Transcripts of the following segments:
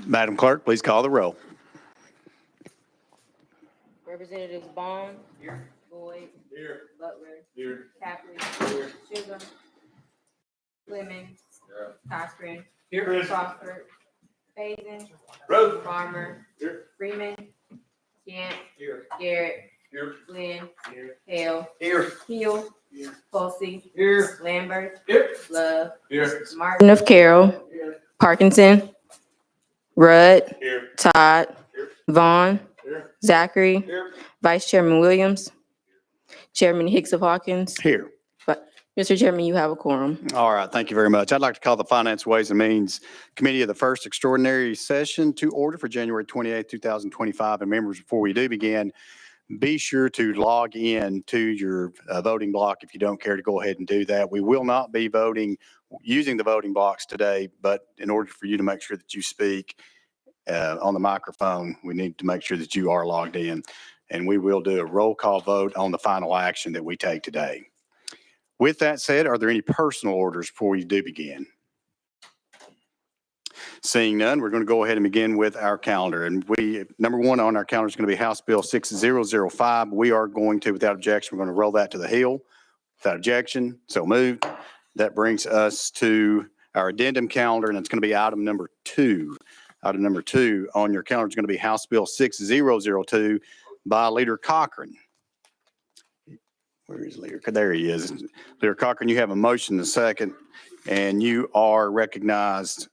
Madam Clerk, please call the roll. Representatives Bond. Here. Boyd. Here. Butler. Here. Capley. Here. Sugar. Clemens. Here. Cochran. Here. Crawford. Faison. Road. Farmer. Here. Freeman. Yant. Here. Garrett. Here. Glenn. Here. Hale. Here. Hill. Here. Hulsey. Here. Lambert. Here. Love. Here. Martin of Carroll. Here. Parkinson. Rudd. Here. Todd. Here. Vaughn. Here. Zachary. Here. Vice Chairman Williams. Chairman Hicks of Hawkins. Here. Mr. Chairman, you have a quorum. All right, thank you very much. I'd like to call the Finance, Ways and Means Committee of the first extraordinary session to order for January 28, 2025. And members, before we do begin, be sure to log in to your voting block if you don't care to go ahead and do that. We will not be voting using the voting blocks today, but in order for you to make sure that you speak on the microphone, we need to make sure that you are logged in. And we will do a roll call vote on the final action that we take today. With that said, are there any personal orders before we do begin? Seeing none, we're going to go ahead and begin with our calendar. And number one on our calendar is going to be House Bill 6005. We are going to, without objection, we're going to roll that to the Hill. Without objection, so moved. That brings us to our addendum calendar, and it's going to be item number 2. Item number 2 on your calendar is going to be House Bill 6002 by Leader Cochran. Where is Leader? There he is. Leader Cochran, you have a motion in a second, and you are recognized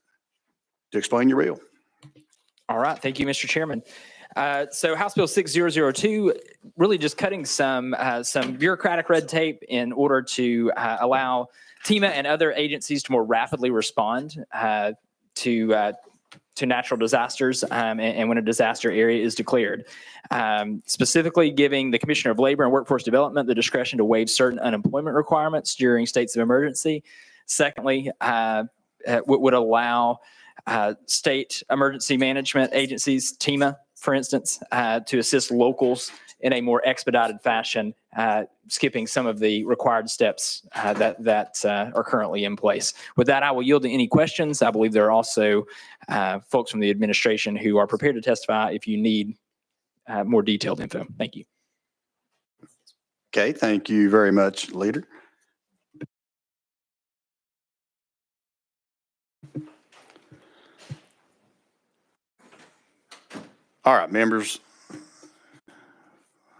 to explain your bill. All right. Thank you, Mr. Chairman. So House Bill 6002, really just cutting some bureaucratic red tape in order to allow TEMA and other agencies to more rapidly respond to natural disasters and when a disaster area is declared. Specifically giving the Commissioner of Labor and Workforce Development the discretion to waive certain unemployment requirements during states of emergency. Secondly, would allow state emergency management agencies, TEMA, for instance, to assist locals in a more expedited fashion, skipping some of the required steps that are currently in place. With that, I will yield to any questions. I believe there are also folks from the administration who are prepared to testify if you need more detailed info. Thank you. Okay, thank you very much, Leader. All right, members.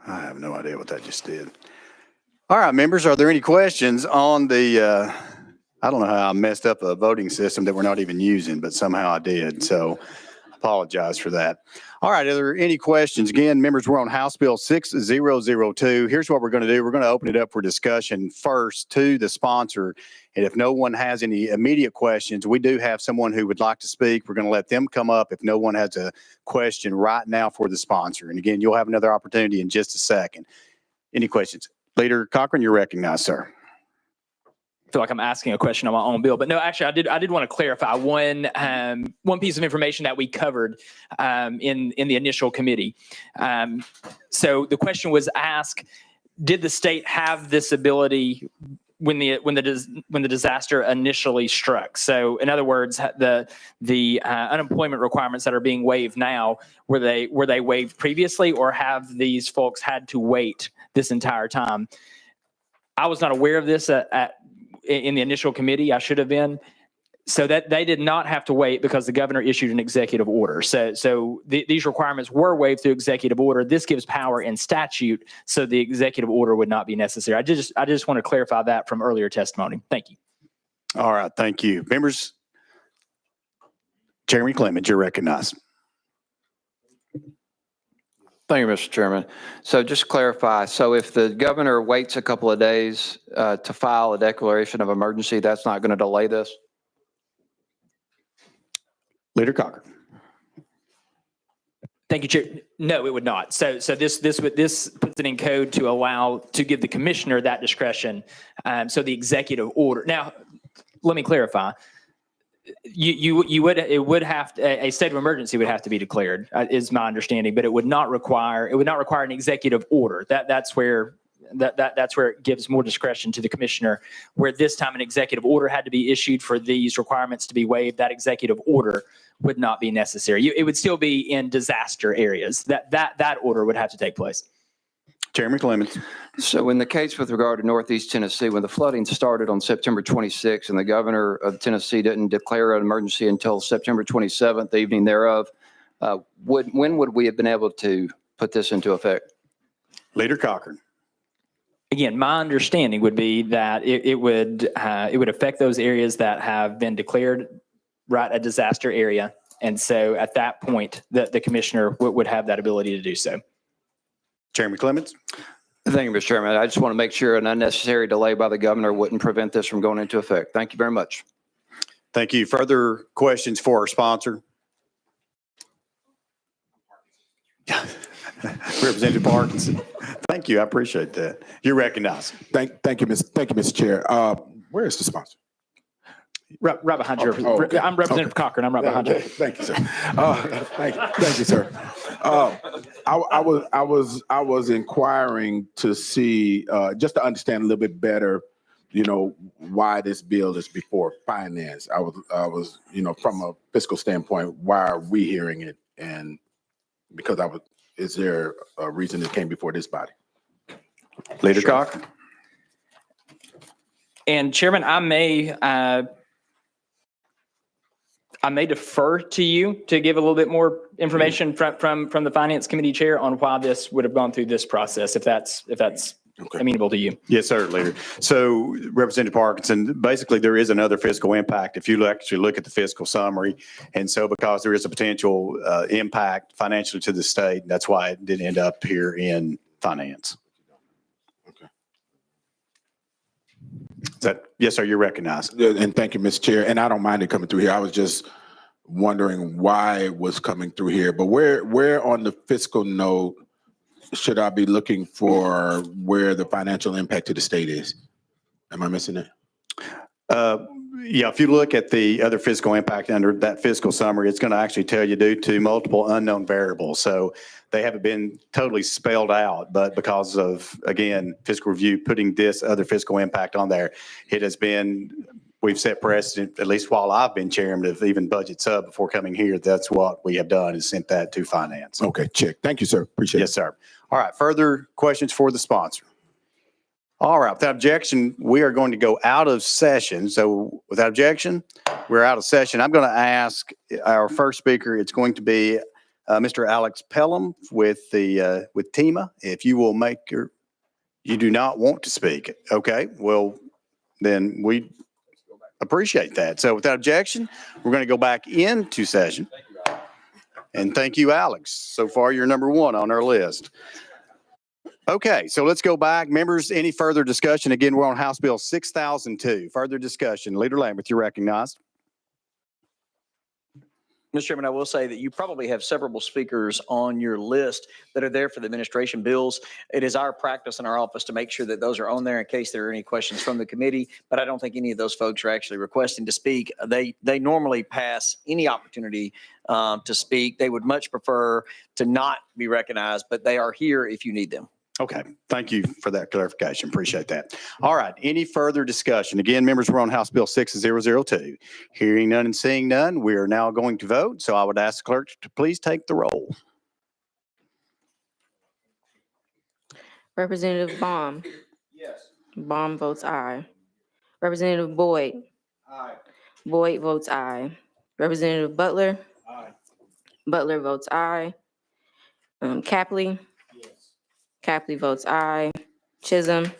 I have no idea what that just did. All right, members, are there any questions on the, I don't know how I messed up a voting system that we're not even using, but somehow I did. So apologize for that. All right, are there any questions? Again, members, we're on House Bill 6002. Here's what we're going to do. We're going to open it up for discussion first to the sponsor. And if no one has any immediate questions, we do have someone who would like to speak. We're going to let them come up if no one has a question right now for the sponsor. And again, you'll have another opportunity in just a second. Any questions? Leader Cochran, you're recognized, sir. I feel like I'm asking a question on my own bill, but no, actually, I did want to clarify one piece of information that we covered in the initial committee. So the question was asked: did the state have this ability when the disaster initially struck? So, in other words, the unemployment requirements that are being waived now, were they waived previously, or have these folks had to wait this entire time? I was not aware of this in the initial committee. I should have been. So that they did not have to wait because the governor issued an executive order. So these requirements were waived through executive order. This gives power in statute, so the executive order would not be necessary. I just want to clarify that from earlier testimony. Thank you. All right, thank you. Members, Chairman Clemens, you're recognized. Thank you, Mr. Chairman. So just to clarify, so if the governor waits a couple of days to file a declaration of emergency, that's not going to delay this? Leader Cochran. Thank you, Chair. No, it would not. So this puts it in code to give the commissioner that discretion. So the executive order. Now, let me clarify. A state of emergency would have to be declared, is my understanding, but it would not require an executive order. That's where That's where it gives more discretion to the commissioner, where this time an executive order had to be issued for these requirements to be waived. That executive order would not be necessary. It would still be in disaster areas. That order would have to take place. Chairman Clemens. So in the case with regard to Northeast Tennessee, when the flooding started on September 26th and the governor of Tennessee didn't declare an emergency until September 27th, the evening thereof, when would we have been able to put this into effect? Leader Cochran. Again, my understanding would be that it would affect those areas that have been declared a disaster area. And so at that point, the commissioner would have that ability to do so. Chairman Clemens. Thank you, Mr. Chairman. I just want to make sure an unnecessary delay by the governor wouldn't prevent this from going into effect. Thank you very much. Thank you. Further questions for our sponsor? Representative Parkinson. Thank you. I appreciate that. You're recognized. Thank you, Mr. Chair. Where is the sponsor? Right behind you. okay. I'm Representative Cochran. I'm right behind you. Thank you, sir. Thank you, sir. I was inquiring to see, just to understand a little bit better, why this bill is before finance. I was, from a fiscal standpoint, why are we hearing it? And because is there a reason it came before this body? Leader Cochran. And Chairman, I may defer to you to give a little bit more information from the Finance Committee Chair on why this would have gone through this process, if that's Okay. amenable to you. Yes, sir, Leader. So Representative Parkinson, basically there is another fiscal impact if you actually look at the fiscal summary. And so because there is a potential impact financially to the state, that's why it did end up here in finance. Okay. Yes, sir, you're recognized. And thank you, Mr. Chair. And I don't mind it coming through here. I was just wondering why it was coming through here. But where on the fiscal note should I be looking for where the financial impact to the state is? Am I missing it? Yeah, if you look at the other fiscal impact under that fiscal summary, it's going to actually tell you due to multiple unknown variables. So they haven't been totally spelled out, but because of, again, fiscal review putting this other fiscal impact on there, it has been, we've set precedent, at least while I've been chairman of even budget sub before coming here, that's what we have done is sent that to finance. Okay, check. Thank you, sir. Appreciate it. Yes, sir. All right, further questions for the sponsor? All right, without objection, we are going to go out of session. So without objection, we're out of session. I'm going to ask our first speaker, it's going to be Mr. Alex Pelham with TEMA. If you will you do not want to speak. Okay, well, then we appreciate that. So without objection, we're going to go back into session. And thank you, Alex. So far, you're number one on our list. Okay, so let's go back. Members, any further discussion? Again, we're on House Bill 6002. Further discussion. Leader Lambert, you're recognized. Mr. Chairman, I will say that you probably have several speakers on your list that are there for the administration bills. It is our practice in our office to make sure that those are on there in case there are any questions from the committee, but I don't think any of those folks are actually requesting to speak. They normally pass any opportunity to speak. They would much prefer to not be recognized, but they are here if you need them. Okay, thank you for that clarification. Appreciate that. All right, any further discussion? Again, members, we're on House Bill 6002. Hearing none and seeing none, we are now going to vote. So I would ask the clerk to please take the roll. Representative Baum. Yes. Baum votes aye. Representative Boyd. Aye. Boyd votes aye. Representative Butler. Aye. Butler votes aye. Capley. Yes. Capley votes aye. Chisholm.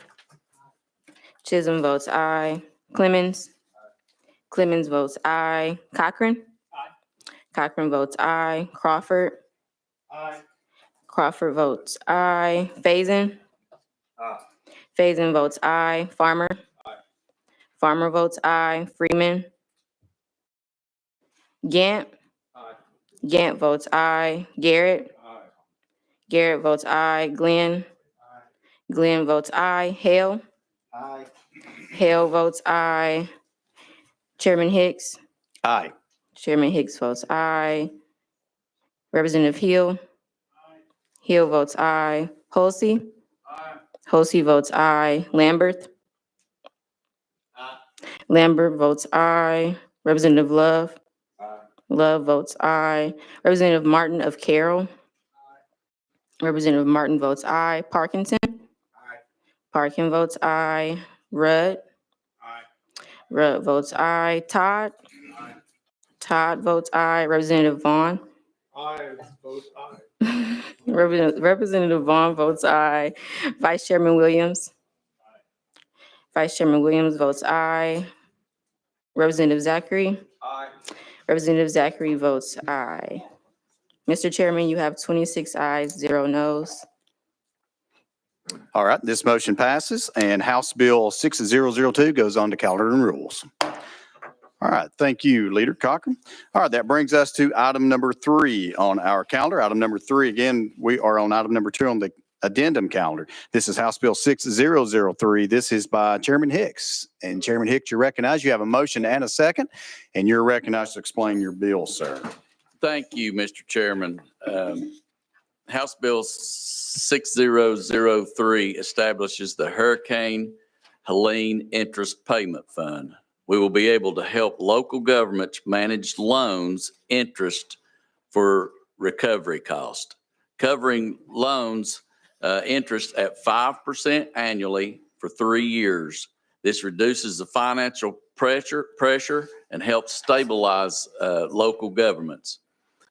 Chisholm votes aye. Clemens. Clemens votes aye. Cochran. Aye. Cochran votes aye. Crawford. Aye. Crawford votes aye. Faison. Aye. Faison votes aye. Farmer. Aye. Farmer votes aye. Freeman. Gant. Aye. Gant votes aye. Garrett. Aye. Garrett votes aye. Glenn. Aye. Glenn votes aye. Hale. Aye. Hale votes aye. Chairman Hicks. Aye. Chairman Hicks votes aye. Representative Hill. Aye. Hill votes aye. Hulsey. Aye. Hosey votes aye. Lambert? Lambert votes aye. Representative Love? Love votes aye. Representative Martin of Carroll? Representative Martin votes aye. Parkinson? Parkin votes aye. Rudd? Rudd votes aye. Todd? Todd votes aye. Representative Vaughn? Representative Vaughn votes aye. Vice Chairman Williams? Vice Chairman Williams votes aye. Representative Zachary? Representative Zachary votes aye. Mr. Chairman, you have 26 ayes, 0 noes. All right, this motion passes, and House Bill 6002 goes on to calendar and rules. All right, thank you, Leader Cochran. All right, that brings us to item number 3 on our calendar. Item number 3, again, we are on item number 2 on the addendum calendar. This is House Bill 6003. This is by Chairman Hicks. And Chairman Hicks, you're recognized. You have a motion and a second, and you're recognized to explain your bill, sir. Thank you, Mr. Chairman. House Bill 6003 establishes the Hurricane Helene Interest Payment Fund. We will be able to help local governments manage loans interest for recovery cost, covering loans interest at 5% annually for 3 years. This reduces the financial pressure and helps stabilize local governments,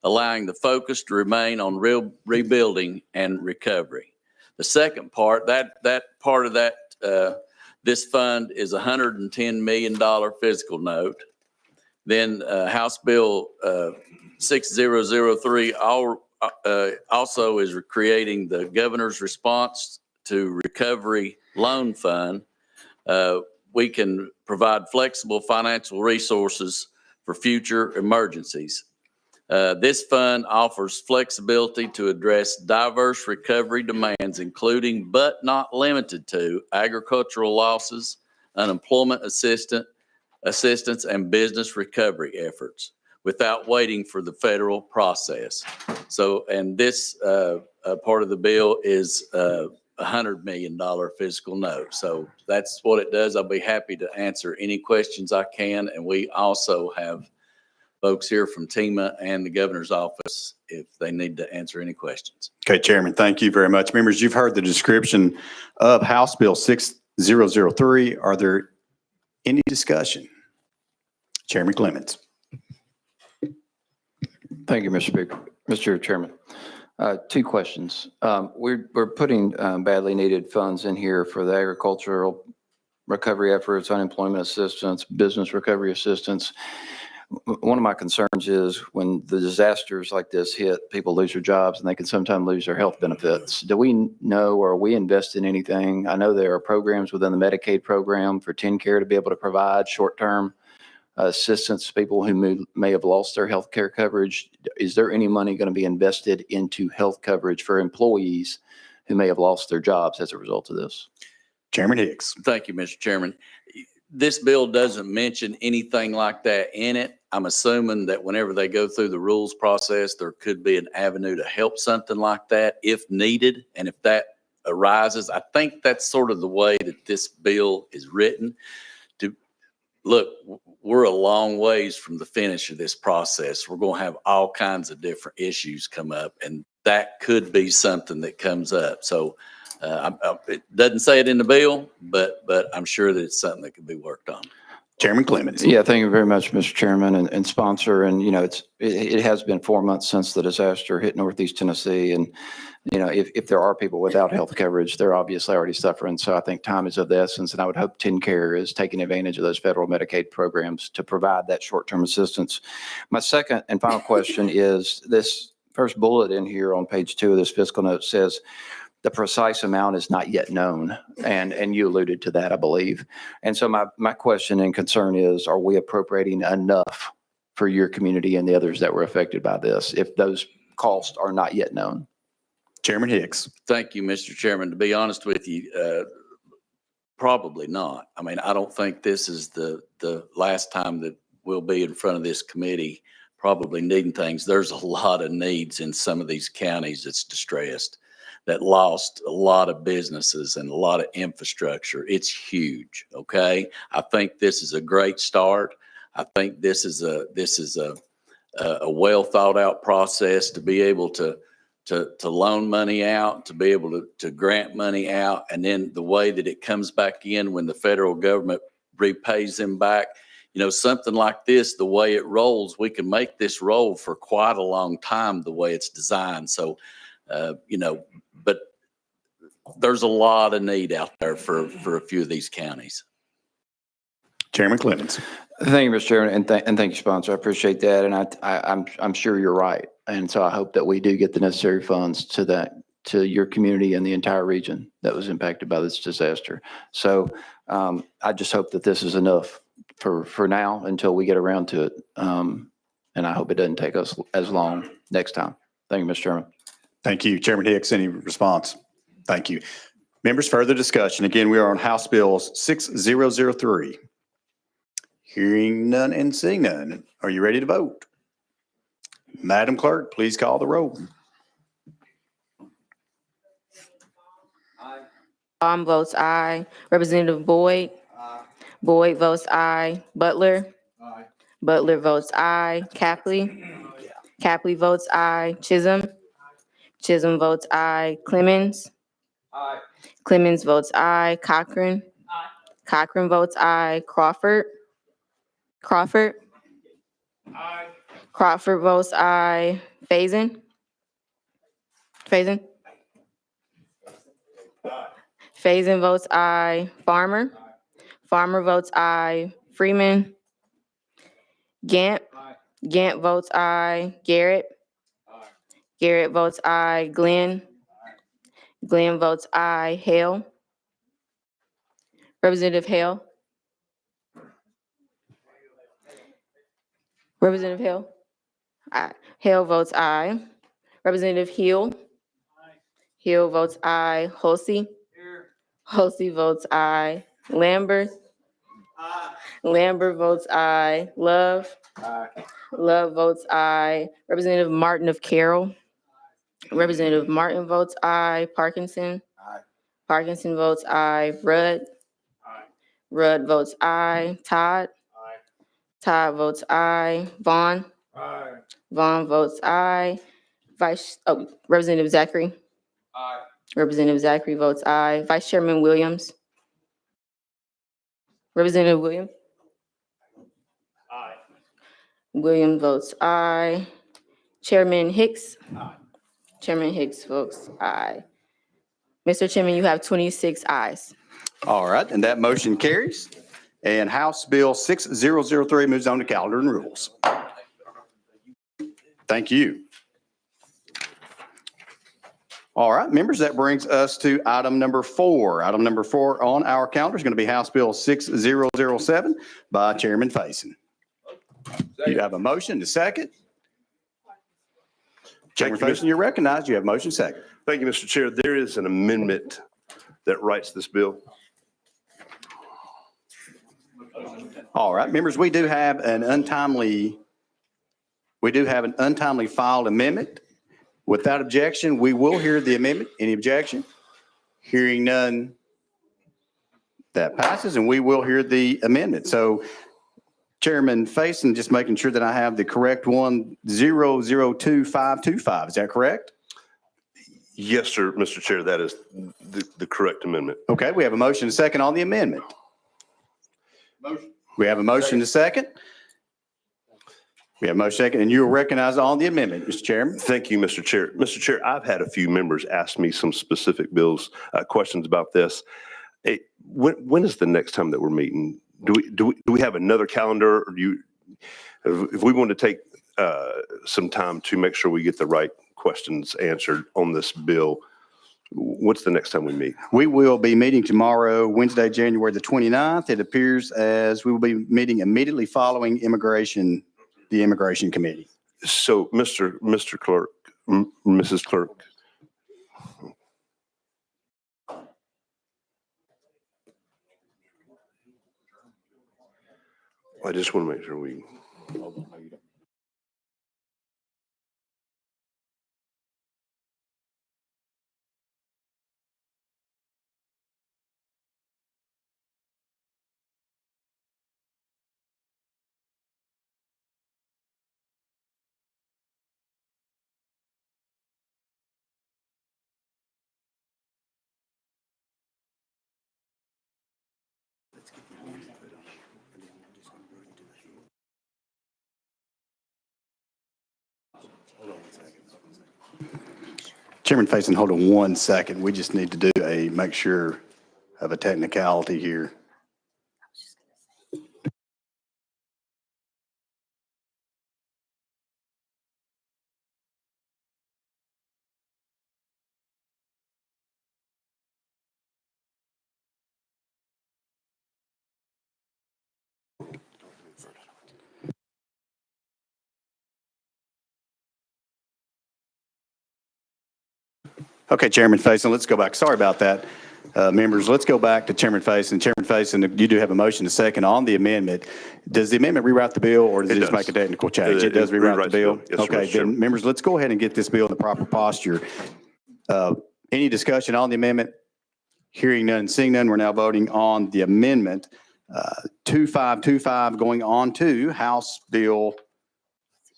allowing the focus to remain on rebuilding and recovery. The second part, this fund is $110 million physical note. Then House Bill 6003 also is creating the governor's response to recovery loan fund. We can provide flexible financial resources for future emergencies. This fund offers flexibility to address diverse recovery demands, including but not limited to agricultural losses, unemployment assistance, and business recovery efforts without waiting for the federal process. So, and this part of the bill is $100 million fiscal note. So that's what it does. I'll be happy to answer any questions I can. And we also have folks here from TEMA and the governor's office if they need to answer any questions. Okay, Chairman, thank you very much. Members, you've heard the description of House Bill 6003. Are there any discussion? Chairman Clements. Thank you, Mr. Speaker. Mr. Chairman. 2 questions. We're putting badly needed funds in here for the agricultural recovery efforts, unemployment assistance, business recovery assistance. One of my concerns is when the disasters like this hit, people lose their jobs and they can sometimes lose their health benefits. Do we know, or are we investing in anything? I know there are programs within the Medicaid program for TennCare to be able to provide short-term assistance to people who may have lost their health care coverage. Is there any money going to be invested into health coverage for employees who may have lost their jobs as a result of this? Chairman Hicks. Thank you, Mr. Chairman. This bill doesn't mention anything like that in it. I'm assuming that whenever they go through the rules process, there could be an avenue to help something like that if needed. And if that arises, I think that's sort of the way that this bill is written. Look, we're a long ways from the finish of this process. We're going to have all kinds of different issues come up, and that could be something that comes up. So it doesn't say it in the bill, but I'm sure that it's something that could be worked on. Chairman Clements. Yeah, thank you very much, Mr. Chairman and sponsor. And, it has been 4 months since the disaster hit Northeast Tennessee. And, if there are people without health coverage, they're obviously already suffering. So I think time is of the essence. And I would hope TennCare is taking advantage of those federal Medicaid programs to provide that short-term assistance. My second and final question is this first bullet in here on page 2 of this fiscal note says, the precise amount is not yet known. And you alluded to that, I believe. And so my question and concern is, are we appropriating enough for your community and the others that were affected by this if those costs are not yet known? Chairman Hicks. Thank you, Mr. Chairman. To be honest with you, probably not. I mean, I don't think this is the last time that we'll be in front of this committee probably needing things. There's a lot of needs in some of these counties that's distressed. that lost a lot of businesses and a lot of infrastructure. It's huge. Okay. I think this is a great start. I think this is a well thought out process to be able to loan money out, to be able to grant money out. And then the way that it comes back in when the federal government repays them back, something like this, the way it rolls, we can make this roll for quite a long time, the way it's designed. So, but there's a lot of need out there for a few of these counties. Chairman Clemens. Thank you, Mr. Chairman, and thank you, sponsor. I appreciate that, and I'm sure you're right. And so I hope that we do get the necessary funds to your community and the entire region that was impacted by this disaster. So I just hope that this is enough for now until we get around to it. And I hope it doesn't take us as long next time. Thank you, Mr. Chairman. Thank you. Chairman Hicks, any response? Thank you. Members, further discussion. Again, we are on House Bills 6003. Hearing none and seeing none. Are you ready to vote? Madam Clerk, please call the roll. Vaughn votes aye. Representative Boyd? Boyd votes aye. Butler? Butler votes aye. Capley? Capley votes aye. Chisholm? Chisholm votes aye. Clemens? Clemens votes aye. Cochran? Cochran votes aye. Crawford? Crawford? Crawford votes aye. Faison? Faison? Faison votes aye. Farmer? Farmer votes aye. Freeman? Gant? Gant votes aye. Garrett? Garrett votes aye. Glenn? Glenn votes aye. Hale? Representative Hale? Representative Hale? Aye. Hale votes aye. Representative Hill? Hill votes aye. Hulsey? Hulsey votes aye. Lambert? Lambert votes aye. Love? Love votes aye. Representative Martin of Carroll? Representative Martin votes aye. Parkinson? Parkinson votes aye. Rudd? Rudd votes aye. Todd? Todd votes aye. Vaughn? Vaughn votes aye. Representative Zachary? Representative Zachary votes aye. Vice Chairman Williams? Representative Williams? Williams votes aye. Chairman Hicks? Chairman Hicks votes aye. Mr. Chairman, you have 26 ayes. All right, and that motion carries. And House Bill 6003 moves on to calendar and rules. Thank you. All right, members, that brings us to item number 4. Item number 4 on our calendar is going to be House Bill 6007 by Chairman Faison. You have a motion to second. Chairman Faison, you're recognized. You have motion second. Thank you, Mr. Chair. There is an amendment that writes this bill. All right, members, we do have an untimely filed amendment. Without objection, we will hear the amendment. Any objection? Hearing none, that passes, and we will hear the amendment. So Chairman Faison, just making sure that I have the correct one, 002525. Is that correct? Yes, sir, Mr. Chair, that is the correct amendment. Okay, we have a motion to second on the amendment. We have a motion to second. We have a motion second, and you will recognize on the amendment, Mr. Chairman. Thank you, Mr. Chair. Mr. Chair, I've had a few members ask me some specific questions about this. Hey, when is the next time that we're meeting? Do we have another calendar, or if we want to take some time to make sure we get the right questions answered on this bill, what's the next time we meet? We will be meeting tomorrow, Wednesday, January the 29th. It appears as we will be meeting immediately following the Immigration Committee. So, Mr. Clerk, Mrs. Clerk. I just want to make sure we. Chairman Faison, hold on 1 second. We just need to do make sure of a technicality here. Okay, Chairman Faison, let's go back. Sorry about that. Members, let's go back to Chairman Faison. Chairman Faison, you do have a motion to second on the amendment. Does the amendment rewrite the bill, or does it just make a technical change? It does rewrite the bill? Yes, sir, Okay, Mr. then, members, let's go ahead and get this bill in the proper posture. Any discussion on the amendment? Hearing none, seeing none, we're now voting on the amendment 2525 going on to House Bill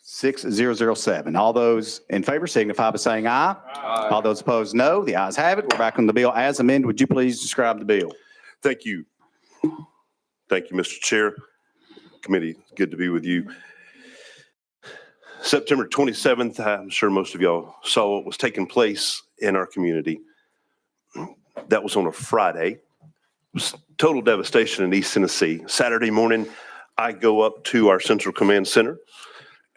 6007. All those in favor signify by saying aye. Aye. All those opposed, no. The ayes have it. We're back on the bill as amended. Would you please describe the bill? Thank you. Thank you, Mr. Chair. Committee, good to be with you. September 27th, I'm sure most of y'all saw what was taking place in our community. That was on a Friday. It was total devastation in East Tennessee. Saturday morning, I go up to our Central Command Center,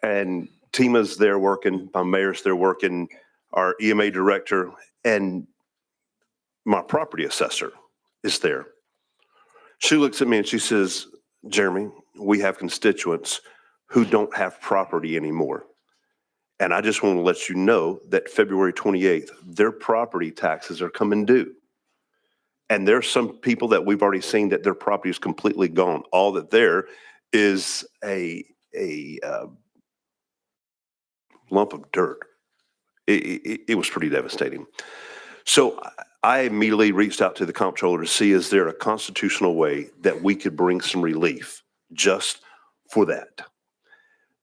and Tima's there working, my mayor's there working, our EMA director, and my property assessor is there. She looks at me and she says, Jeremy, we have constituents who don't have property anymore. And I just want to let you know that February 28th, their property taxes are coming due. And there's some people that we've already seen that their property is completely gone. All that there is a lump of dirt. It was pretty devastating. So I immediately reached out to the comptroller to see, is there a constitutional way that we could bring some relief just for that?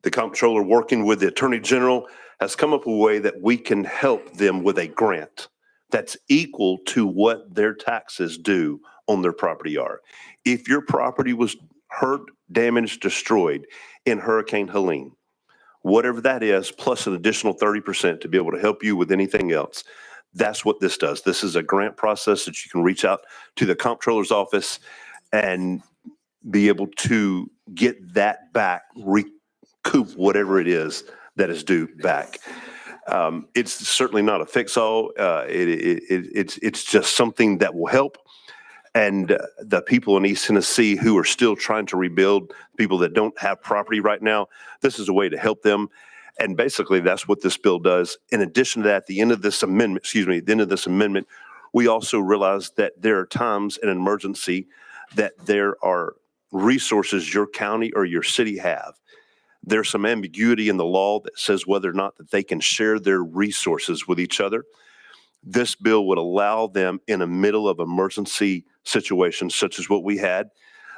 The comptroller, working with the attorney general, has come up with a way that we can help them with a grant that's equal to what their taxes due on their property are. If your property was hurt, damaged, destroyed in Hurricane Helene, whatever that is, plus an additional 30% to be able to help you with anything else. That's what this does. This is a grant process that you can reach out to the comptroller's office and be able to get that back, recoup whatever it is that is due back. It's certainly not a fix-all. It's just something that will help. And the people in East Tennessee who are still trying to rebuild, people that don't have property right now, this is a way to help them. And basically, that's what this bill does. In addition to that, at the end of this amendment, we also realize that there are times in an emergency that there are resources your county or your city have. There's some ambiguity in the law that says whether or not that they can share their resources with each other. This bill would allow them in the middle of emergency situations such as what we had,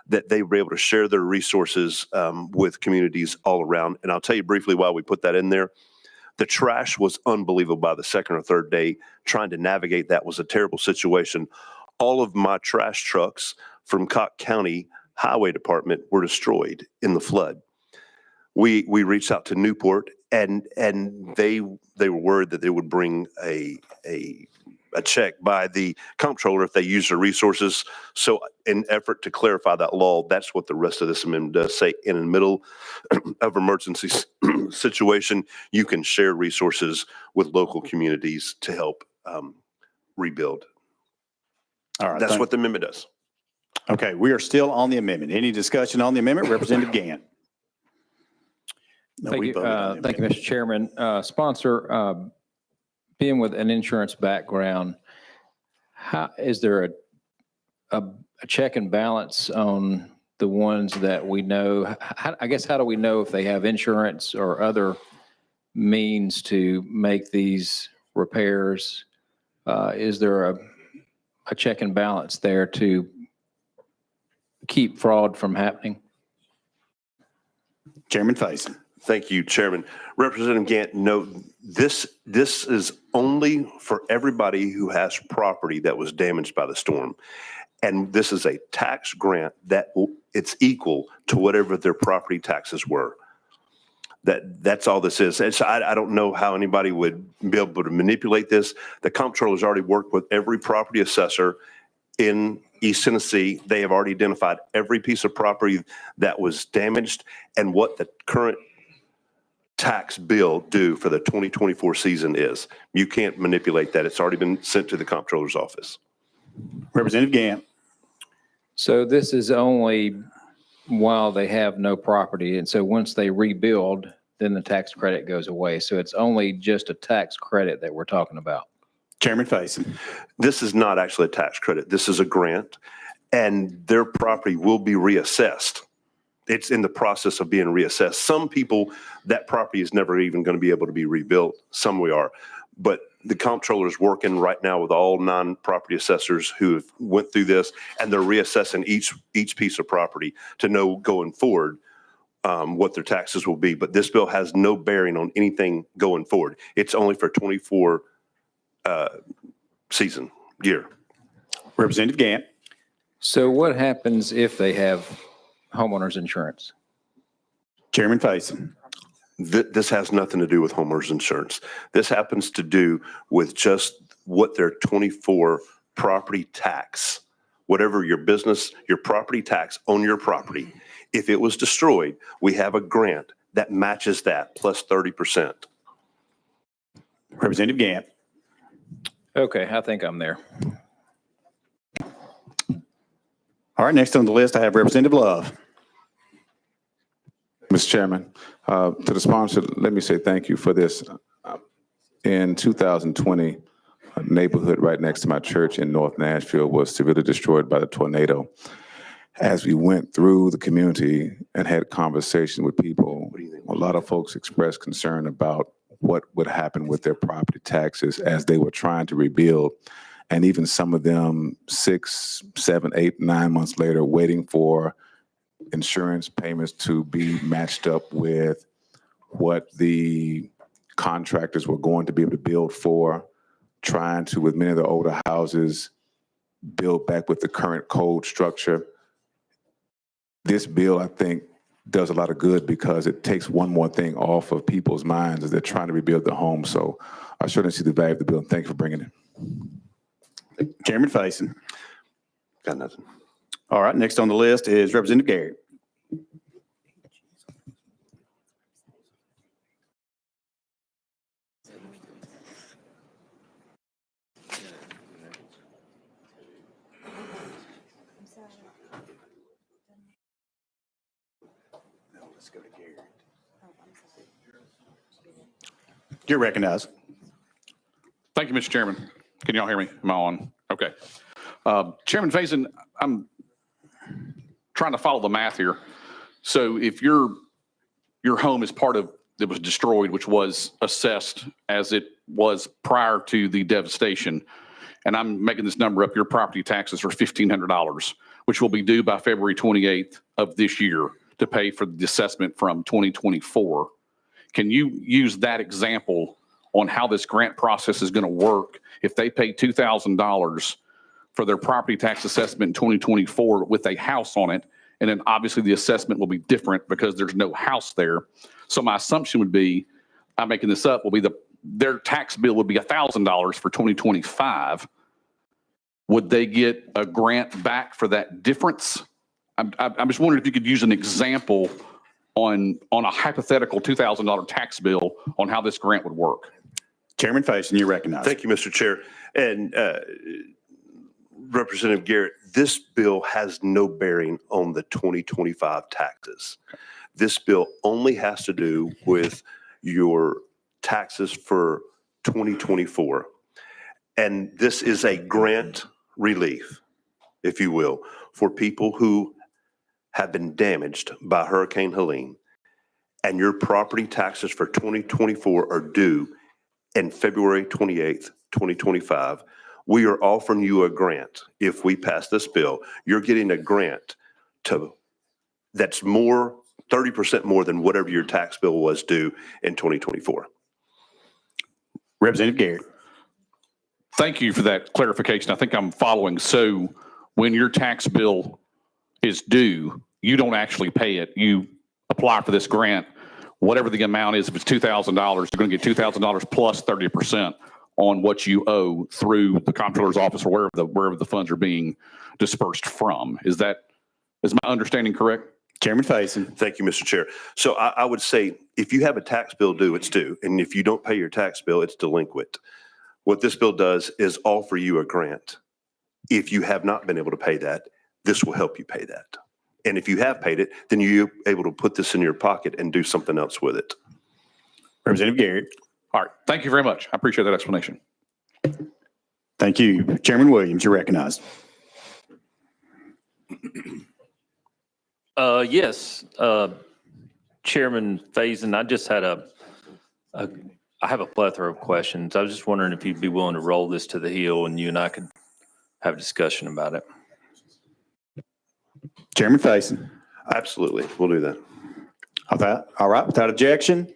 that they were able to share their resources with communities all around. And I'll tell you briefly why we put that in there. The trash was unbelievable by the second or third day. Trying to navigate that was a terrible situation. All of my trash trucks from Cocke County Highway Department were destroyed in the flood. We reached out to Newport, and they were worried that they would bring a check by the comptroller if they use their resources. So in effort to clarify that law, that's what the rest of this amendment does say. In the middle of emergency situation, you can share resources with local communities to help rebuild. All right. That's what the amendment does. Okay, we are still on the amendment. Any discussion on the amendment? Representative Gant. No, Thank we you, voted on the thank you, amendment. Mr. Chairman. Sponsor, being with an insurance background, how is there a check and balance on the ones that we know? I guess, how do we know if they have insurance or other means to make these repairs? Is there a check and balance there to keep fraud from happening? Chairman Faison. Thank you, Chairman. Representative Gant, no, this is only for everybody who has property that was damaged by the storm. And this is a tax grant that it's equal to whatever their property taxes were. That's all this is. And so I don't know how anybody would be able to manipulate this. The comptroller's already worked with every property assessor in East Tennessee. They have already identified every piece of property that was damaged and what the current tax bill due for the 2024 season is. You can't manipulate that. It's already been sent to the comptroller's office. Representative Gant. So this is only while they have no property. And so once they rebuild, then the tax credit goes away. So it's only just a tax credit that we're talking about. Chairman Faison. This is not actually a tax credit. This is a grant, and their property will be reassessed. It's in the process of being reassessed. Some people, that property is never even going to be able to be rebuilt. Some we are. But the comptroller is working right now with all 9 property assessors who have went through this, and they're reassessing each piece of property to know going forward what their taxes will be. But this bill has no bearing on anything going forward. It's only for 24 season year. Representative Gant. So what happens if they have homeowners insurance? Chairman Faison. This has nothing to do with homeowners insurance. This happens to do with just what their 24 property tax, whatever your business, your property tax on your property. If it was destroyed, we have a grant that matches that plus 30%. Representative Gant. Okay, I think I'm there. All right, next on the list, I have Representative Love. Mr. Chairman, to the sponsor, let me say thank you for this. In 2020, a neighborhood right next to my church in North Nashville was severely destroyed by the tornado. As we went through the community and had conversation with people, a lot of folks expressed concern about what would happen with their property taxes as they were trying to rebuild. And even some of them 6, 7, 8, 9 months later, waiting for insurance payments to be matched up with what the contractors were going to be able to build for, trying to, with many of the older houses, build back with the current code structure. This bill, I think, does a lot of good because it takes one more thing off of people's minds as they're trying to rebuild their homes. So I certainly see the value of the bill, and thank you for bringing it. Chairman Faison. Got nothing. All right, next on the list is Representative Garrett. You're recognized. Thank you, Mr. Chairman. Can y'all hear me? Am I on? Okay. Chairman Faison, I'm trying to follow the math here. So if your home is part of, that was destroyed, which was assessed as it was prior to the devastation, and I'm making this number up, your property taxes are $1,500, which will be due by February 28th of this year to pay for the assessment from 2024. Can you use that example on how this grant process is going to work if they pay $2,000 for their property tax assessment in 2024 with a house on it? And then obviously the assessment will be different because there's no house there. So my assumption would be, I'm making this up, will be their tax bill would be $1,000 for 2025. Would they get a grant back for that difference? I'm just wondering if you could use an example on a hypothetical $2,000 tax bill on how this grant would work. Chairman Faison, you recognize. Thank you, Mr. Chair. And Representative Garrett, this bill has no bearing on the 2025 taxes. This bill only has to do with your taxes for 2024. And this is a grant relief, if you will, for people who have been damaged by Hurricane Helene, and your property taxes for 2024 are due in February 28th, 2025. We are offering you a grant. If we pass this bill, you're getting a grant that's more, 30% more than whatever your tax bill was due in 2024. Representative Garrett. Thank you for that clarification. I think I'm following. So when your tax bill is due, you don't actually pay it. You apply for this grant. whatever the amount is, if it's $2,000, you're going to get $2,000 plus 30% on what you owe through the comptroller's office or wherever the funds are being dispersed from. Is my understanding correct? Chairman Faison. Thank you, Mr. Chair. So I would say if you have a tax bill due, it's due. And if you don't pay your tax bill, it's delinquent. What this bill does is offer you a grant. If you have not been able to pay that, this will help you pay that. And if you have paid it, then you're able to put this in your pocket and do something else with it. Representative Garrett. All right. Thank you very much. I appreciate that explanation. Thank you. Chairman Williams, you're recognized. Yes, Chairman Faison, I just had I have a plethora of questions. I was just wondering if you'd be willing to roll this to the Hill and you and I could have a discussion about it. Chairman Faison. Absolutely. We'll do that. All right. Without objection,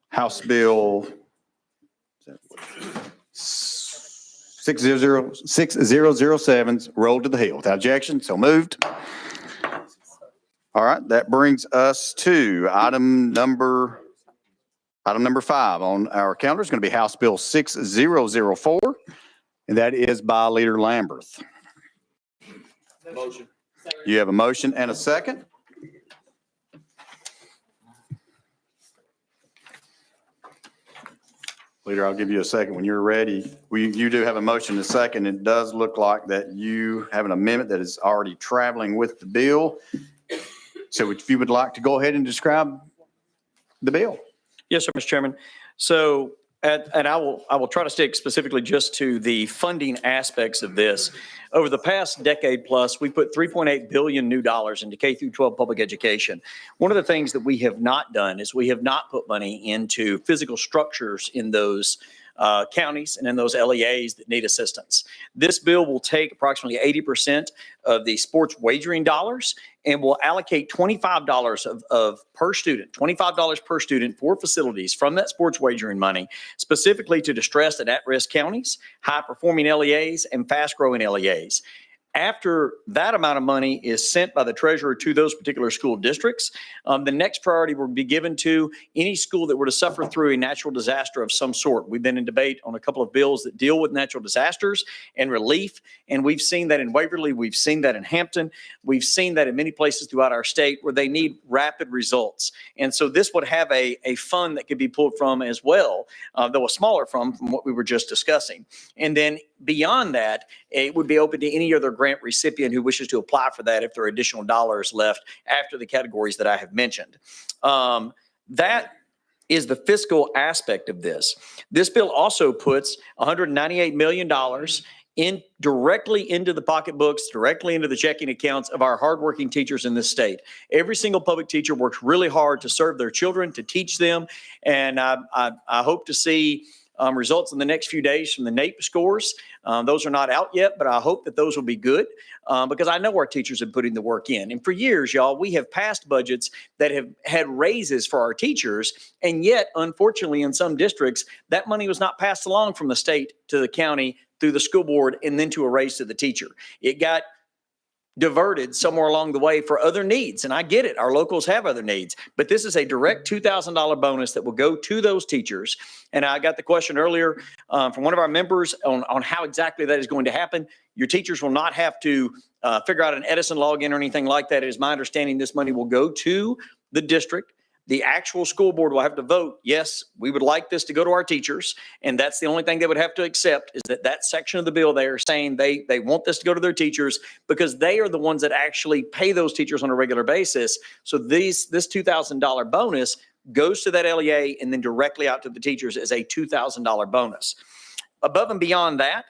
House Bill 6007 rolled to the Hill. Without objection, so moved. All right. That brings us to item number 5 on our calendar is going to be House Bill 6004, and that is by Leader Lamberth. Motion. You have a motion and a second. Leader, I'll give you a second when you're ready. You do have a motion and a second. It does look like that you have an amendment that is already traveling with the bill. So if you would like to go ahead and describe the bill. Yes, sir, Mr. Chairman. So, and I will try to stick specifically just to the funding aspects of this. Over the past decade plus, we put $3.8 billion new dollars into K through 12 public education. One of the things that we have not done is we have not put money into physical structures in those counties and in those LEAs that need assistance. This bill will take approximately 80% of the sports wagering dollars and will allocate $25 of per student, $25 per student for facilities from that sports wagering money, specifically to distressed and at-risk counties, high-performing LEAs, and fast-growing LEAs. After that amount of money is sent by the treasurer to those particular school districts, the next priority will be given to any school that were to suffer through a natural disaster of some sort. We've been in debate on a couple of bills that deal with natural disasters and relief, and we've seen that in Waverly, we've seen that in Hampton, we've seen that in many places throughout our state where they need rapid results. And so this would have a fund that could be pulled from as well, though a smaller from what we were just discussing. And then beyond that, it would be open to any other grant recipient who wishes to apply for that if there are additional dollars left after the categories that I have mentioned. That is the fiscal aspect of this. This bill also puts $198 million directly into the pocketbooks, directly into the checking accounts of our hardworking teachers in this state. Every single public teacher works really hard to serve their children, to teach them, and I hope to see results in the next few days from the NAEP scores. Those are not out yet, but I hope that those will be good because I know our teachers have put in the work in. And for years, y'all, we have passed budgets that have had raises for our teachers. And yet, unfortunately, in some districts, that money was not passed along from the state to the county through the school board and then to a raise to the teacher. It got diverted somewhere along the way for other needs. And I get it. Our locals have other needs, but this is a direct $2,000 bonus that will go to those teachers. And I got the question earlier from one of our members on how exactly that is going to happen. Your teachers will not have to figure out an Edison login or anything like that. It is my understanding this money will go to the district. The actual school board will have to vote, yes, we would like this to go to our teachers. And that's the only thing they would have to accept is that section of the bill they are saying they want this to go to their teachers because they are the ones that actually pay those teachers on a regular basis. So this $2,000 bonus goes to that LEA and then directly out to the teachers as a $2,000 bonus. Above and beyond that,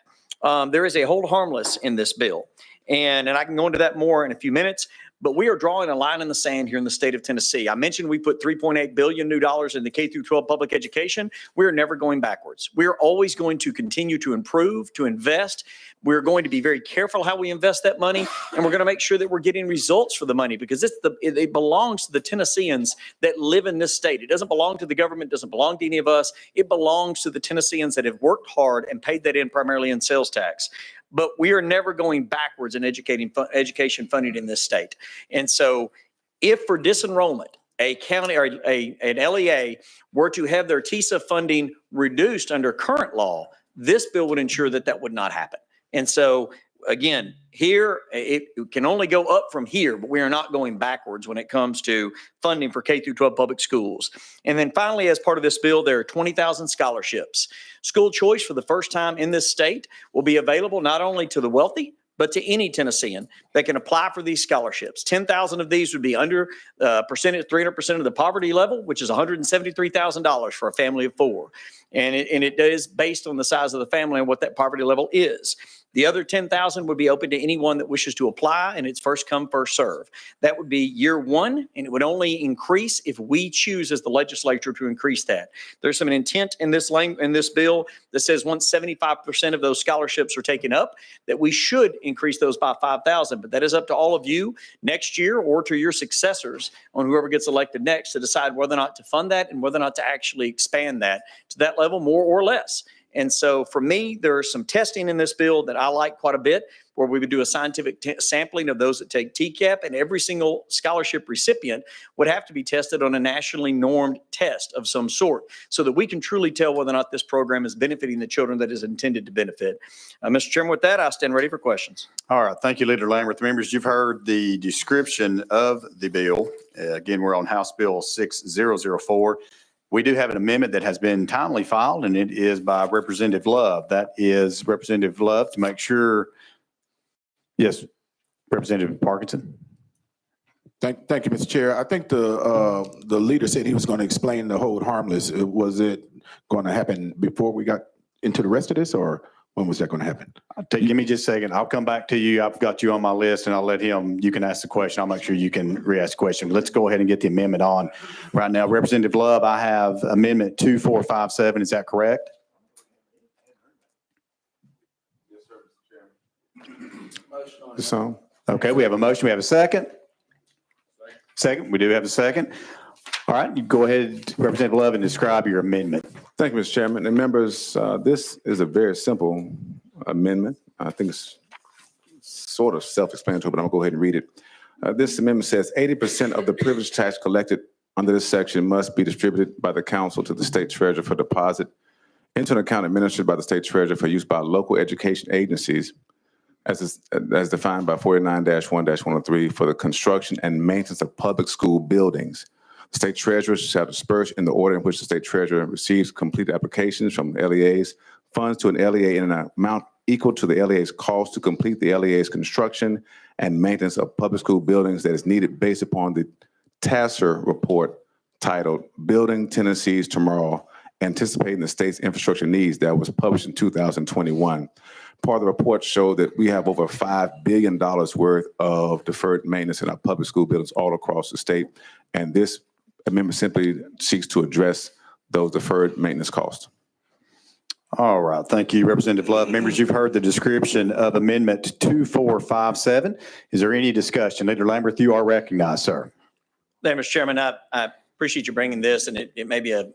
there is a hold harmless in this bill. And I can go into that more in a few minutes. But we are drawing a line in the sand here in the state of Tennessee. I mentioned we put $3.8 billion new dollars in the K through 12 public education. We're never going backwards. We're always going to continue to improve, to invest. We're going to be very careful how we invest that money, and we're going to make sure that we're getting results for the money because it belongs to the Tennesseans that live in this state. It doesn't belong to the government, doesn't belong to any of us. It belongs to the Tennesseans that have worked hard and paid that in primarily in sales tax. But we are never going backwards in education funding in this state. And so if for disenrollment, a county or an LEA were to have their TISA funding reduced under current law, this bill would ensure that that would not happen. And so, again, here, it can only go up from here, but we are not going backwards when it comes to funding for K through 12 public schools. And then finally, as part of this bill, there are 20,000 scholarships. School choice for the first time in this state will be available not only to the wealthy, but to any Tennessean that can apply for these scholarships. 10,000 of these would be under percentage, 300% of the poverty level, which is $173,000 for a family of four. And it is based on the size of the family and what that poverty level is. The other 10,000 would be open to anyone that wishes to apply, and it's first come, first serve. That would be year one, and it would only increase if we choose as the legislature to increase that. There's some intent in this bill that says once 75% of those scholarships are taken up, that we should increase those by 5,000. But that is up to all of you next year or to your successors on whoever gets elected next to decide whether or not to fund that and whether or not to actually expand that to that level, more or less. And so for me, there's some testing in this bill that I like quite a bit, where we would do a scientific sampling of those that take TCAP, and every single scholarship recipient would have to be tested on a nationally normed test of some sort so that we can truly tell whether or not this program is benefiting the children that is intended to benefit. Mr. Chairman, with that, I stand ready for questions. All right. Thank you, Leader Lamberth. Members, you've heard the description of the bill. Again, we're on House Bill 6004. We do have an amendment that has been timely filed, and it is by Representative Love. That is Representative Love to make sure. Yes, Representative Parkinson. Thank you, Mr. Chair. I think the leader said he was going to explain the hold harmless. Was it going to happen before we got into the rest of this, or when was that going to happen? Give me just a second. I'll come back to you. I've got you on my list, and I'll let him, you can ask the question. I'll make sure you can re-ask the question. Let's go ahead and get the amendment on right now. Representative Love, I have Amendment 2457. Is that correct? So, Okay, we have a motion. We have a second. Second, we do have a second. All right, you go ahead, Representative Love, and describe your amendment. thank you, Mr. Chairman. And members, this is a very simple amendment. I think it's sort of self-explanatory, but I'm gonna go ahead and read it. This amendment says 80% of the privilege tax collected under this section must be distributed by the council to the state treasurer for deposit into an account administered by the state treasurer for use by local education agencies as defined by 49-1-103 for the construction and maintenance of public school buildings. The state treasurer shall disperse in the order in which the state treasurer receives completed applications from LEAs, funds to an LEA in an amount equal to the LEA's cost to complete the LEA's construction and maintenance of public school buildings that is needed based upon the TASER report titled Building Tennessee's Tomorrow, Anticipating the State's Infrastructure Needs, that was published in 2021. Part of the report showed that we have over $5 billion worth of deferred maintenance in our public school buildings all across the state. And this amendment simply seeks to address those deferred maintenance costs. All right. Thank you, Representative Love. Members, you've heard the description of Amendment 2457. Is there any discussion? Leader Lamberth, you are recognized, sir. Mr. Chairman, I appreciate you bringing this, and it may be a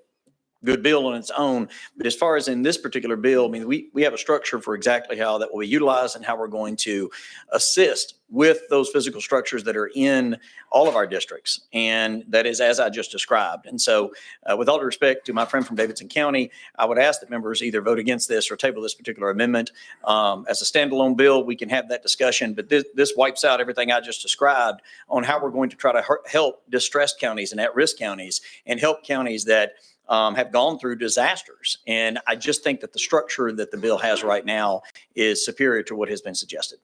good bill on its own. But as far as in this particular bill, I mean, we have a structure for exactly how that will be utilized and how we're going to assist with those physical structures that are in all of our districts. And that is as I just described. And so with all due respect to my friend from Davidson County, I would ask that members either vote against this or table this particular amendment. As a standalone bill, we can have that discussion, but this wipes out everything I just described on how we're going to try to help distressed counties and at-risk counties and help counties that have gone through disasters. And I just think that the structure that the bill has right now is superior to what has been suggested.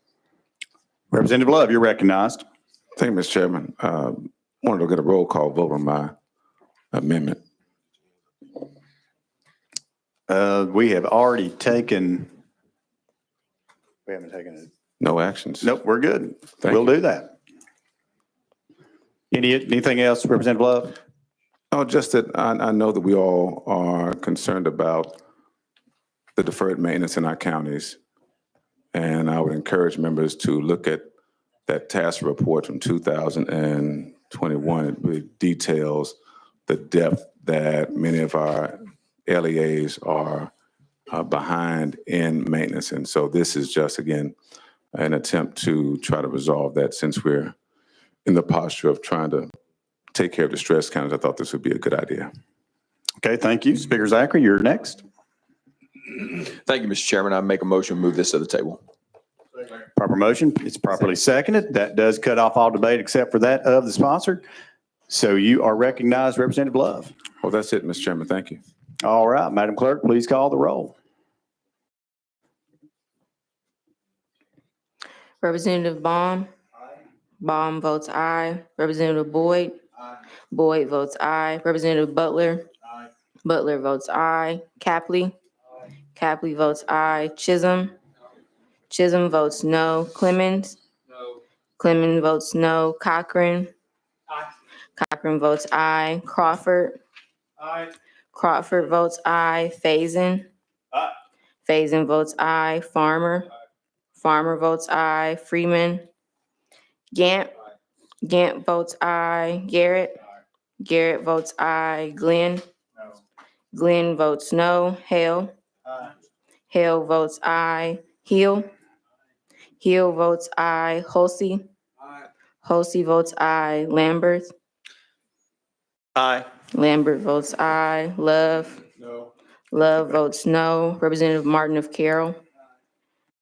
Representative Love, you're recognized. Thank you, Mr. Chairman. Wanted to get a roll call vote on my amendment. We have already taken, we haven't taken it. No actions. Nope, we're good. Thank We'll you. do that. Anything else, Representative Love? Oh, just that I know that we all are concerned about the deferred maintenance in our counties. And I would encourage members to look at that task report from 2021. It really details the depth that many of our LEAs are behind in maintenance. And so this is just, again, an attempt to try to resolve that, since we're in the posture of trying to take care of distressed counties, I thought this would be a good idea. Okay, thank you. Speaker Zachary, you're next. Thank you, Mr. Chairman. I make a motion to move this to the table. Proper motion. It's properly seconded. That does cut off all debate except for that of the sponsor. So you are recognized, Representative Love. Well, that's it, Mr. Chairman. Thank you. All right, Madam Clerk, please call the roll. Representative Baum. Baum votes aye. Representative Boyd. Boyd votes aye. Representative Butler. Butler votes aye. Capley. Capley votes aye. Chisholm. Chisholm votes no. Clemmons. Clemmons votes no. Cochran. Cochran votes aye. Crawford. Crawford votes aye. Faison. Faison votes aye. Farmer. Farmer votes aye. Freeman. Gant. Gant votes aye. Garrett. Garrett votes aye. Glenn. Glenn votes no. Hale. Hale votes aye. Hill. Hill votes aye. Hulsey. Hulsey votes aye. Lambert. Aye. Lambert votes aye. Love. Love votes no. Representative Martin of Carroll.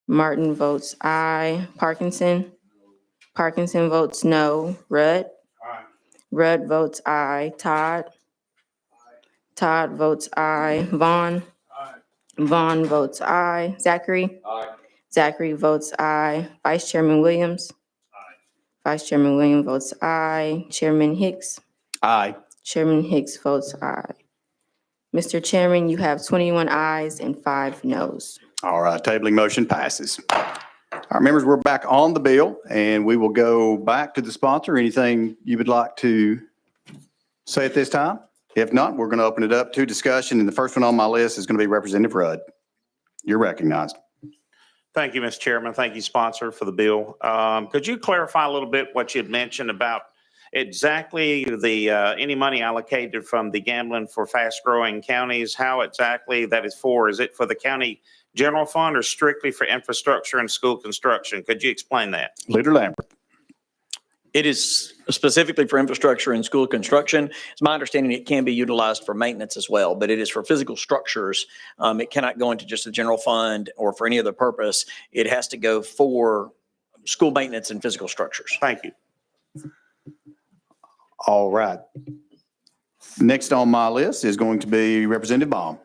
Martin votes aye. Parkinson. Parkinson votes no. Rudd. Rudd votes aye. Todd. Todd votes aye. Vaughn. Vaughn votes aye. Zachary. Zachary votes aye. Vice Chairman Williams. Vice Chairman Williams votes aye. Chairman Hicks. Aye. Chairman Hicks votes aye. Mr. Chairman, you have 21 ayes and 5 noes. All right, tabling motion passes. All right, members, we're back on the bill, and we will go back to the sponsor. Anything you would like to say at this time? If not, we're going to open it up to discussion, and the first one on my list is going to be Representative Rudd. You're recognized. Thank you, Mr. Chairman. Thank you, sponsor, for the bill. Could you clarify a little bit what you had mentioned about exactly the any money allocated from the Gambling for Fast-Growing Counties, how exactly that is for? Is it for the county general fund or strictly for infrastructure and school construction? Could you explain that? Leader Lambert. It is specifically for infrastructure and school construction. It's my understanding it can be utilized for maintenance as well, but it is for physical structures. It cannot go into just the general fund or for any other purpose. It has to go for school maintenance and physical structures. Thank you. All right. Next on my list is going to be Representative Baum.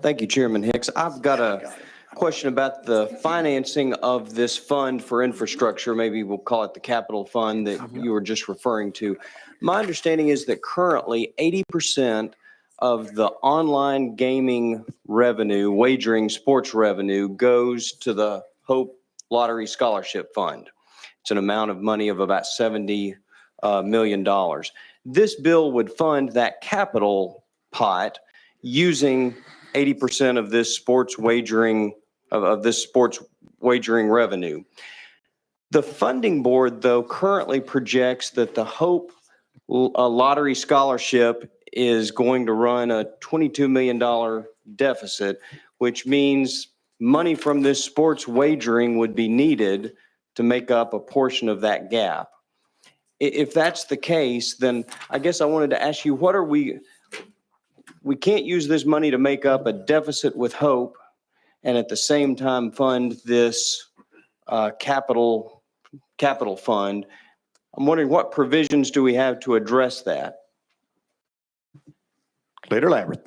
Thank you, Chairman Hicks. I've got a question about the financing of this fund for infrastructure. Maybe we'll call it the capital fund that you were just referring to. My understanding is that currently 80% of the online gaming revenue, wagering sports revenue, goes to the Hope Lottery Scholarship Fund. It's an amount of money of about $70 million. This bill would fund that capital pot using 80% of this sports wagering revenue. The funding board, though, currently projects that the Hope Lottery Scholarship is going to run a $22 million deficit, which means money from this sports wagering would be needed to make up a portion of that gap. If that's the case, then I guess I wanted to ask you, we can't use this money to make up a deficit with Hope and at the same time fund this capital fund. I'm wondering what provisions do we have to address that? Leader Lambert.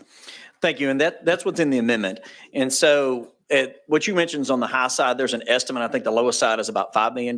Thank you. And that's what's in the amendment. And so what you mentioned is on the high side, there's an estimate. I think the lowest side is about $5 million.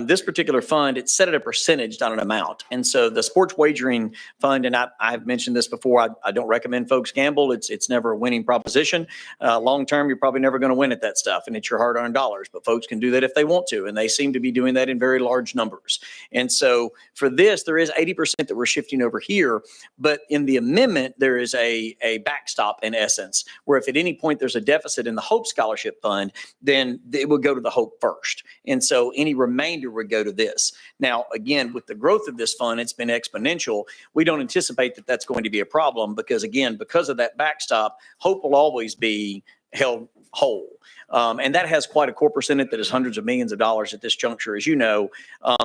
This particular fund, it's set at a percentage, not an amount. And so the sports wagering fund, and I've mentioned this before, I don't recommend folks gamble. It's never a winning proposition. Long term, you're probably never going to win at that stuff, and it's your hard-earned dollars. But folks can do that if they want to, and they seem to be doing that in very large numbers. And so for this, there is 80% that we're shifting over here. But in the amendment, there is a backstop in essence, where if at any point there's a deficit in the Hope Scholarship Fund, then it would go to the Hope first. And so any remainder would go to this. Now, again, with the growth of this fund, it's been exponential. We don't anticipate that that's going to be a problem because, again, because of that backstop, Hope will always be held whole. And that has quite a corpus in it that is hundreds of millions of dollars at this juncture, as you know.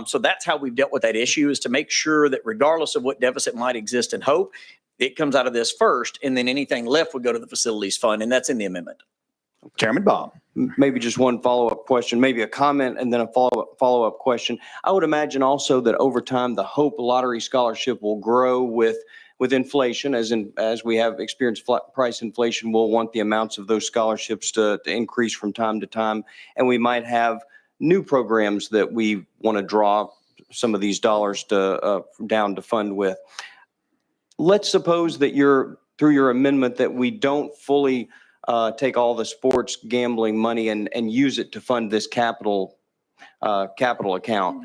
So that's how we've dealt with that issue, is to make sure that regardless of what deficit might exist in Hope, it comes out of this first, and then anything left would go to the facilities fund, and that's in the amendment. Chairman Bob. Maybe just one follow-up question, maybe a comment and then a follow-up question. I would imagine also that over time, the Hope Lottery Scholarship will grow with inflation, as we have experienced price inflation. We'll want the amounts of those scholarships to increase from time to time, and we might have new programs that we want to draw some of these dollars down to fund with. Let's suppose that through your amendment that we don't fully take all the sports gambling money and use it to fund this capital account.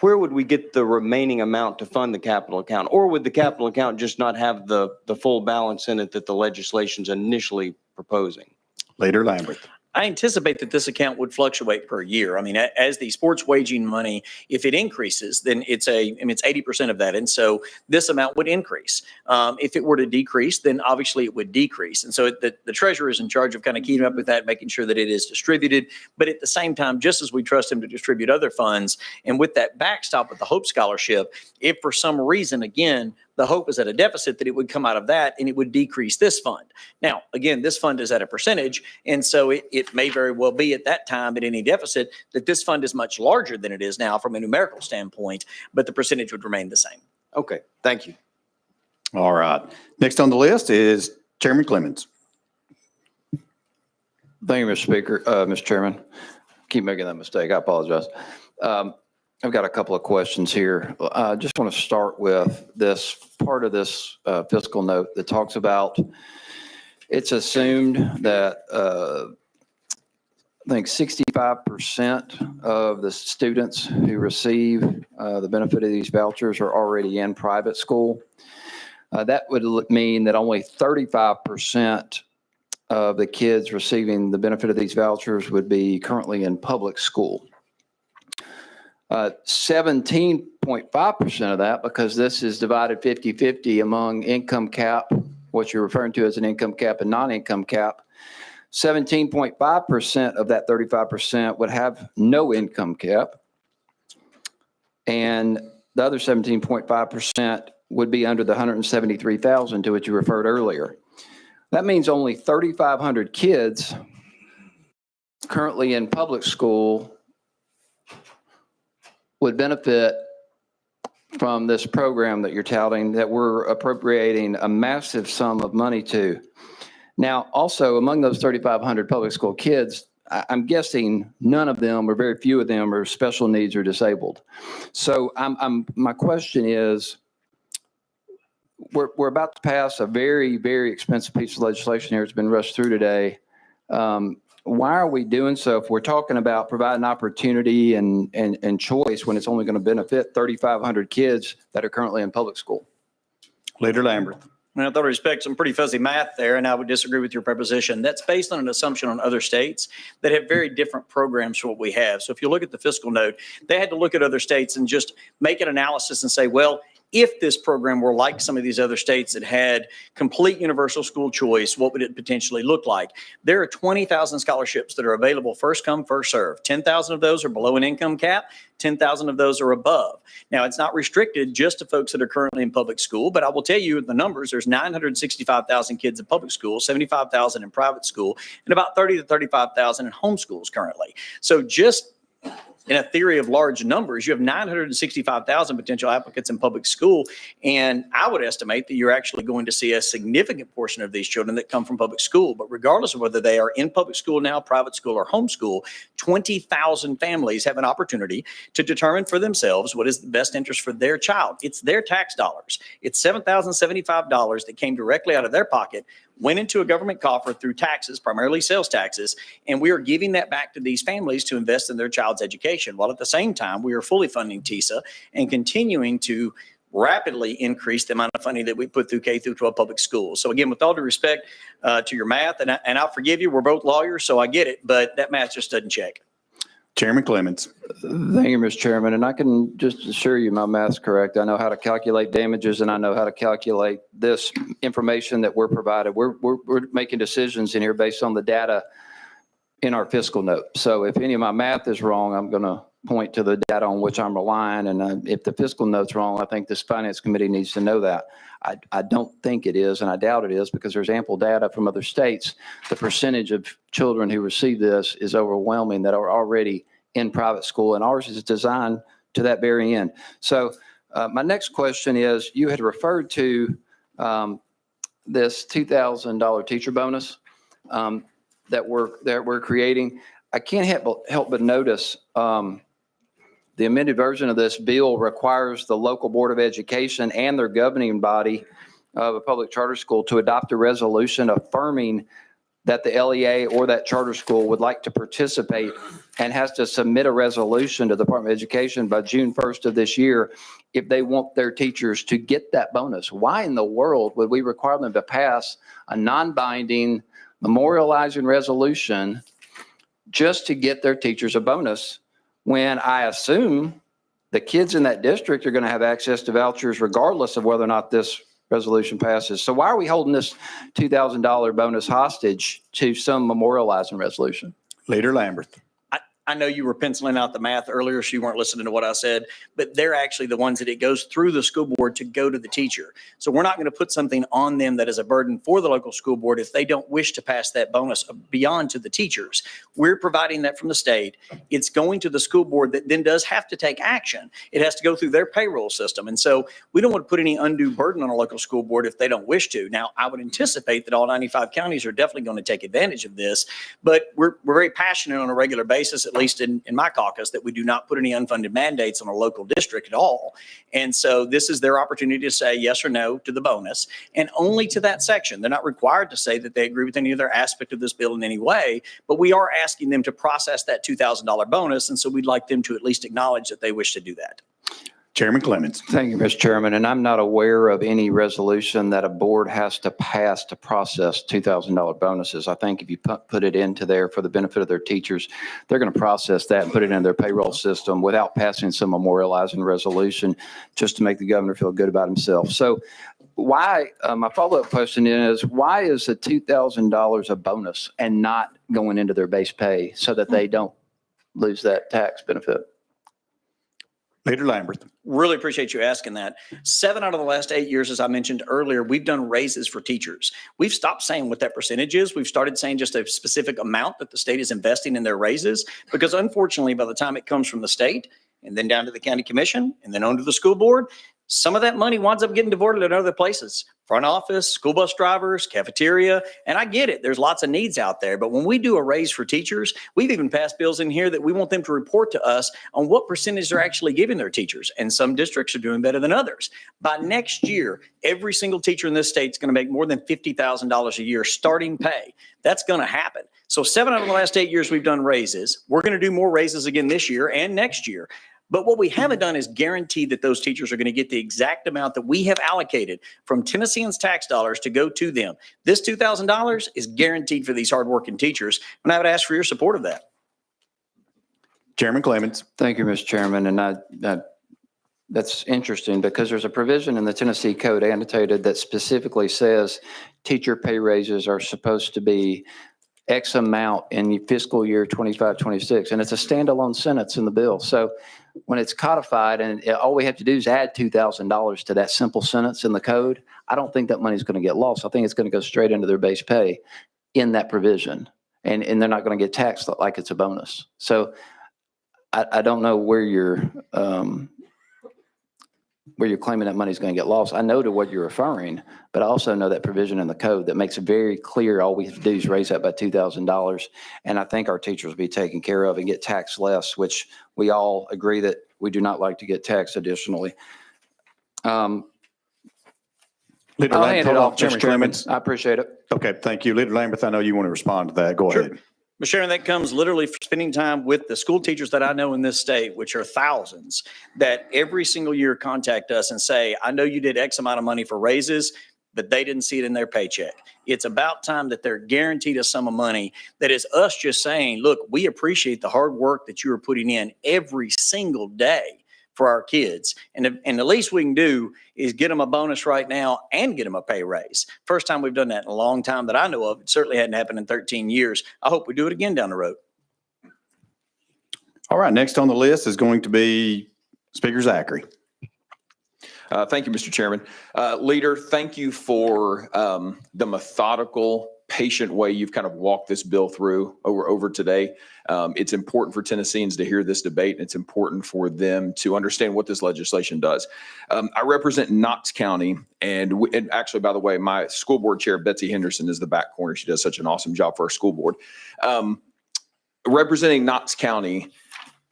Where would we get the remaining amount to fund the capital account? Or would the capital account just not have the full balance in it that the legislation's initially proposing? Leader Lambert. I anticipate that this account would fluctuate per year. I mean, as the sports waging money, if it increases, then it's 80% of that. And so this amount would increase. If it were to decrease, then obviously it would decrease. And so the treasurer is in charge of kind of keeping up with that, making sure that it is distributed. But at the same time, just as we trust him to distribute other funds, and with that backstop with the Hope Scholarship, if for some reason, again, the Hope is at a deficit, that it would come out of that and it would decrease this fund. Now, again, this fund is at a percentage, and so it may very well be at that time at any deficit that this fund is much larger than it is now from a numerical standpoint, but the percentage would remain the same. Okay, thank you. All right. Next on the list is Chairman Clemens. Thank you, Mr. Speaker, Mr. Chairman. Keep making that mistake. I apologize. I've got a couple of questions here. I just want to start with this part of this fiscal note that talks about, it's assumed that I think 65% of the students who receive the benefit of these vouchers are already in private school. That would mean that only 35% of the kids receiving the benefit of these vouchers would be currently in public school. 17.5% of that, because this is divided 50-50 among income cap, what you're referring to as an income cap and non-income cap, 17.5% of that 35% would have no income cap. And the other 17.5% would be under the 173,000 to which you referred earlier. That means only 3,500 kids currently in public school would benefit from this program that you're touting, that we're appropriating a massive sum of money to. Now, also among those 3,500 public school kids, I'm guessing none of them or very few of them are special needs or disabled. So my question is, we're about to pass a very, very expensive piece of legislation here. It's been rushed through today. Why are we doing so if we're talking about providing opportunity and choice when it's only going to benefit 3,500 kids that are currently in public school? Leader Lambert. And with all respect, some pretty fuzzy math there, and I would disagree with your proposition. That's based on an assumption on other states that have very different programs from what we have. So if you look at the fiscal note, they had to look at other states and just make an analysis and say, well, if this program were like some of these other states that had complete universal school choice, what would it potentially look like? There are 20,000 scholarships that are available first come, first serve. 10,000 of those are below an income cap. 10,000 of those are above. Now, it's not restricted just to folks that are currently in public school, but I will tell you the numbers. There's 965,000 kids in public school, 75,000 in private school, and about 30 to 35,000 in homeschools currently. So just in a theory of large numbers, you have 965,000 potential applicants in public school. And I would estimate that you're actually going to see a significant portion of these children that come from public school. But regardless of whether they are in public school now, private school, or homeschool, 20,000 families have an opportunity to determine for themselves what is the best interest for their child. It's their tax dollars. It's $7,075 that came directly out of their pocket, went into a government coffer through taxes, primarily sales taxes, and we are giving that back to these families to invest in their child's education, while at the same time we are fully funding TISA and continuing to rapidly increase the amount of funding that we put through K through 12 public schools. So again, with all due respect to your math, and I'll forgive you, we're both lawyers, so I get it, but that math just doesn't check. Chairman Clements. Thank you, Mr. Chairman. And I can just assure you my math's correct. I know how to calculate damages and I know how to calculate this information that we're provided. We're making decisions in here based on the data in our fiscal note. So if any of my math is wrong, I'm going to point to the data on which I'm relying. And if the fiscal note's wrong, I think this finance committee needs to know that. I don't think it is, and I doubt it is, because there's ample data from other states. The percentage of children who receive this is overwhelming that are already in private school, and ours is designed to that very end. So my next question is, you had referred to this $2,000 teacher bonus that we're creating. I can't help but notice the amended version of this bill requires the local board of education and their governing body of a public charter school to adopt a resolution affirming that the LEA or that charter school would like to participate and has to submit a resolution to the Department of Education by June 1st of this year if they want their teachers to get that bonus. Why in the world would we require them to pass a non-binding memorializing resolution just to get their teachers a bonus, when I assume the kids in that district are going to have access to vouchers regardless of whether or not this resolution passes? So why are we holding this $2,000 bonus hostage to some memorializing resolution? Leader Lambert. I know you were penciling out the math earlier, so you weren't listening to what I said, but they're actually the ones that it goes through the school board to go to the teacher. So we're not going to put something on them that is a burden for the local school board if they don't wish to pass that bonus beyond to the teachers. We're providing that from the state. It's going to the school board that then does have to take action. It has to go through their payroll system. And so we don't want to put any undue burden on a local school board if they don't wish to. Now, I would anticipate that all 95 counties are definitely going to take advantage of this, but we're very passionate on a regular basis, at least in my caucus, that we do not put any unfunded mandates on a local district at all. And so this is their opportunity to say yes or no to the bonus, and only to that section. They're not required to say that they agree with any other aspect of this bill in any way, but we are asking them to process that $2,000 bonus. And so we'd like them to at least acknowledge that they wish to do that. Chairman Clements. Thank you, Mr. Chairman. And I'm not aware of any resolution that a board has to pass to process $2,000 bonuses. I think if you put it into there for the benefit of their teachers, they're going to process that and put it in their payroll system without passing some memorializing resolution just to make the governor feel good about himself. So why, my follow-up question is, why is the $2,000 a bonus and not going into their base pay so that they don't lose that tax benefit? Leader Lambert. Really appreciate you asking that. 7 out of the last 8 years, as I mentioned earlier, we've done raises for teachers. We've stopped saying what that percentage is. We've started saying just a specific amount that the state is investing in their raises, because unfortunately, by the time it comes from the state and then down to the county commission and then on to the school board, some of that money winds up getting diverted in other places. Front office, school bus drivers, cafeteria. And I get it. There's lots of needs out there. But when we do a raise for teachers, we've even passed bills in here that we want them to report to us on what percentage they're actually giving their teachers. And some districts are doing better than others. By next year, every single teacher in this state is going to make more than $50,000 a year starting pay. That's going to happen. So 7 out of the last 8 years, we've done raises. We're going to do more raises again this year and next year. But what we haven't done is guarantee that those teachers are going to get the exact amount that we have allocated from Tennesseans' tax dollars to go to them. This $2,000 is guaranteed for these hardworking teachers, and I would ask for your support of that. Chairman Clements. Thank you, Mr. Chairman. And that's interesting, because there's a provision in the Tennessee Code annotated that specifically says teacher pay raises are supposed to be X amount in fiscal year 25-26, and it's a standalone sentence in the bill. So when it's codified and all we have to do is add $2,000 to that simple sentence in the code, I don't think that money's going to get lost. I think it's going to go straight into their base pay in that provision, and they're not going to get taxed like it's a bonus. So I don't know where you're claiming that money's going to get lost. I know to what you're referring, but I also know that provision in the code that makes it very clear all we have to do is raise that by $2,000. And I think our teachers will be taken care of and get taxed less, which we all agree that we do not like to get taxed additionally. Leader I'll hand it off, Chairman Mr. Chairman. Clements. I appreciate it. Okay, thank you. Leader Lambert, I know you want to respond to that. Go ahead. Mr. Chairman, that comes literally from spending time with the school teachers that I know in this state, which are thousands, that every single year contact us and say, I know you did X amount of money for raises. but they didn't see it in their paycheck. It's about time that they're guaranteed a sum of money that is us just saying, look, we appreciate the hard work that you are putting in every single day for our kids. And the least we can do is get them a bonus right now and get them a pay raise. First time we've done that in a long time that I know of. It certainly hadn't happened in 13 years. I hope we do it again down the road. All right, next on the list is going to be Speaker Zachary. Thank you, Mr. Chairman. Leader, thank you for the methodical, patient way you've kind of walked this bill through over today. It's important for Tennesseans to hear this debate, and it's important for them to understand what this legislation does. I represent Knox County, and actually, by the way, my school board chair, Betsy Henderson, is the back corner. She does such an awesome job for our school board. Representing Knox County,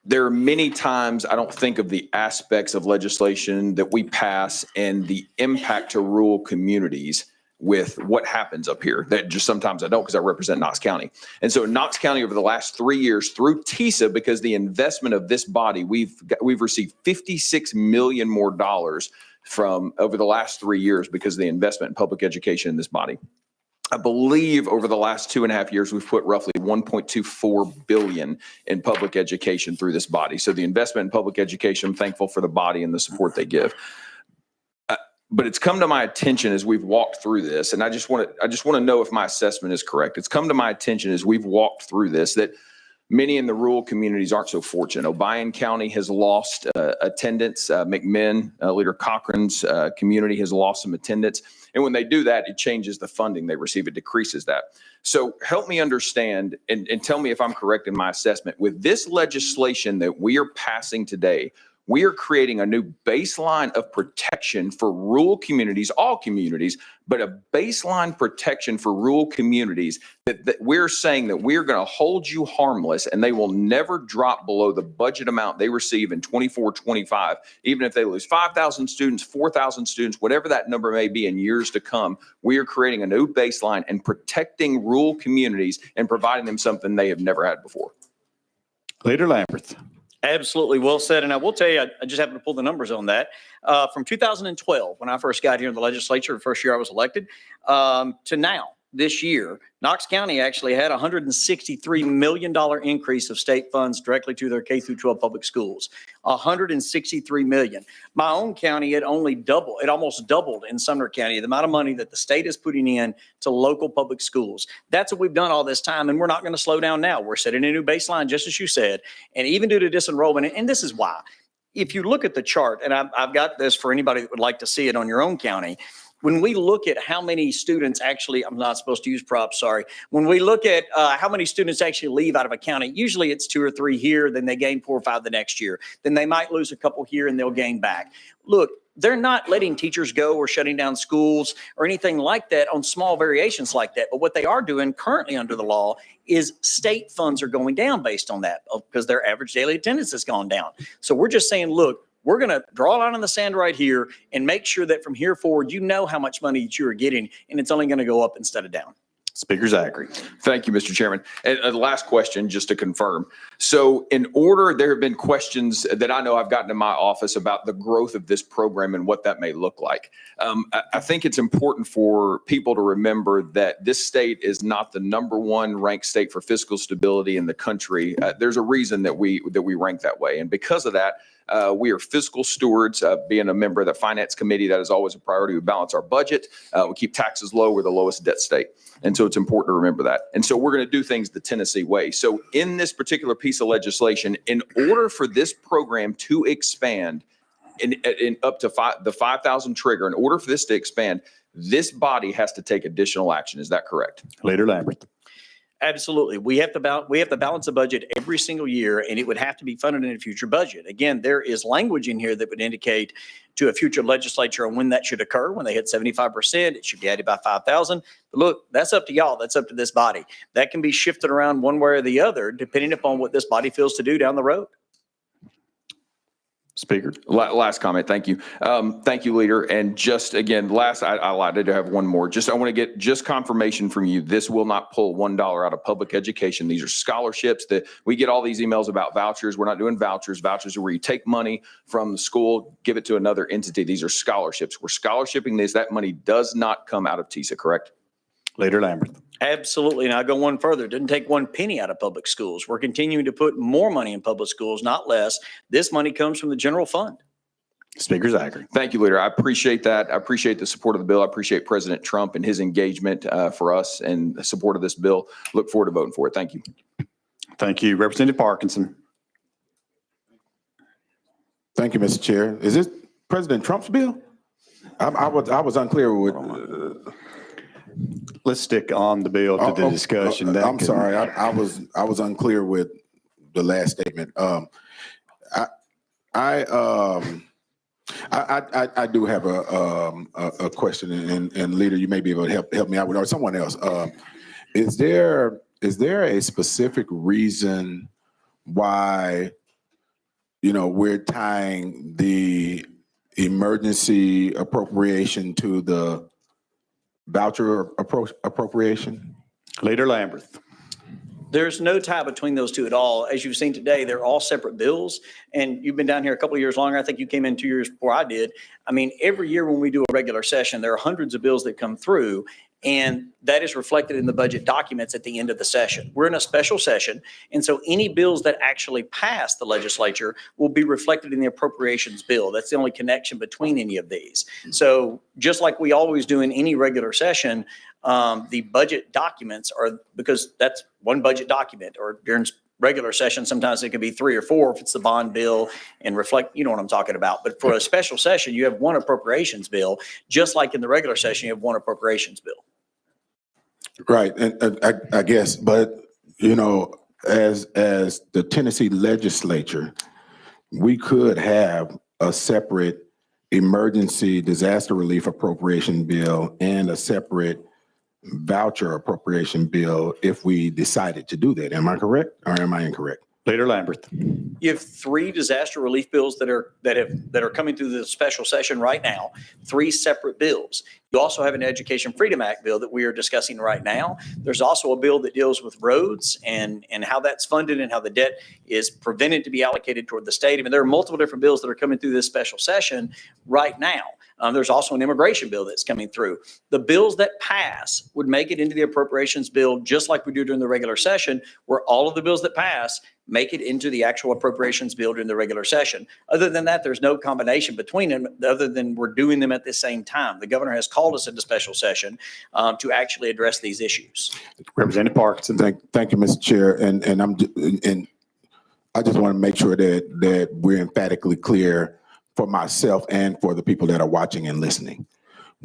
there are many times I don't think of the aspects of legislation that we pass and the impact to rural communities with what happens up here. That just sometimes I don't, because I represent Knox County. And so in Knox County over the last 3 years through TISA, because the investment of this body, we've received $56 million more from over the last 3 years because of the investment in public education in this body. I believe over the last 2.5 years, we've put roughly $1.24 billion in public education through this body. So the investment in public education, I'm thankful for the body and the support they give. But it's come to my attention as we've walked through this, and I just want to know if my assessment is correct. It's come to my attention as we've walked through this that many in the rural communities aren't so fortunate. Obion County has lost attendance. McMinn, Leader Cochran's community has lost some attendance. And when they do that, it changes the funding they receive. It decreases that. So help me understand and tell me if I'm correct in my assessment. With this legislation that we are passing today, we are creating a new baseline of protection for rural communities, all communities, but a baseline protection for rural communities that we're saying that we're going to hold you harmless and they will never drop below the budget amount they receive in 24-25, even if they lose 5,000 students, 4,000 students, whatever that number may be in years to come. We are creating a new baseline and protecting rural communities and providing them something they have never had before. Leader Lamberth. Absolutely well said. And I will tell you, I just happened to pull the numbers on that. From 2012, when I first got here in the legislature, the first year I was elected, to now, this year, Knox County actually had a $163 million increase of state funds directly to their K through 12 public schools. $163 million. My own county, it almost doubled in Sumner County, the amount of money that the state is putting in to local public schools. That's what we've done all this time, and we're not going to slow down now. We're setting a new baseline, just as you said, and even due to disenrollment, and this is why. If you look at the chart, and I've got this for anybody that would like to see it on your own county, when we look at how many students actually, I'm not supposed to use props, sorry. When we look at how many students actually leave out of a county, usually it's 2 or 3 here, then they gain 4 or 5 the next year. Then they might lose a couple here and they'll gain back. Look, they're not letting teachers go or shutting down schools or anything like that on small variations like that. But what they are doing currently under the law is state funds are going down based on that because their average daily attendance has gone down. So we're just saying, look, we're going to draw a line in the sand right here and make sure that from here forward, you know how much money that you are getting, and it's only going to go up instead of down. Speaker Zachary. Thank you, Mr. Chairman. And the last question, just to confirm. So there have been questions that I know I've gotten in my office about the growth of this program and what that may look like. I think it's important for people to remember that this state is not the #1 ranked state for fiscal stability in the country. There's a reason that we rank that way. And because of that, we are fiscal stewards. Being a member of the finance committee, that is always a priority. We balance our budget. We keep taxes low. We're the lowest debt state. And so it's important to remember that. And so we're going to do things the Tennessee way. So in this particular piece of legislation, in order for this program to expand in up to the 5,000 trigger, in order for this to expand, this body has to take additional action. Is that correct? Leader Lamberth. Absolutely. We have to balance a budget every single year, and it would have to be funded in a future budget. Again, there is language in here that would indicate to a future legislature on when that should occur. When they hit 75%, it should be added by 5,000. But look, that's up to y'all. That's up to this body. That can be shifted around one way or the other, depending upon what this body feels to do down the road. Speaker. Last comment. Thank you. Thank you, Leader. And just again, I lied. I do have one more. I want to get just confirmation from you. This will not pull $1 out of public education. These are scholarships that we get all these emails about vouchers. We're not doing vouchers. Vouchers are where you take money from the school, give it to another entity. These are scholarships. We're scholarshipping this. That money does not come out of TISA, correct? Leader Lambert. Absolutely. And I'll go one further. Didn't take one penny out of public schools. We're continuing to put more money in public schools, not less. This money comes from the general fund. Speaker Zachary. Thank you, Leader. I appreciate that. I appreciate the support of the bill. I appreciate President Trump and his engagement for us and the support of this bill. Look forward to voting for it. Thank you. Thank you. Representative Parkinson. Thank you, Mr. Chair. Is this President Trump's bill? I was unclear with. Let's stick on the bill to the discussion. I'm sorry. I was unclear with the last statement. I do have a question, and Leader, you may be able to help me out with, or someone else. Is there a specific reason why, we're tying the emergency appropriation to the voucher appropriation? Leader Lambert. There's no tie between those two at all. As you've seen today, they're all separate bills. And you've been down here a couple of years longer. I think you came in 2 years before I did. I mean, every year when we do a regular session, there are hundreds of bills that come through. And that is reflected in the budget documents at the end of the session. We're in a special session. And so any bills that actually pass the legislature will be reflected in the appropriations bill. That's the only connection between any of these. So just like we always do in any regular session, the budget documents are, because that's one budget document, or during regular session, sometimes it could be 3 or 4 if it's the bond bill and reflect, you know what I'm talking about. But for a special session, you have one appropriations bill, just like in the regular session, you have one appropriations bill. Right. And I guess, but, as the Tennessee legislature, we could have a separate emergency disaster relief appropriation bill and a separate voucher appropriation bill if we decided to do that. Am I correct or am I incorrect? Leader Lambert. You have 3 disaster relief bills that are coming through the special session right now, 3 separate bills. You also have an Education Freedom Act bill that we are discussing right now. There's also a bill that deals with roads and how that's funded and how the debt is prevented to be allocated toward the state. I mean, there are multiple different bills that are coming through this special session right now. There's also an immigration bill that's coming through. The bills that pass would make it into the appropriations bill, just like we do during the regular session, where all of the bills that pass make it into the actual appropriations bill during the regular session. Other than that, there's no combination between them other than we're doing them at the same time. The governor has called us into special session to actually address these issues. Representative Parkinson. Thank you, Mr. Chair. And I just want to make sure that we're emphatically clear for myself and for the people that are watching and listening.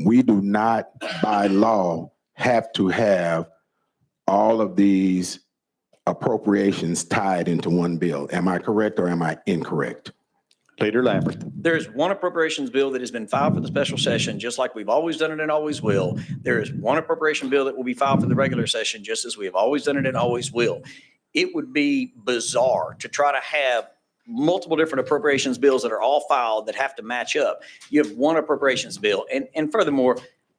We do not, by law, have to have all of these appropriations tied into one bill. Am I correct or am I incorrect? Leader Lambert. There's one appropriations bill that has been filed for the special session, just like we've always done it and always will. There is one appropriation bill that will be filed for the regular session, just as we have always done it and always will. It would be bizarre to try to have multiple different appropriations bills that are all filed that have to match up. You have one appropriations bill. And furthermore,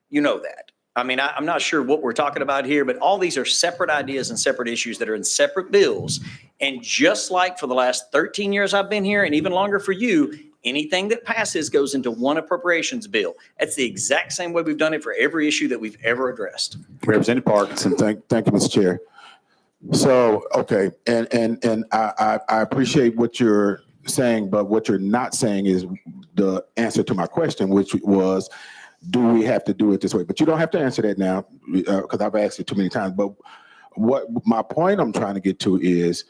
you know that. I mean, I'm not sure what we're talking about here, but all these are separate ideas and separate issues that are in separate bills. And just like for the last 13 years I've been here, and even longer for you, anything that passes goes into one appropriations bill. That's the exact same way we've done it for every issue that we've ever addressed. Representative Parkinson. Thank you, Mr. Chair. So, okay, and I appreciate what you're saying, but what you're not saying is the answer to my question, which was, do we have to do it this way? But you don't have to answer that now because I've asked it too many times. But what my point I'm trying to get to is,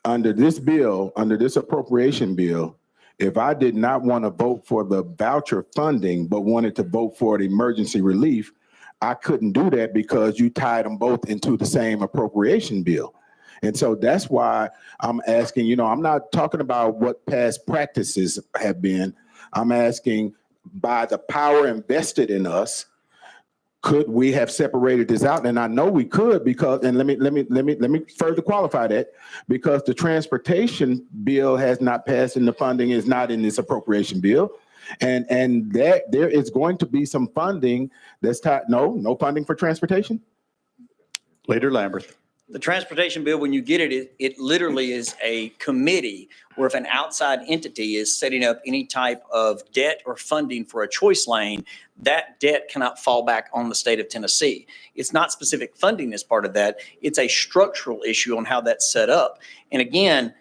under this bill, under this appropriation bill, if I did not want to vote for the voucher funding, but wanted to vote for the emergency relief, I couldn't do that because you tied them both into the same appropriation bill. And so that's why I'm asking, I'm not talking about what past practices have been. I'm asking, by the power invested in us, could we have separated this out? And I know we could because, and let me further qualify that, because the transportation bill has not passed and the funding is not in this appropriation bill. And that there is going to be some funding that's tied. No funding for transportation. Leader Lambert. The transportation bill, when you get it, it literally is a committee where if an outside entity is setting up any type of debt or funding for a choice lane, that debt cannot fall back on the state of Tennessee. It's not specific funding as part of that. It's a structural issue on how that's set up. And again,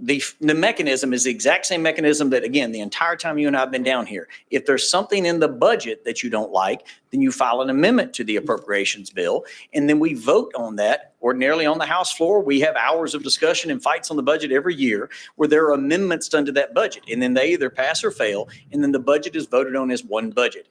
the mechanism is the exact same mechanism that, again, the entire time you and I have been down here. If there's something in the budget that you don't like, then you file an amendment to the appropriations bill, and then we vote on that. Ordinarily on the House floor, we have hours of discussion and fights on the budget every year where there are amendments done to that budget, and then they either pass or fail, and then the budget is voted on as one budget.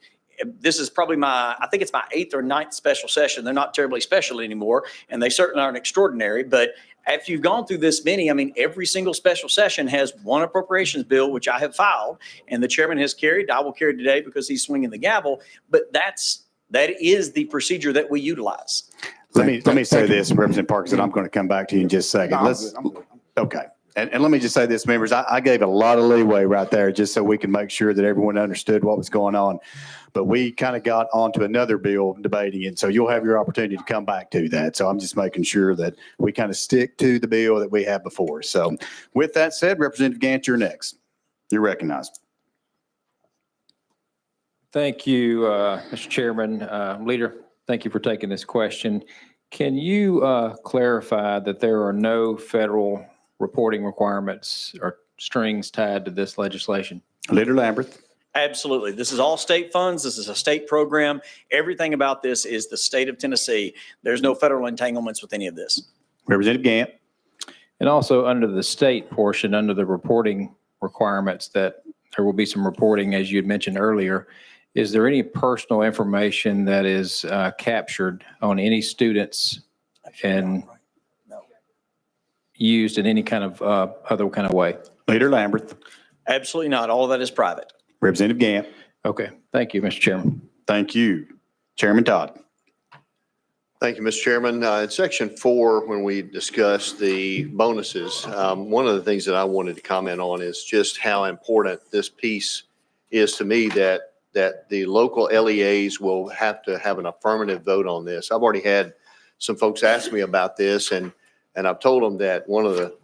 This is probably I think it's my 8th or 9th special session. They're not terribly special anymore, and they certainly aren't extraordinary, but after you've gone through this many, I mean, every single special session has one appropriations bill, which I have filed, and the chairman has carried. I will carry today because he's swinging the gavel, but that is the procedure that we utilize. Let me say this, Representative Parkins, and I'm going to come back to you in just a second. Okay. And let me just say this, members, I gave a lot of leeway right there just so we can make sure that everyone understood what was going on. But we kind of got onto another bill debating it. So you'll have your opportunity to come back to that. So I'm just making sure that we kind of stick to the bill that we have before. So with that said, Representative Gant, you're next. You're recognized. Thank you, Mr. Chairman. Leader, thank you for taking this question. Can you clarify that there are no federal reporting requirements or strings tied to this legislation? Leader Lambert. Absolutely. This is all state funds. This is a state program. Everything about this is the state of Tennessee. There's no federal entanglements with any of this. Representative Gant. And also under the state portion, under the reporting requirements, that there will be some reporting, as you had mentioned earlier. Is there any personal information that is captured on any students and used in any kind of other kind of way? Leader Lambert. Absolutely not. All of that is private. Representative Gant. Okay. Thank you, Mr. Chairman. Thank you. Chairman Todd. Thank you, Mr. Chairman. In Section 4, when we discussed the bonuses, one of the things that I wanted to comment on is just how important this piece is to me, that the local LEAs will have to have an affirmative vote on this. I've already had some folks ask me about this, and I've told them that one of the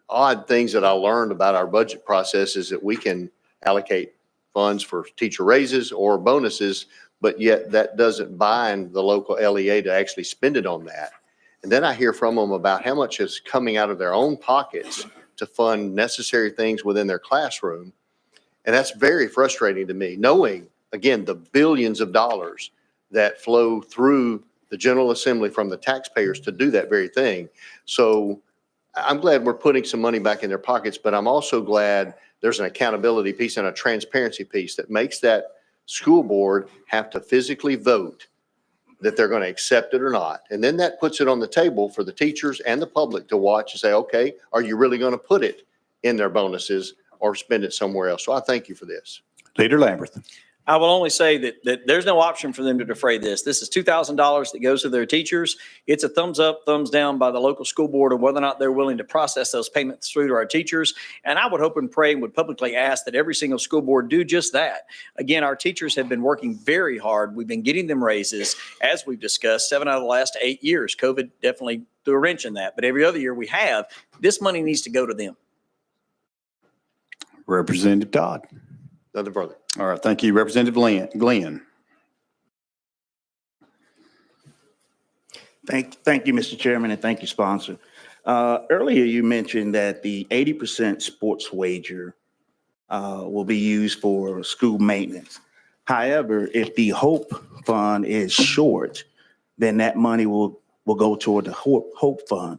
odd things that I learned about our budget process is that we can allocate funds for teacher raises or bonuses, but yet that doesn't bind the local LEA to actually spend it on that. And then I hear from them about how much is coming out of their own pockets to fund necessary things within their classroom. And that's very frustrating to me, knowing, again, the billions of dollars that flow through the General Assembly from the taxpayers to do that very thing. So I'm glad we're putting some money back in their pockets, but I'm also glad there's an accountability piece and a transparency piece that makes that school board have to physically vote that they're going to accept it or not. And then that puts it on the table for the teachers and the public to watch and say, okay, are you really going to put it in their bonuses or spend it somewhere else? So I thank you for this. Leader Lambert. I will only say that there's no option for them to defray this. This is $2,000 that goes to their teachers. It's a thumbs up, thumbs down by the local school board on whether or not they're willing to process those payments through to our teachers. And I would hope and pray and would publicly ask that every single school board do just that. Again, our teachers have been working very hard. We've been getting them raises, as we've discussed, 7 out of the last 8 years. COVID definitely threw a wrench in that. But every other year we have. This money needs to go to them. Representative Todd. Nothing further. All right. Thank you. Representative Glenn. Thank you, Mr. Chairman, and thank you, sponsor. Earlier, you mentioned that the 80% sports wager will be used for school maintenance. However, if the Hope Fund is short, then that money will go toward the Hope Fund.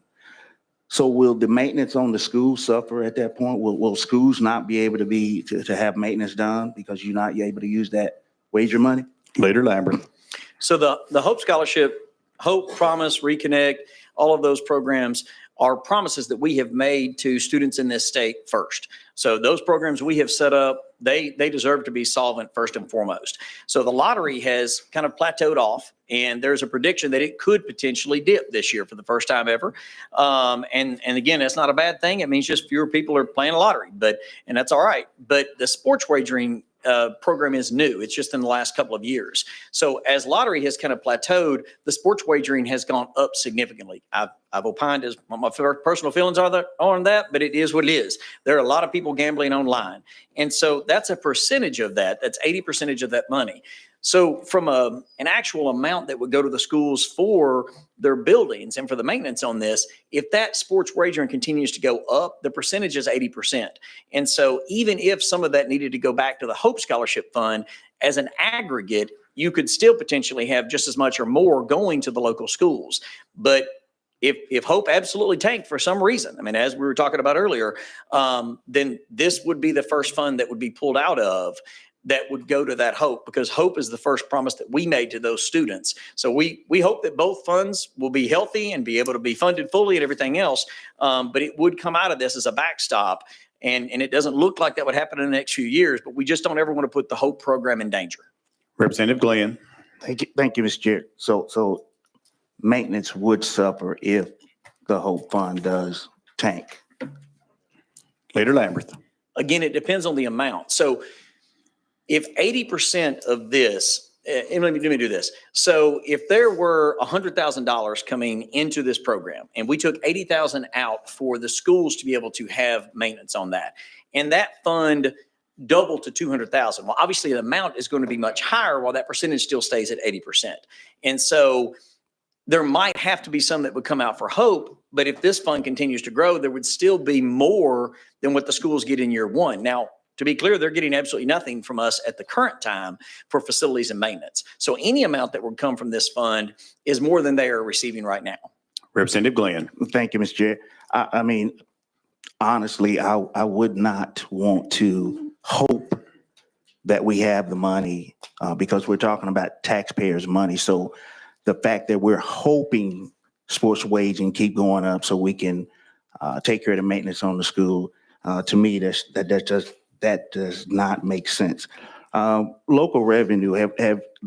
So will the maintenance on the school suffer at that point? Will schools not be able to have maintenance done because you're not able to use that wager money? Leader Lambert. So the Hope Scholarship, Hope, Promise, Reconnect, all of those programs are promises that we have made to students in this state first. So those programs we have set up they deserve to be solvent first and foremost. So the lottery has kind of plateaued off, and there's a prediction that it could potentially dip this year for the first time ever. And again, that's not a bad thing. It means just fewer people are playing a lottery, and that's all right. But the sports wagering program is new. It's just in the last couple of years. So as lottery has kind of plateaued, the sports wagering has gone up significantly. I've opined as what my personal feelings are on that, but it is what it is. There are a lot of people gambling online. And so that's a percentage of that. That's 80% of that money. So from an actual amount that would go to the schools for their buildings and for the maintenance on this, if that sports wagering continues to go up, the percentage is 80%. And so even if some of that needed to go back to the Hope Scholarship Fund as an aggregate, you could still potentially have just as much or more going to the local schools. But if Hope absolutely tanked for some reason, I mean, as we were talking about earlier, then this would be the first fund that would be pulled out of that would go to that Hope, because Hope is the first promise that we made to those students. So we hope that both funds will be healthy and be able to be funded fully and everything else. But it would come out of this as a backstop. And it doesn't look like that would happen in the next few years, but we just don't ever want to put the Hope program in danger. Representative Glenn. Thank you, Mr. Chair. So maintenance would suffer if the Hope Fund does tank. Leader Lamberth. Again, it depends on the amount. So if 80% of this, and let me do this. So if there were $100,000 coming into this program and we took $80,000 out for the schools to be able to have maintenance on that, and that fund doubled to $200,000, well, obviously the amount is going to be much higher while that percentage still stays at 80%. And so there might have to be some that would come out for Hope, but if this fund continues to grow, there would still be more than what the schools get in year one. Now, to be clear, they're getting absolutely nothing from us at the current time for facilities and maintenance. So any amount that would come from this fund is more than they are receiving right now. Representative Glenn. Thank you, Mr. Chair. I mean, honestly, I would not want to hope that we have the money because we're talking about taxpayers' money. So the fact that we're hoping sports waging keep going up so we can take care of the maintenance on the school, to me, that does not make sense. Local revenue,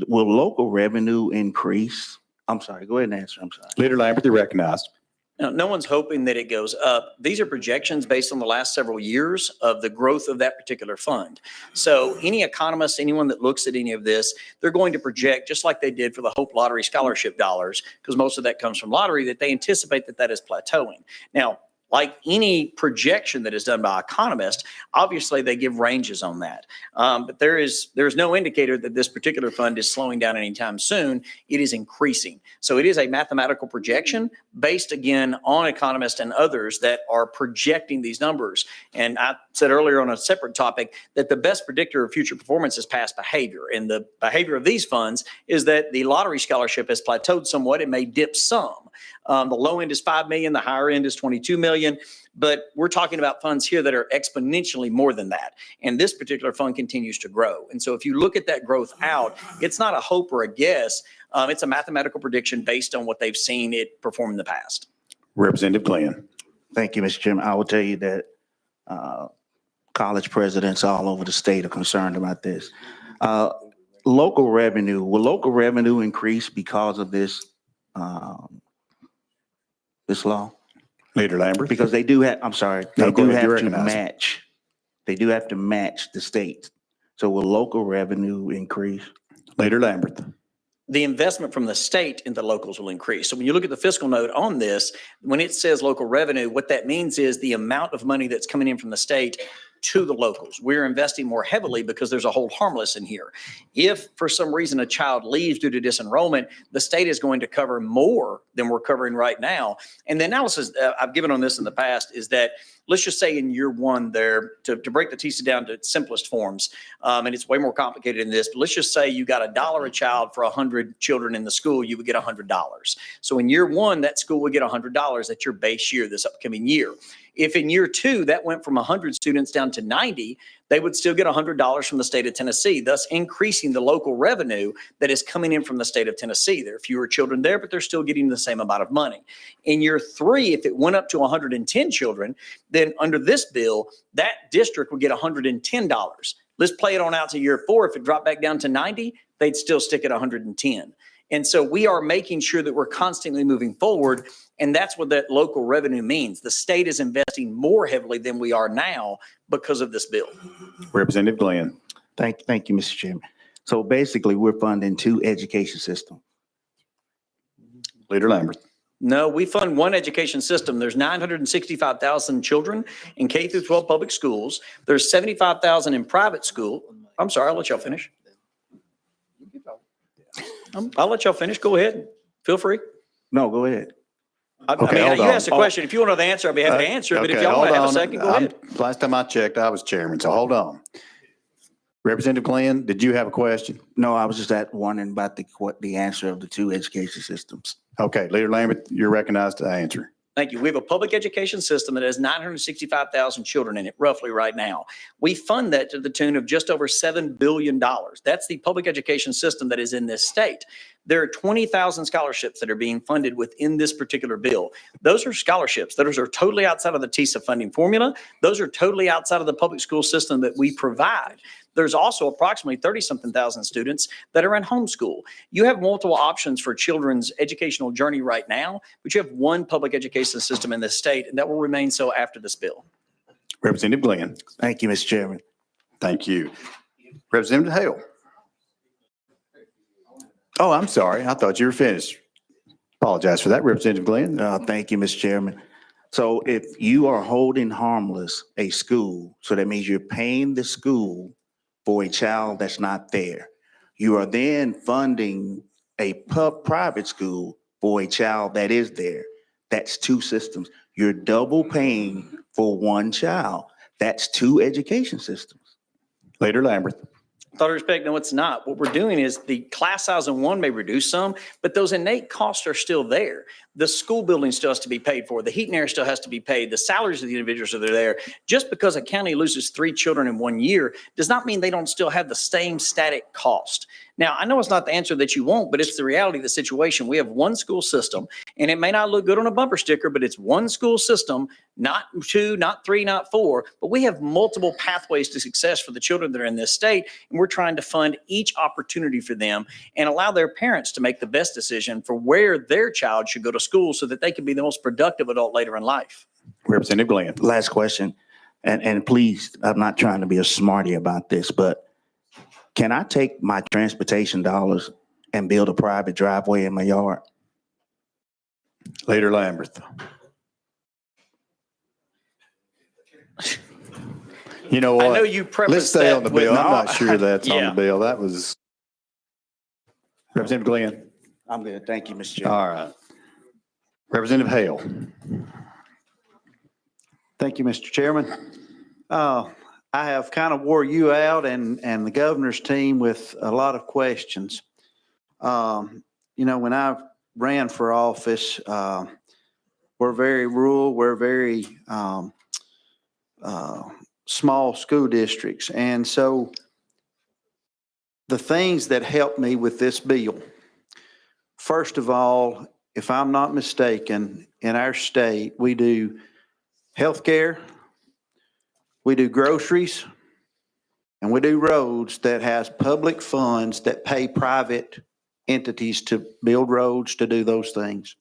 will local revenue increase? I'm sorry, go ahead and answer. I'm sorry. Leader Lamberth, you're recognized. Now, no one's hoping that it goes up. These are projections based on the last several years of the growth of that particular fund. So any economist, anyone that looks at any of this, they're going to project, just like they did for the Hope Lottery scholarship dollars, because most of that comes from lottery, that they anticipate that is plateauing. Now, like any projection that is done by economists, obviously they give ranges on that. But there's no indicator that this particular fund is slowing down anytime soon. It is increasing. So it is a mathematical projection based, again, on economists and others that are projecting these numbers. And I said earlier on a separate topic that the best predictor of future performance is past behavior. And the behavior of these funds is that the lottery scholarship has plateaued somewhat. It may dip some. The low end is 5 million, the higher end is 22 million, but we're talking about funds here that are exponentially more than that. And this particular fund continues to grow. And so if you look at that growth out, it's not a hope or a guess. It's a mathematical prediction based on what they've seen it perform in the past. Representative Glenn. Thank you, Mr. Chairman. I will tell you that college presidents all over the state are concerned about this. Local revenue, will local revenue increase because of this law? Leader Lamberth. Because they do have, I'm sorry, No, they go do ahead. have You're to recognized. match. They do have to match the state. So will local revenue increase? Leader Lamberth. The investment from the state into locals will increase. So when you look at the fiscal note on this, when it says local revenue, what that means is the amount of money that's coming in from the state to the locals. We're investing more heavily because there's a hold harmless in here. If for some reason a child leaves due to disenrollment, the state is going to cover more than we're covering right now. And the analysis I've given on this in the past is that, let's just say in year one there, to break the TISA down to its simplest forms, and it's way more complicated than this, but let's just say you got $1 a child for 100 children in the school, you would get $100. So in year one, that school would get $100 at your base year, this upcoming year. If in year two, that went from 100 students down to 90, they would still get $100 from the state of Tennessee, thus increasing the local revenue that is coming in from the state of Tennessee. There are fewer children there, but they're still getting the same amount of money. In year three, if it went up to 110 children, then under this bill, that district would get $110. Let's play it on out to year 4. If it dropped back down to 90, they'd still stick at 110. And so we are making sure that we're constantly moving forward. And that's what that local revenue means. The state is investing more heavily than we are now because of this bill. Representative Glenn. Thank you, Mr. Chairman. So basically, we're funding 2 education systems. Leader Lambert. No, we fund one education system. There's 965,000 children in K through 12 public schools. There's 75,000 in private school. I'm sorry, I'll let y'all finish. I'll let y'all finish. Go ahead. Feel free. No, go ahead. I mean, you asked a question. If you want to know the answer, I'd be happy to answer it. But if y'all want to have a second, go ahead. Last time I checked, I was chairman, so hold on. Representative Glenn, did you have a question? No, I was just wondering about the answer of the 2 education systems. Okay, Leader Lambert, you're recognized to answer. Thank you. We have a public education system that has 965,000 children in it roughly right now. We fund that to the tune of just over $7 billion. That's the public education system that is in this state. There are 20,000 scholarships that are being funded within this particular bill. Those are scholarships. Those are totally outside of the TISA funding formula. Those are totally outside of the public school system that we provide. There's also approximately 30-something thousand students that are in homeschool. You have multiple options for children's educational journey right now, but you have one public education system in this state, and that will remain so after this bill. Representative Glenn. Thank you, Mr. Chairman. Thank you. Representative Hale. Oh, I'm sorry. I thought you were finished. Apologize for that, Representative Glenn. Thank you, Mr. Chairman. So if you are holding harmless a school, so that means you're paying the school for a child that's not there. You are then funding a private school for a child that is there. That's 2 systems. You're double paying for one child. That's 2 education systems. Leader Lambert. With all due respect, no, it's not. What we're doing is the class size in one may reduce some, but those innate costs are still there. The school building still has to be paid for. The heat and air still has to be paid. The salaries of the individuals are there. Just because a county loses 3 children in 1 year does not mean they don't still have the same static cost. Now, I know it's not the answer that you want, but it's the reality of the situation. We have one school system, and it may not look good on a bumper sticker, but it's one school system, not 2, not 3, not 4, but we have multiple pathways to success for the children that are in this state, and we're trying to fund each opportunity for them and allow their parents to make the best decision for where their child should go to school so that they can be the most productive adult later in life. Representative Glenn. Last question, and please, I'm not trying to be a smarty about this, but can I take my transportation dollars and build a private driveway in my yard? Leader Lambert. You know what? I know you prefaced Let's stay that on the with- bill. I'm not sure that's on Yeah. the bill. That was Representative Glenn. I'm good. Thank you, Mr. Chairman. All right. Representative Hale. Thank you, Mr. Chairman. I have kind of wore you out and the governor's team with a lot of questions. When I ran for office, we're very rural, we're very small school districts. And so the things that helped me with this bill, first of all, if I'm not mistaken, in our state, we do healthcare, we do groceries, and we do roads that has public funds that pay private entities to build roads, to do those things.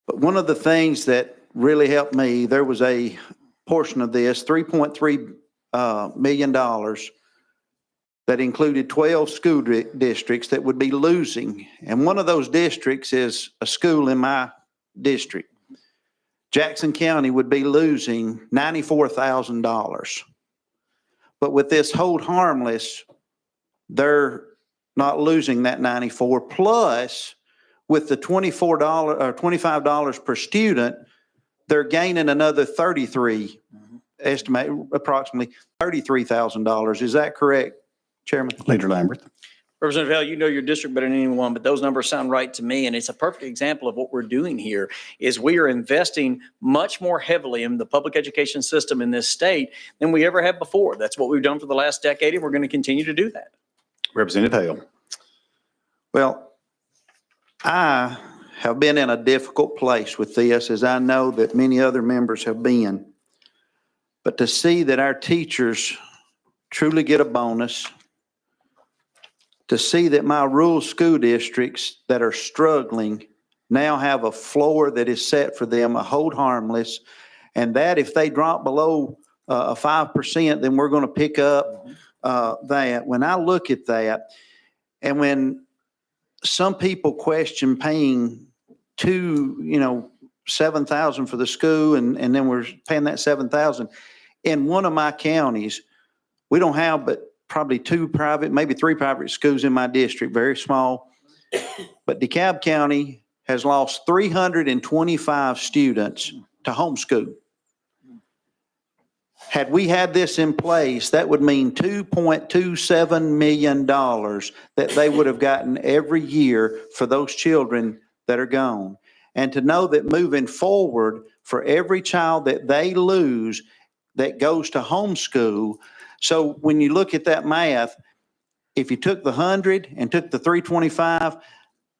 But one of the things that really helped me, there was a portion of this, $3.3 million, that included 12 school districts that would be losing. And one of those districts is a school in my district. Jackson County would be losing $94,000. But with this hold harmless, they're not losing that 94. Plus, with the $24 or $25 per student, they're gaining another 33, estimate approximately $33,000. Is that correct, Chairman? Leader Lambert. Representative Hale, you know your district better than anyone, but those numbers sound right to me. And it's a perfect example of what we're doing here is we are investing much more heavily in the public education system in this state than we ever have before. That's what we've done for the last decade, and we're going to continue to do that. Representative Hale. Well, I have been in a difficult place with this, as I know that many other members have been. But to see that our teachers truly get a bonus, to see that my rural school districts that are struggling now have a floor that is set for them, a hold harmless, and that if they drop below a 5%, then we're going to pick up that. When I look at that, and when some people question paying $7,000 for the school, and then we're paying that $7,000. In one of my counties, we don't have but probably 2 private, maybe 3 private schools in my district, very small. But DeKalb County has lost 325 students to homeschool. Had we had this in place, that would mean $2.27 million that they would have gotten every year for those children that are gone. And to know that moving forward, for every child that they lose that goes to homeschool, so when you look at that math, if you took the 100 and took the 325,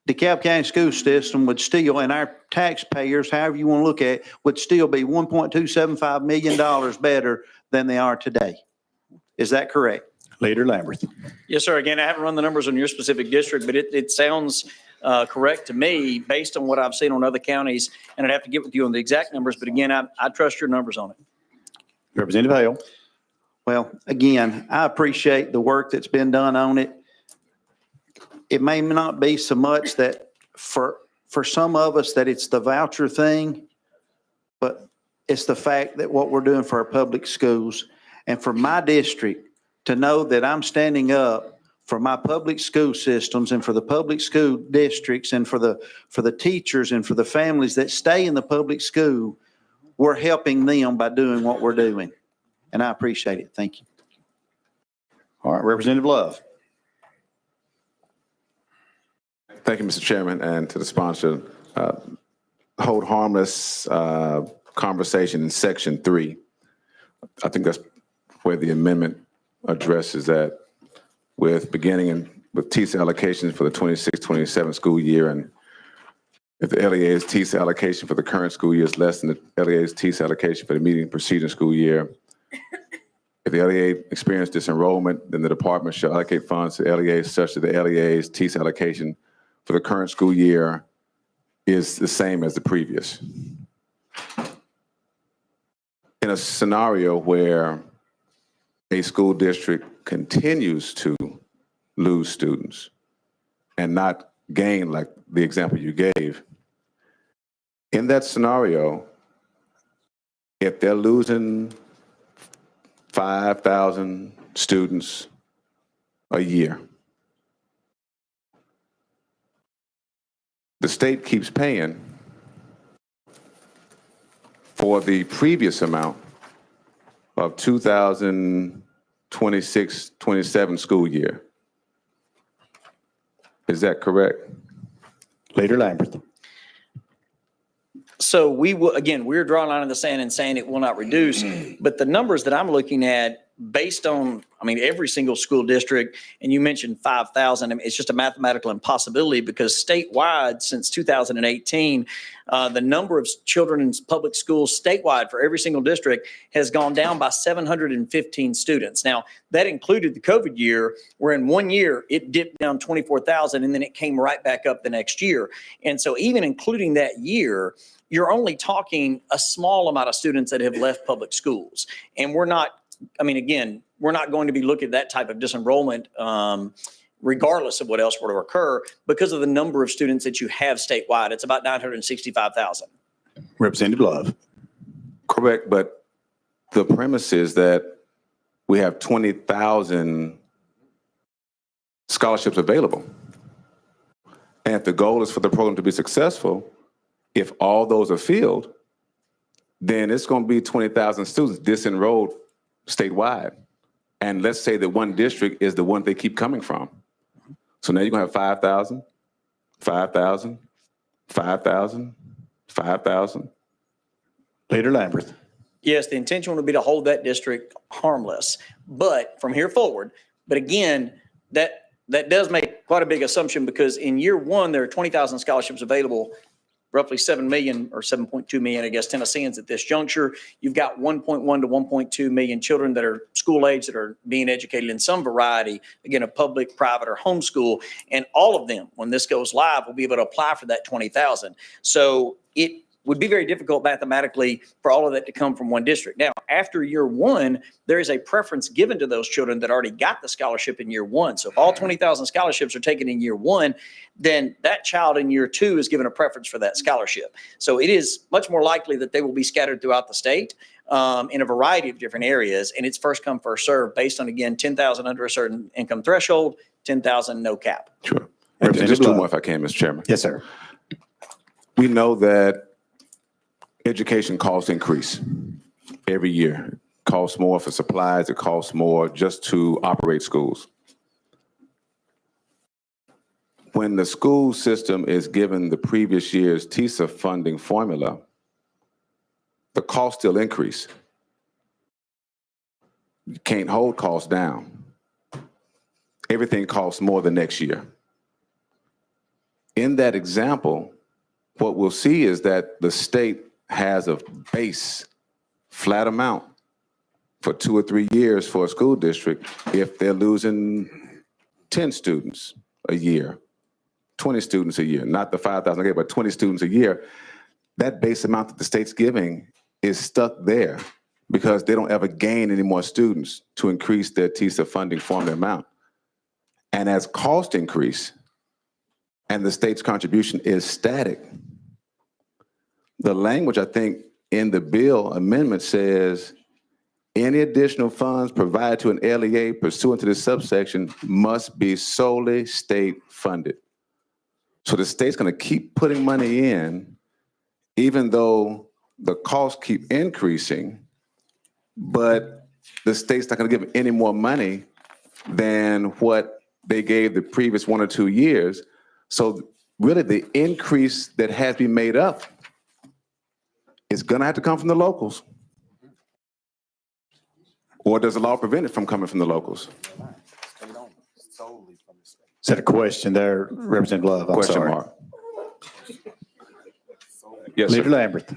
DeKalb County school system would still, and our taxpayers, however you want to look at it, would still be $1.275 million better than they are today. Is that correct? Leader Lamberth. Yes, sir. Again, I haven't run the numbers on your specific district, but it sounds correct to me based on what I've seen on other counties. And I'd have to get with you on the exact numbers. But again, I trust your numbers on it. Representative Hale. Well, again, I appreciate the work that's been done on it. It may not be so much that for some of us that it's the voucher thing, but it's the fact that what we're doing for our public schools and for my district to know that I'm standing up for my public school systems and for the public school districts and for the teachers and for the families that stay in the public school, we're helping them by doing what we're doing. And I appreciate it. Thank you. All right, Representative Love. Thank you, Mr. Chairman, and to the sponsor. Hold harmless conversation in section 3. I think that's where the amendment addresses that, with beginning with TISA allocations for the 26-27 school year, and if the LEA's TISA allocation for the current school year is less than the LEA's TISA allocation for the immediate preceding school year, if the LEA experienced disenrollment, then the department shall allocate funds to LEAs such that the LEA's TISA allocation for the current school year is the same as the previous. In a scenario where a school district continues to lose students and not gain, like the example you gave, in that scenario, if they're losing 5,000 students a year, the state keeps paying for the previous amount of 2026-27 school year. Is that correct? Leader Lamberth. So we will, again, we're drawing a line in the sand and saying it will not reduce, but the numbers that I'm looking at based on, every single school district, and you mentioned 5,000, it's just a mathematical impossibility because statewide since 2018, the number of children in public schools statewide for every single district has gone down by 715 students. Now, that included the COVID year, where in 1 year it dipped down 24,000 and then it came right back up the next year. And so even including that year, you're only talking a small amount of students that have left public schools. And we're not, we're not going to be looking at that type of disenrollment regardless of what else were to occur because of the number of students that you have statewide. It's about 965,000. Representative Love. Correct, but the premise is that we have 20,000 scholarships available. And if the goal is for the program to be successful, if all those are filled, then it's going to be 20,000 students disenrolled statewide. And let's say that one district is the one they keep coming from. So now you're going to have 5,000, 5,000, 5,000, 5,000. Leader Lamberth. Yes, the intention would be to hold that district harmless, but from here forward. But again, that does make quite a big assumption because in year one, there are 20,000 scholarships available roughly 7 million or 7.2 million, I guess, Tennesseans at this juncture. You've got 1.1 to 1.2 million children that are school age that are being educated in some variety, again, of public, private, or homeschool. And all of them, when this goes live, will be able to apply for that 20,000. So it would be very difficult mathematically for all of that to come from one district. Now, after year one, there is a preference given to those children that already got the scholarship in year one. So if all 20,000 scholarships are taken in year one, then that child in year two is given a preference for that scholarship. So it is much more likely that they will be scattered throughout the state in a variety of different areas. And it's first come, first served based on, again, 10,000 under a certain income threshold, 10,000 no cap. Sure. And just two more if I can, Mr. Chairman. Yes, sir. We know that education costs increase every year. It costs more for supplies. It costs more just to operate schools. When the school system is given the previous year's TISA funding formula, the costs still increase. You can't hold costs down. Everything costs more the next year. In that example, what we'll see is that the state has a base flat amount for 2 or 3 years for a school district if they're losing 10 students a year, 20 students a year, not the 5,000 I gave, but 20 students a year. That base amount that the state's giving is stuck there because they don't ever gain any more students to increase their TISA funding formula amount. And as costs increase and the state's contribution is static, the language, I think, in the bill amendment says any additional funds provided to an LEA pursuant to this subsection must be solely state funded. So the state's going to keep putting money in, even though the costs keep increasing, but the state's not going to give any more money than what they gave the previous 1 or 2 years. So really the increase that has been made up is going to have to come from the locals. Or does the law prevent it from coming from the locals? Is that a question there, Representative Love? I'm Question sorry. mark. Yes, sir. Leader Lambert.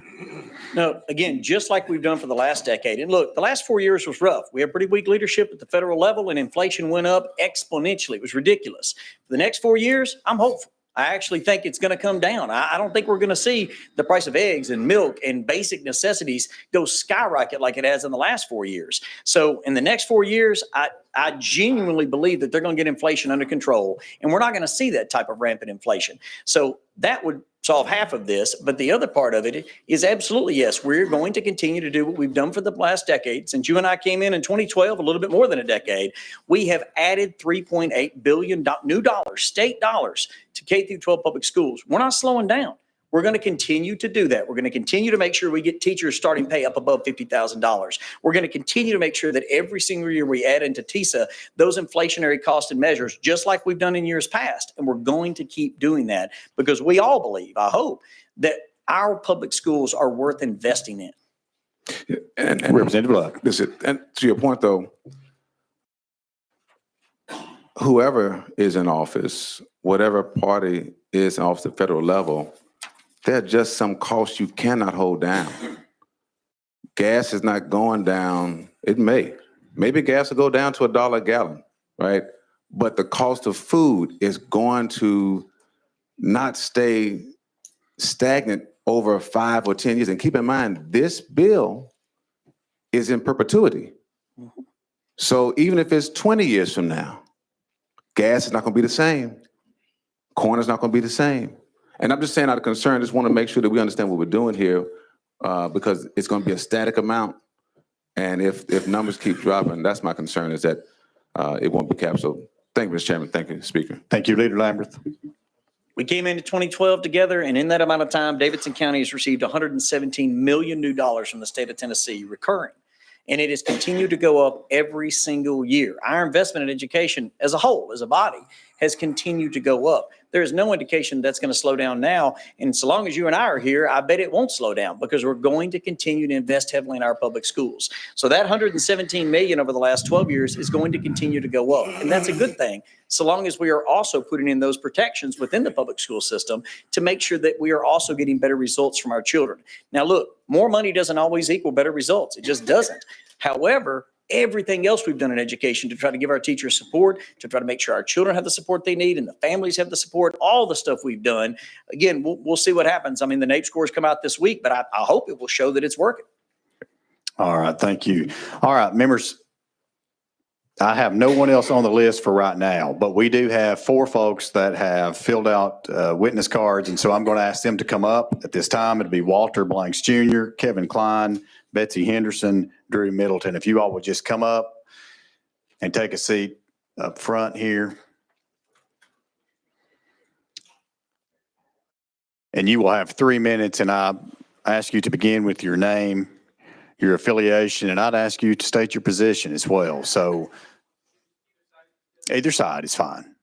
No, again, just like we've done for the last decade. And look, the last 4 years was rough. We had pretty weak leadership at the federal level and inflation went up exponentially. It was ridiculous. For the next 4 years, I'm hopeful. I actually think it's going to come down. I don't think we're going to see the price of eggs and milk and basic necessities go skyrocket like it has in the last 4 years. So in the next 4 years, I genuinely believe that they're going to get inflation under control, and we're not going to see that type of rampant inflation. So that would solve half of this. But the other part of it is absolutely, yes, we're going to continue to do what we've done for the last decade. Since you and I came in 2012, a little bit more than a decade, we have added $3.8 billion new dollars, state dollars, to K through 12 public schools. We're not slowing down. We're going to continue to do that. We're going to continue to make sure we get teachers starting pay up above $50,000. We're going to continue to make sure that every single year we add into TISA those inflationary cost and measures, just like we've done in years past. And we're going to keep doing that because we all believe, I hope, that our public schools are worth investing in. And Representative Love. And to your point, though, whoever is in office, whatever party is in office at the federal level, there are just some costs you cannot hold down. Gas is not going down. It may. Maybe gas will go down to $1 a gallon, right? But the cost of food is going to not stay stagnant over 5 or 10 years. And keep in mind, this bill is in perpetuity. So even if it's 20 years from now, gas is not going to be the same. Corn is not going to be the same. And I'm just saying out of concern, just want to make sure that we understand what we're doing here because it's going to be a static amount. And if numbers keep dropping, that's my concern is that it won't be capped. So thank you, Mr. Chairman. Thank you, Speaker. Thank you, Leader Lambert. We came into 2012 together, and in that amount of time, Davidson County has received $117 million new dollars from the state of Tennessee recurring. And it has continued to go up every single year. Our investment in education as a whole, as a body, has continued to go up. There is no indication that's going to slow down now. And so long as you and I are here, I bet it won't slow down because we're going to continue to invest heavily in our public schools. So that 117 million over the last 12 years is going to continue to go up. And that's a good thing, so long as we are also putting in those protections within the public school system to make sure that we are also getting better results from our children. Now, look, more money doesn't always equal better results. It just doesn't. However, everything else we've done in education to try to give our teachers support, to try to make sure our children have the support they need and the families have the support, all the stuff we've done. Again, we'll see what happens. I mean, the NAEP scores come out this week, but I hope it will show that it's working. All right, thank you. All right, members, I have no one else on the list for right now, but we do have 4 folks that have filled out witness cards, and so I'm going to ask them to come up at this time. It'll be Walter Blanks Jr., Kevin Klein, Betsy Henderson, Drew Middleton. If you all would just come up and take a seat up front here. And you will have 3 minutes, and I ask you to begin with your name, your affiliation, and I'd ask you to state your position as well. So either side is fine.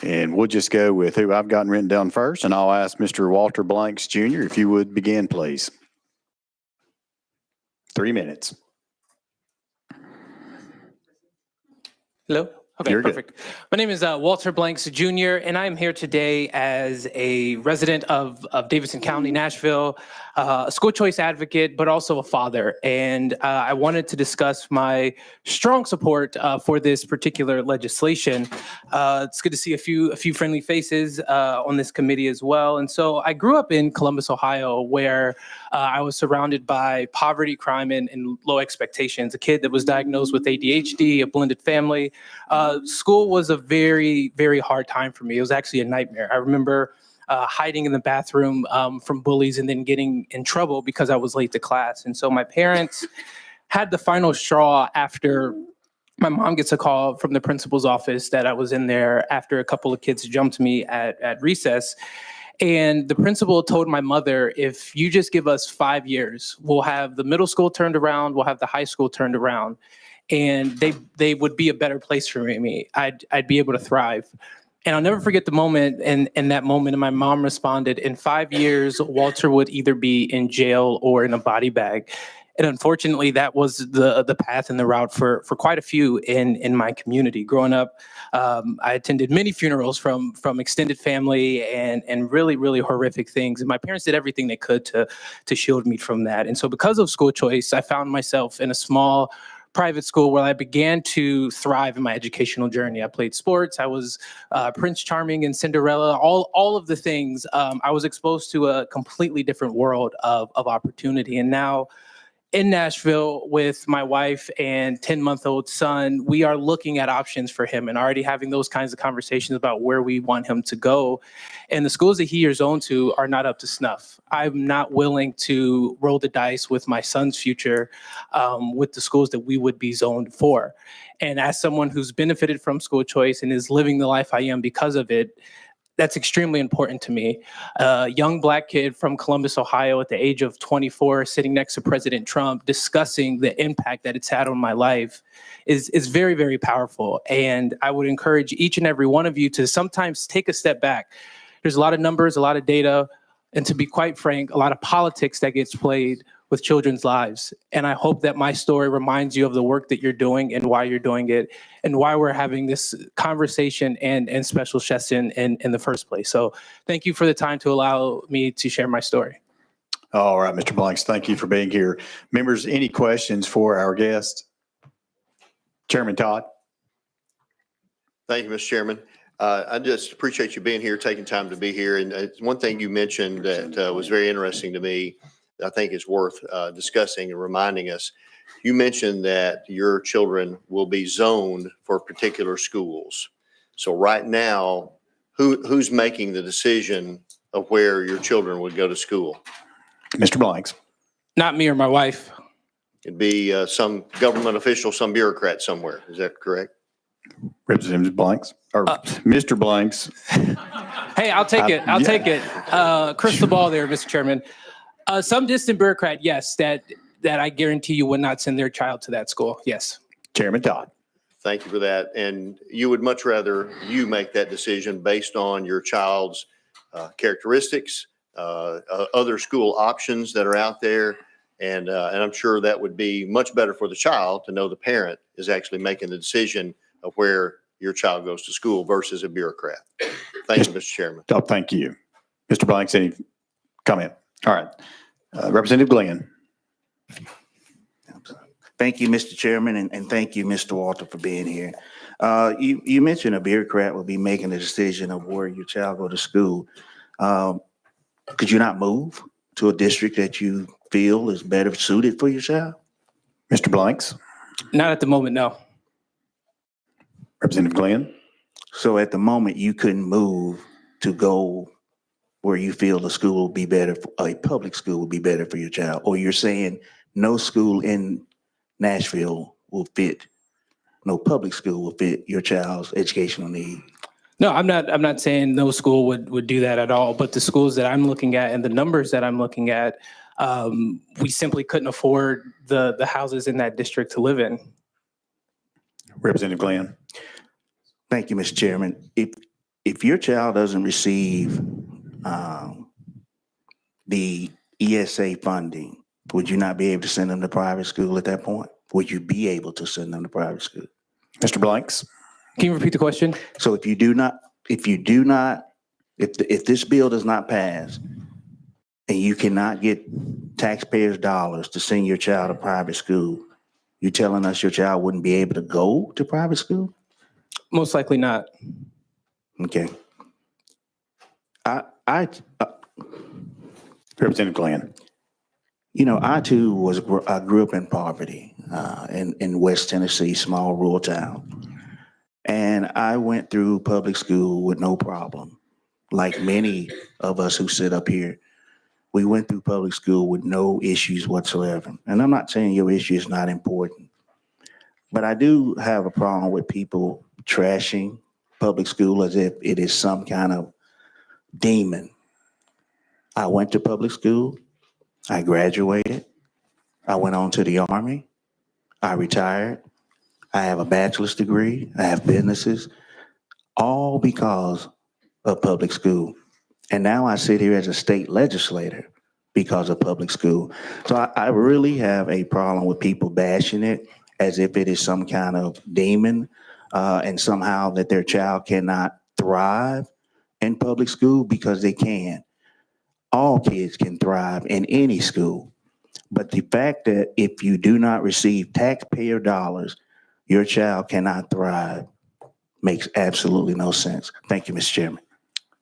And we'll just go with who I've gotten written down first, and I'll ask Mr. Walter Blanks Jr. if you would begin, please. 3 minutes. Hello? Okay, You're good. perfect. My name is Walter Blanks Jr., and I am here today as a resident of Davidson County, Nashville, a school choice advocate, but also a father. And I wanted to discuss my strong support for this particular legislation. It's good to see a few friendly faces on this committee as well. And so I grew up in Columbus, Ohio, where I was surrounded by poverty, crime, and low expectations. A kid that was diagnosed with ADHD, a blended family. School was a very, very hard time for me. It was actually a nightmare. I remember hiding in the bathroom from bullies and then getting in trouble because I was late to class. And so my parents had the final straw after my mom gets a call from the principal's office that I was in there after a couple of kids jumped me at recess. And the principal told my mother, if you just give us 5 years, we'll have the middle school turned around, we'll have the high school turned around, and they would be a better place for me. I'd be able to thrive. And I'll never forget the moment, and that moment, and my mom responded, in 5 years, Walter would either be in jail or in a body bag. And unfortunately, that was the path and the route for quite a few in my community. Growing up, I attended many funerals from extended family and really, really horrific things. And my parents did everything they could to shield me from that. And so because of school choice, I found myself in a small private school where I began to thrive in my educational journey. I played sports. I was Prince Charming and Cinderella, all of the things. I was exposed to a completely different world of opportunity. And now in Nashville with my wife and 10-month-old son, we are looking at options for him and already having those kinds of conversations about where we want him to go. And the schools that he is zoned to are not up to snuff. I'm not willing to roll the dice with my son's future with the schools that we would be zoned for. And as someone who's benefited from school choice and is living the life I am because of it, that's extremely important to me. A young Black kid from Columbus, Ohio, at the age of 24, sitting next to President Trump, discussing the impact that it's had on my life is very, very powerful. And I would encourage each and every one of you to sometimes take a step back. There's a lot of numbers, a lot of data, and to be quite frank, a lot of politics that gets played with children's lives. And I hope that my story reminds you of the work that you're doing and why you're doing it and why we're having this conversation and special session in the first place. So thank you for the time to allow me to share my story. All right, Mr. Blanks, thank you for being here. Members, any questions for our guest? Chairman Todd. Thank you, Mr. Chairman. I just appreciate you being here, taking time to be here. And one thing you mentioned that was very interesting to me, I think is worth discussing and reminding us. You mentioned that your children will be zoned for particular schools. So right now, who's making the decision of where your children would go to school? Mr. Blanks. Not me or my wife. It'd be some government official, some bureaucrat somewhere. Is that correct? Representative Blanks or Mr. Blanks. Hey, I'll take it. Take it. Crystal ball there, Mr. Chairman. Some distant bureaucrat, yes, that that I guarantee you would not send their child to that school. Yes. Chairman Todd. Thank you for that. And you would much rather you make that decision based on your child's characteristics, other school options that are out there. And I'm sure that would be much better for the child to know the parent is actually making the decision of where your child goes to school versus a bureaucrat. Thank you, Mr. Chairman. Oh, thank you. Mr. Blanks, any comment? All right. Representative Glenn. Thank you, Mr. Chairman, and thank you, Mr. Walter, for being here. You mentioned a bureaucrat will be making the decision of where your child go to school. Could you not move to a district that you feel is better suited for your child? Mr. Blanks. Not at the moment, no. Representative Glenn. So at the moment, you couldn't move to go where you feel the school will be better, a public school will be better for your child, or you're saying no school in Nashville will fit, no public school will fit your child's educational need? No, I'm not saying no school would do that at all, but the schools that I'm looking at and the numbers that I'm looking at, we simply couldn't afford the houses in that district to live in. Representative Glenn. Thank you, Mr. Chairman. If your child doesn't receive the ESA funding, would you not be able to send them to private school at that point? Would you be able to send them to private school? Mr. Blanks. Can you repeat the question? So if this bill does not pass and you cannot get taxpayers' dollars to send your child to private school, you telling us your child wouldn't be able to go to private school? Most likely not. Okay. Representative Glenn. You know, I too I grew up in poverty in West Tennessee, small rural town. And I went through public school with no problem. Like many of us who sit up here, we went through public school with no issues whatsoever. And I'm not saying your issue is not important, but I do have a problem with people trashing public school as if it is some kind of demon. I went to public school. I graduated. I went on to the Army. I retired. I have a bachelor's degree. I have businesses, all because of public school. And now I sit here as a state legislator because of public school. So I really have a problem with people bashing it as if it is some kind of demon and somehow that their child cannot thrive in public school, because they can. All kids can thrive in any school. But the fact that if you do not receive taxpayer dollars, your child cannot thrive makes absolutely no sense. Thank you, Mr. Chairman.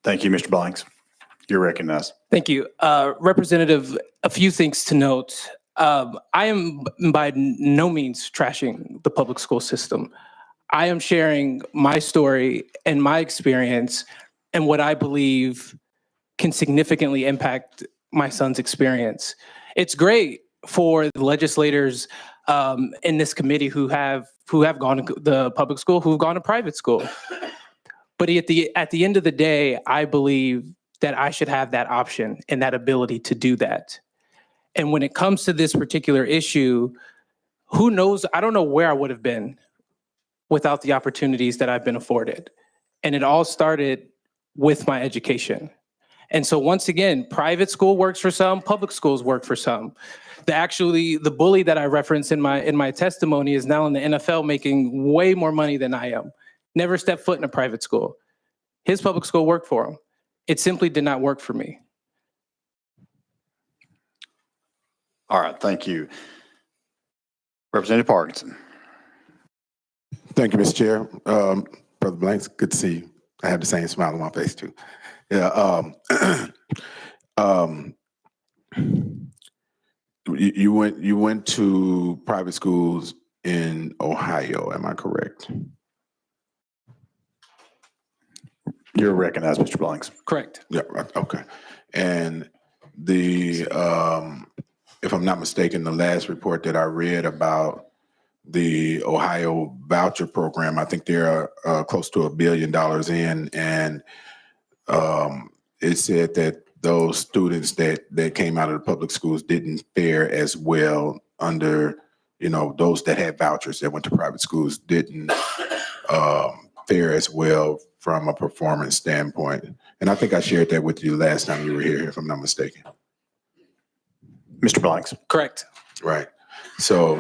Thank you, Mr. Blanks. You're recognized. Thank you. Representative, a few things to note. I am by no means trashing the public school system. I am sharing my story and my experience and what I believe can significantly impact my son's experience. It's great for the legislators in this committee who have gone to the public school, who've gone to private school. But at the end of the day, I believe that I should have that option and that ability to do that. And when it comes to this particular issue, who knows? I don't know where I would have been without the opportunities that I've been afforded. And it all started with my education. And so once again, private school works for some, public schools work for some. The bully that I referenced in my testimony is now in the NFL making way more money than I am. Never stepped foot in a private school. His public school worked for him. It simply did not work for me. All right, thank you. Representative Parkinson. Thank you, Mr. Chair. Brother Blanks, good to see you. I have the same smile on my face too. Yeah. You went to private schools in Ohio, am I correct? You're recognized, Mr. Blanks. Correct. Yeah, okay. And the, if I'm not mistaken, the last report that I read about the Ohio voucher program, I think they're close to $1 billion in, and it said that those students that came out of the public schools didn't fare as well under, those that had vouchers that went to private schools didn't fare as well from a performance standpoint. And I think I shared that with you last time you were here, if I'm not mistaken. Mr. Blanks. Correct. Right. So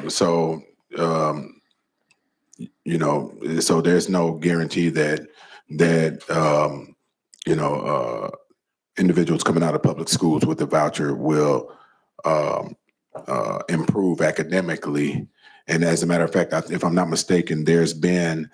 there's no guarantee that individuals coming out of public schools with a voucher will improve academically. And as a matter of fact, if I'm not mistaken, there's been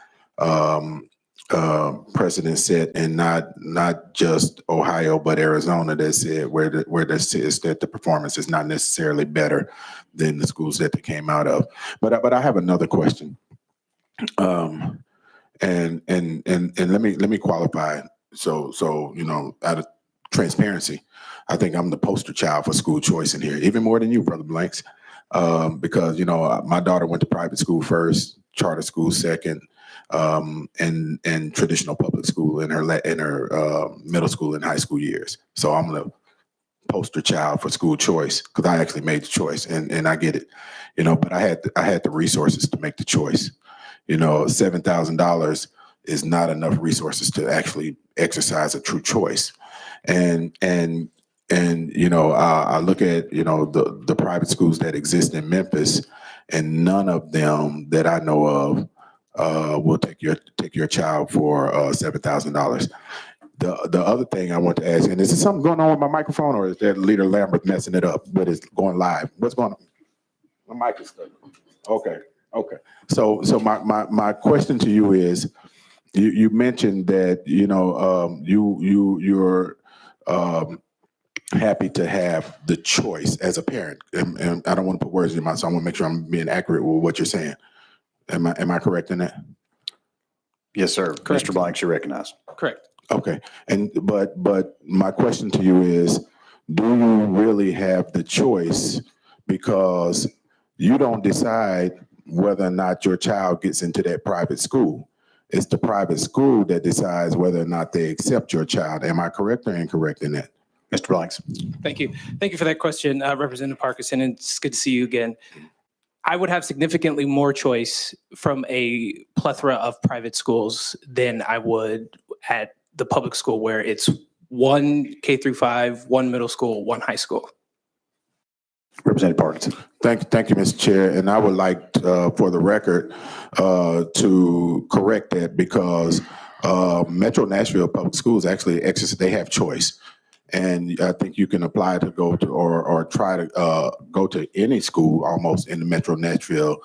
precedent set in not just Ohio but Arizona that said where this says that the performance is not necessarily better than the schools that they came out of. But I have another question. And let me qualify. So out of transparency, I think I'm the poster child for school choice in here, even more than you, Brother Blanks, because my daughter went to private school first, charter school second, and traditional public school in her middle school and high school years. So I'm the poster child for school choice because I actually made the choice, and I get it, but I had the resources to make the choice. $7,000 is not enough resources to actually exercise a true choice. I look at, the private schools that exist in Memphis, and none of them that I know of will take your child for $7,000. The other thing I want to ask, and is there something going on with my microphone, or is that Leader Lambert messing it up, but it's going live? What's going on? My mic is stuck. Okay. So my question to you is, you mentioned that you're happy to have the choice as a parent, and I don't want to put words in your mouth, so I want to make sure I'm being accurate with what you're saying. Am I correct in that? Yes, sir. Correct. Mr. Blanks, you recognize. Correct. Okay, but my question to you is, do you really have the choice? Because you don't decide whether or not your child gets into that private school. It's the private school that decides whether or not they accept your child. Am I correct or incorrect in that? Mr. Blanks. Thank you. Thank you for that question, Representative Parkinson, and it's good to see you again. I would have significantly more choice from a plethora of private schools than I would at the public school, where it's one K through 5, one middle school, one high school. Representative Parkinson. Thank you, Mr. Chair. And I would like, for the record, to correct that, because Metro Nashville Public Schools actually they have choice. And I think you can apply to go to or try to go to any school almost in the Metro Nashville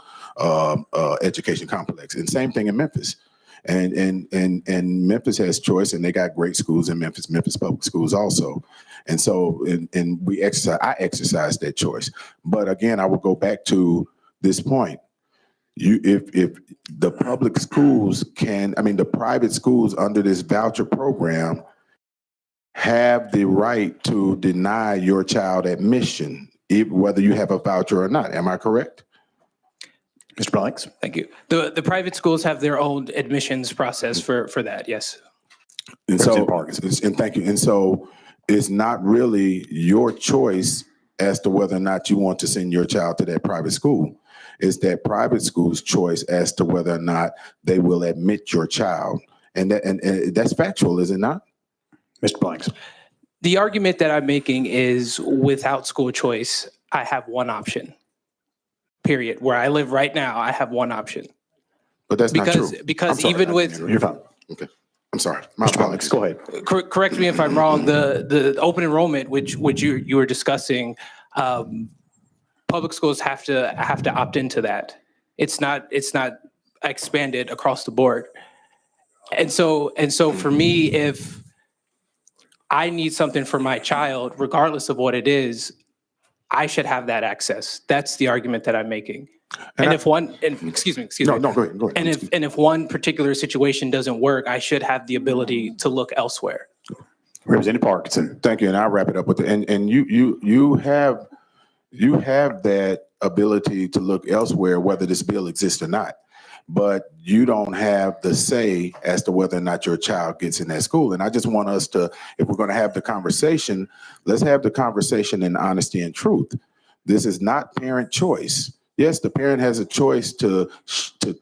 education complex. And same thing in Memphis. And Memphis has choice, and they got great schools in Memphis Public Schools also. And so, I exercise that choice. But again, I will go back to this point. If the public schools the private schools under this voucher program have the right to deny your child admission, whether you have a voucher or not. Am I correct? Mr. Blanks. Thank you. The private schools have their own admissions process for that, yes. And so, and thank you. And so it's not really your choice as to whether or not you want to send your child to that private school. It's that private school's choice as to whether or not they will admit your child. And that's factual, is it not? Mr. Blanks. The argument that I'm making is, without school choice, I have one option. Period. Where I live right now, I have one option. But that's not true. Because even with... You're fine. Okay. I'm sorry. Mr. Blanks, go ahead. Correct me if I'm wrong. The open enrollment, which you were discussing, public schools have to opt into that. It's not expanded across the board. And so for me, if I need something for my child, regardless of what it is, I should have that access. That's the argument that I'm making. Excuse me. No, go ahead. And if one particular situation doesn't work, I should have the ability to look elsewhere. Representative Parkinson. Thank you. And I'll wrap it up with and you have that ability to look elsewhere, whether this bill exists or not. But you don't have the say as to whether or not your child gets in that school. And I just want us to, if we're going to have the conversation, let's have the conversation in honesty and truth. This is not parent choice. Yes, the parent has a choice to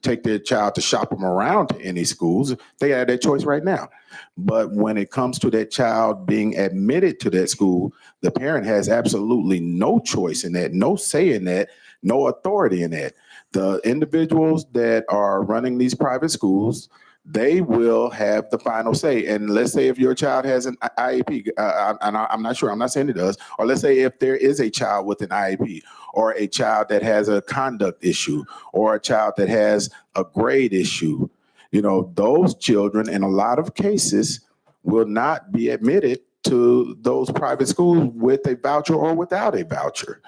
take their child to shop them around to any schools. They have that choice right now. But when it comes to that child being admitted to that school, the parent has absolutely no choice in that, no say in that, no authority in that. The individuals that are running these private schools, they will have the final say. And let's say if your child has an IEP, I'm not sure, I'm not saying it does, or let's say if there is a child with an IEP, or a child that has a conduct issue, or a child that has a grade issue, you know, those children in a lot of cases will not be admitted to those private schools with a voucher or without a voucher.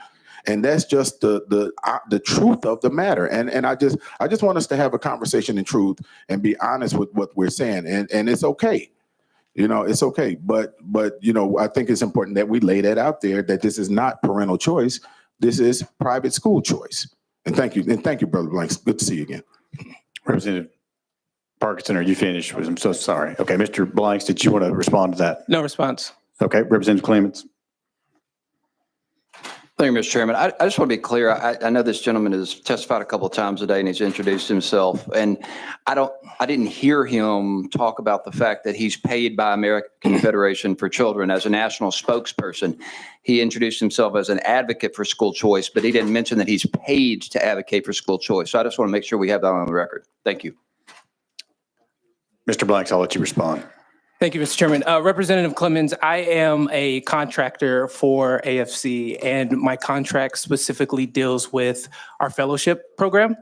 And that's just the truth of the matter. And I just want us to have a conversation in truth and be honest with what we're saying. And it's okay. You know, it's okay. But you know, I think it's important that we lay that out there, that this is not parental choice. This is private school choice. And thank you, Brother Blanks. Good to see you again. Representative Parkinson, are you finished? I'm so sorry. Okay, Mr. Blanks, did you want to respond to that? No response. Okay, Representative Clements. Thank you, Mr. Chairman. I just want to be clear. I know this gentleman has testified a couple of times today and he's introduced himself. And I didn't hear him talk about the fact that he's paid by American Federation for Children as a national spokesperson. He introduced himself as an advocate for school choice, but he didn't mention that he's paid to advocate for school choice. So I just want to make sure we have that on the record. Thank you. Mr. Blanks, I'll let you respond. Thank you, Mr. Chairman. Representative Clemens, I am a contractor for AFC, and my contract specifically deals with our fellowship program,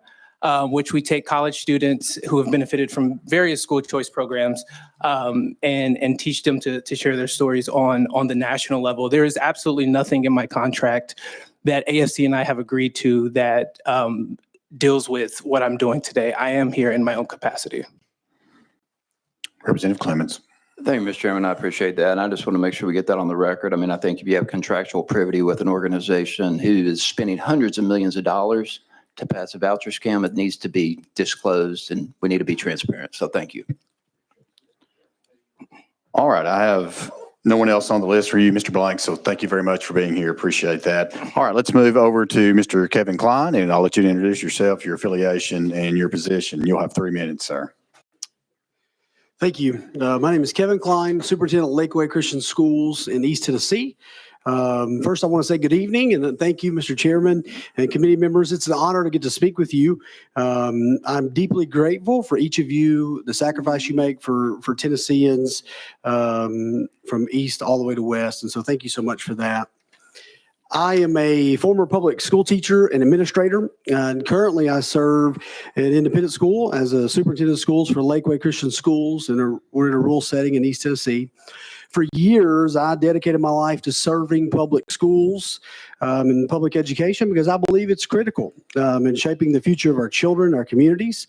which we take college students who have benefited from various school choice programs and teach them to share their stories on the national level. There is absolutely nothing in my contract that AFC and I have agreed to that deals with what I'm doing today. I am here in my own capacity. Representative Clements. Thank you, Mr. Chairman. I appreciate that. And I just want to make sure we get that on the record. I mean, I think if you have contractual privity with an organization who is spending hundreds of millions of dollars to pass a voucher scam, it needs to be disclosed and we need to be transparent. So thank you. All right, I have no one else on the list for you, Mr. Blank, so thank you very much for being here. Appreciate that. All right, let's move over to Mr. Kevin Klein, and I'll let you introduce yourself, your affiliation, and your position. You'll have 3 minutes, sir. Thank you. My name is Kevin Klein, Superintendent of Lakeway Christian Schools in East Tennessee. First, I want to say good evening and then thank you, Mr. Chairman and committee members. It's an honor to get to speak with you. I'm deeply grateful for each of you, the sacrifice you make for Tennesseans from East all the way to West. And so thank you so much for that. I am a former public school teacher and administrator, and currently I serve at an independent school as a superintendent of schools for Lakeway Christian Schools, and we're in a rural setting in East Tennessee. For years, I dedicated my life to serving public schools and public education because I believe it's critical in shaping the future of our children, our communities.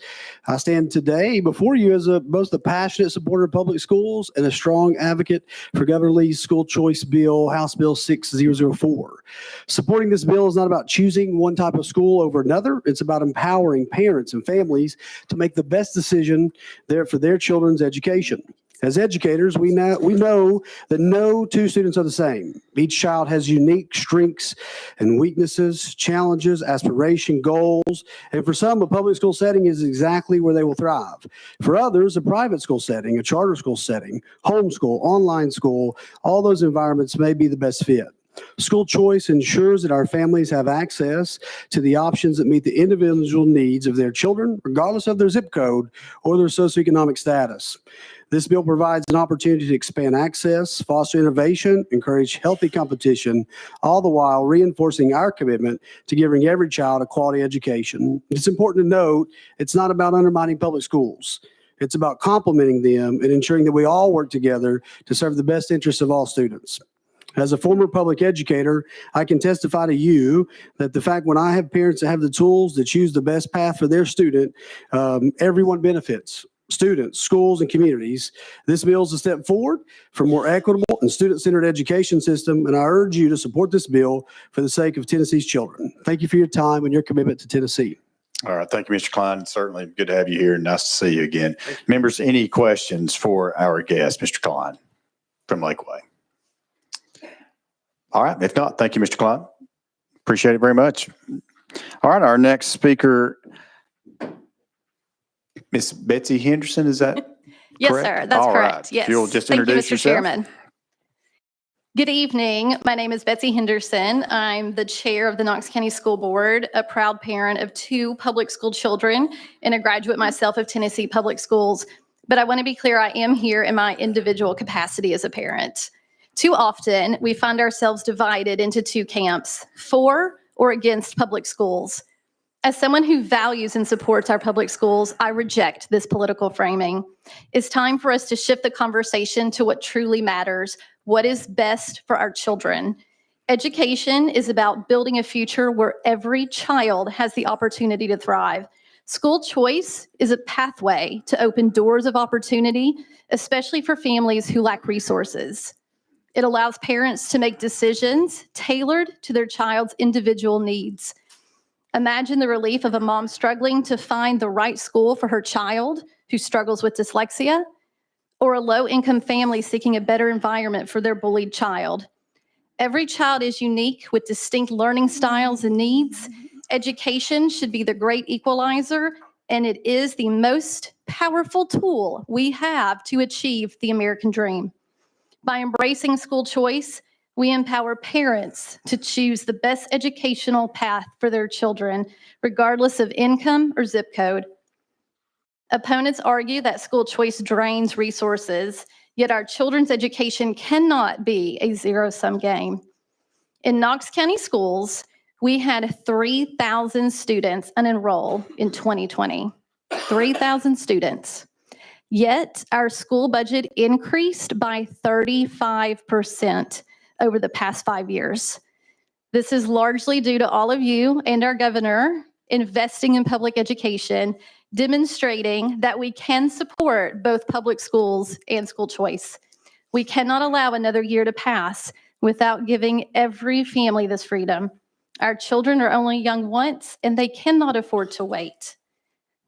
I stand today before you as both a passionate supporter of public schools and a strong advocate for Governor Lee's school choice bill, House Bill 6004. Supporting this bill is not about choosing one type of school over another. It's about empowering parents and families to make the best decision there for their children's education. As educators, we know that no two students are the same. Each child has unique strengths and weaknesses, challenges, aspiration, goals, and for some, a public school setting is exactly where they will thrive. For others, a private school setting, a charter school setting, homeschool, online school, all those environments may be the best fit. School choice ensures that our families have access to the options that meet the individual needs of their children, regardless of their zip code or their socioeconomic status. This bill provides an opportunity to expand access, foster innovation, encourage healthy competition, all the while reinforcing our commitment to giving every child a quality education. It's important to note it's not about undermining public schools. It's about complementing them and ensuring that we all work together to serve the best interests of all students. As a former public educator, I can testify to you that the fact when I have parents that have the tools to choose the best path for their student, everyone benefits. Students, schools, and communities. This bill is a step forward for a more equitable and student-centered education system, and I urge you to support this bill for the sake of Tennessee's children. Thank you for your time and your commitment to Tennessee. All right, thank you, Mr. Klein. Certainly good to have you here and nice to see you again. Members, any questions for our guest, Mr. Klein from Lakeway? All right, if not, thank you, Mr. Klein. Appreciate it very much. All right, our next speaker, Miss Betsy Henderson, is that Yes, correct? sir. That's All correct. right. Yes. If you'll just Thank you, introduce Mr. yourself. Chairman. Good evening. My name is Betsy Henderson. I'm the chair of the Knox County School Board, a proud parent of 2 public school children, and a graduate myself of Tennessee Public Schools. But I want to be clear, I am here in my individual capacity as a parent. Too often, we find ourselves divided into 2 camps, for or against public schools. As someone who values and supports our public schools, I reject this political framing. It's time for us to shift the conversation to what truly matters, what is best for our children. Education is about building a future where every child has the opportunity to thrive. School choice is a pathway to open doors of opportunity, especially for families who lack resources. It allows parents to make decisions tailored to their child's individual needs. Imagine the relief of a mom struggling to find the right school for her child who struggles with dyslexia, or a low-income family seeking a better environment for their bullied child. Every child is unique with distinct learning styles and needs. Education should be the great equalizer, and it is the most powerful tool we have to achieve the American dream. By embracing school choice, we empower parents to choose the best educational path for their children, regardless of income or zip code. Opponents argue that school choice drains resources, yet our children's education cannot be a zero-sum game. In Knox County schools, we had 3,000 students unenroll in 2020. 3,000 students. Yet our school budget increased by 35% over the past 5 years. This is largely due to all of you and our governor investing in public education, demonstrating that we can support both public schools and school choice. We cannot allow another year to pass without giving every family this freedom. Our children are only young once, and they cannot afford to wait.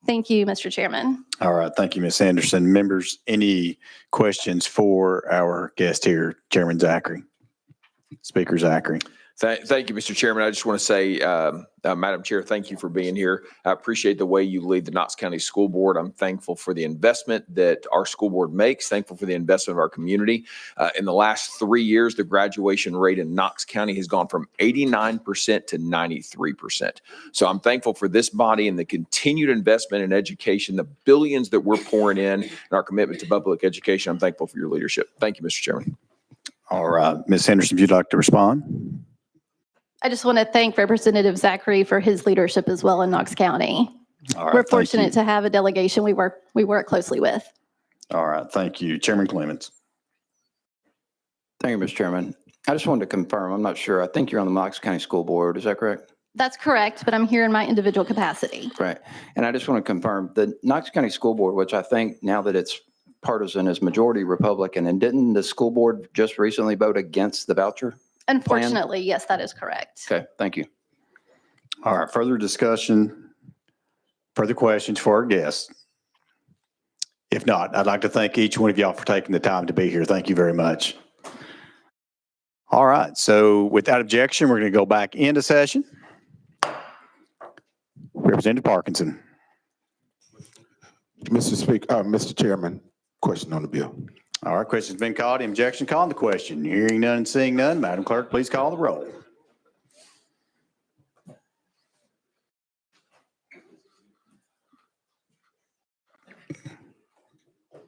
Thank you, Mr. Chairman. All right. Thank you, Ms. Anderson. Members, any questions for our guest here, Chairman Zachary? Speaker Zachary. Thank you, Mr. Chairman. I just want to say, Madam Chair, thank you for being here. I appreciate the way you lead the Knox County School Board. I'm thankful for the investment that our school board makes, thankful for the investment of our community. In the last 3 years, the graduation rate in Knox County has gone from 89% to 93%. So I'm thankful for this body and the continued investment in education, the billions that we're pouring in, and our commitment to public education. I'm thankful for your leadership. Thank you, Mr. Chairman. All right. Ms. Henderson, if you'd like to respond. I just want to thank Representative Zachary for his leadership as well in Knox County. All right. We're fortunate to have a delegation we work closely with. All right. Thank you. Chairman Clements. Thank you, Mr. Chairman. I just wanted to confirm, I'm not sure, I think you're on the Knox County School Board, is that correct? That's correct, but I'm here in my individual capacity. Right. And I just want to confirm, the Knox County School Board, which I think now that it's partisan is majority Republican, and didn't the school board just recently vote against the voucher? Unfortunately, yes, that is correct. Okay, thank you. All right. Further discussion, further questions for our guests? If not, I'd like to thank each one of y'all for taking the time to be here. Thank you very much. All right. So without objection, we're going to go back into session. Representative Parkinson. Mr. Chairman, question on the bill. All right, question's been called. Objection called. The question. Hearing none and seeing none, Madam Clerk, please call the roll.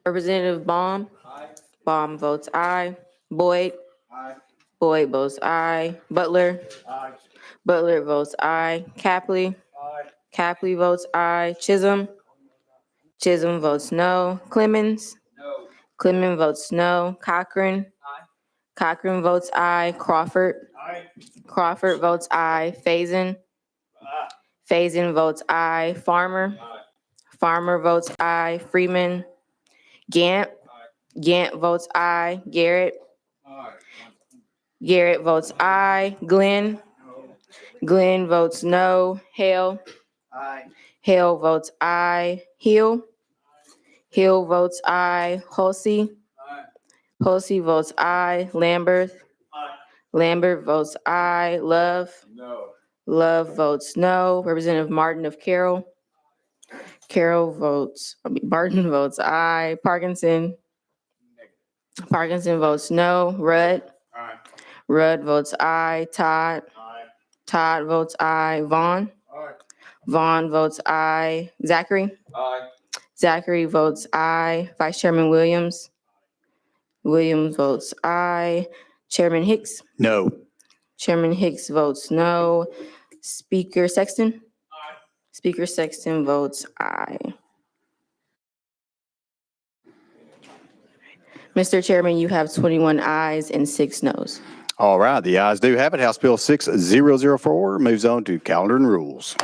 Representative Baum. Baum votes aye. Boyd. Boyd votes aye. Butler. Butler votes aye. Capley. Capley votes aye. Chisholm. Chisholm votes no. Clemens. Clemens votes no. Cochran. Cochran votes aye. Crawford. Crawford votes aye. Faison. Faison votes aye. Farmer. Farmer votes aye. Freeman. Gant. Gant votes aye. Garrett. Garrett votes aye. Glenn. Glenn votes no. Hale. Hale votes aye. Hill. Hill votes aye. Hulsey. Hulsey votes aye. Lambert. Lambert votes aye. Love. Love votes no. Representative Martin of Carroll. Martin votes aye. Parkinson. Parkinson votes no. Rudd. Rudd votes aye. Todd. Todd votes aye. Vaughn. Vaughn votes aye. Zachary. Zachary votes aye. Vice Chairman Williams. Williams votes aye. Chairman Hicks. No. Chairman Hicks votes no. Speaker Sexton. Speaker Sexton votes aye. Mr. Chairman, you have 21 ayes and 6 noes. All right, the ayes do have it. House Bill 6004 moves on to calendar and rules.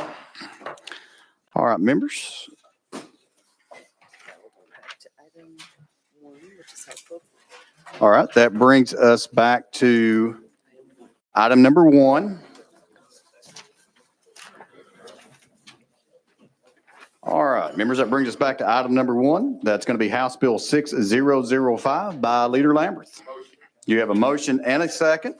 All right, members. All right, that brings us back to item number 1. All right, members, that brings us back to item number 1. That's going to be House Bill 6005 by Leader Lamberth. You have a motion and a second.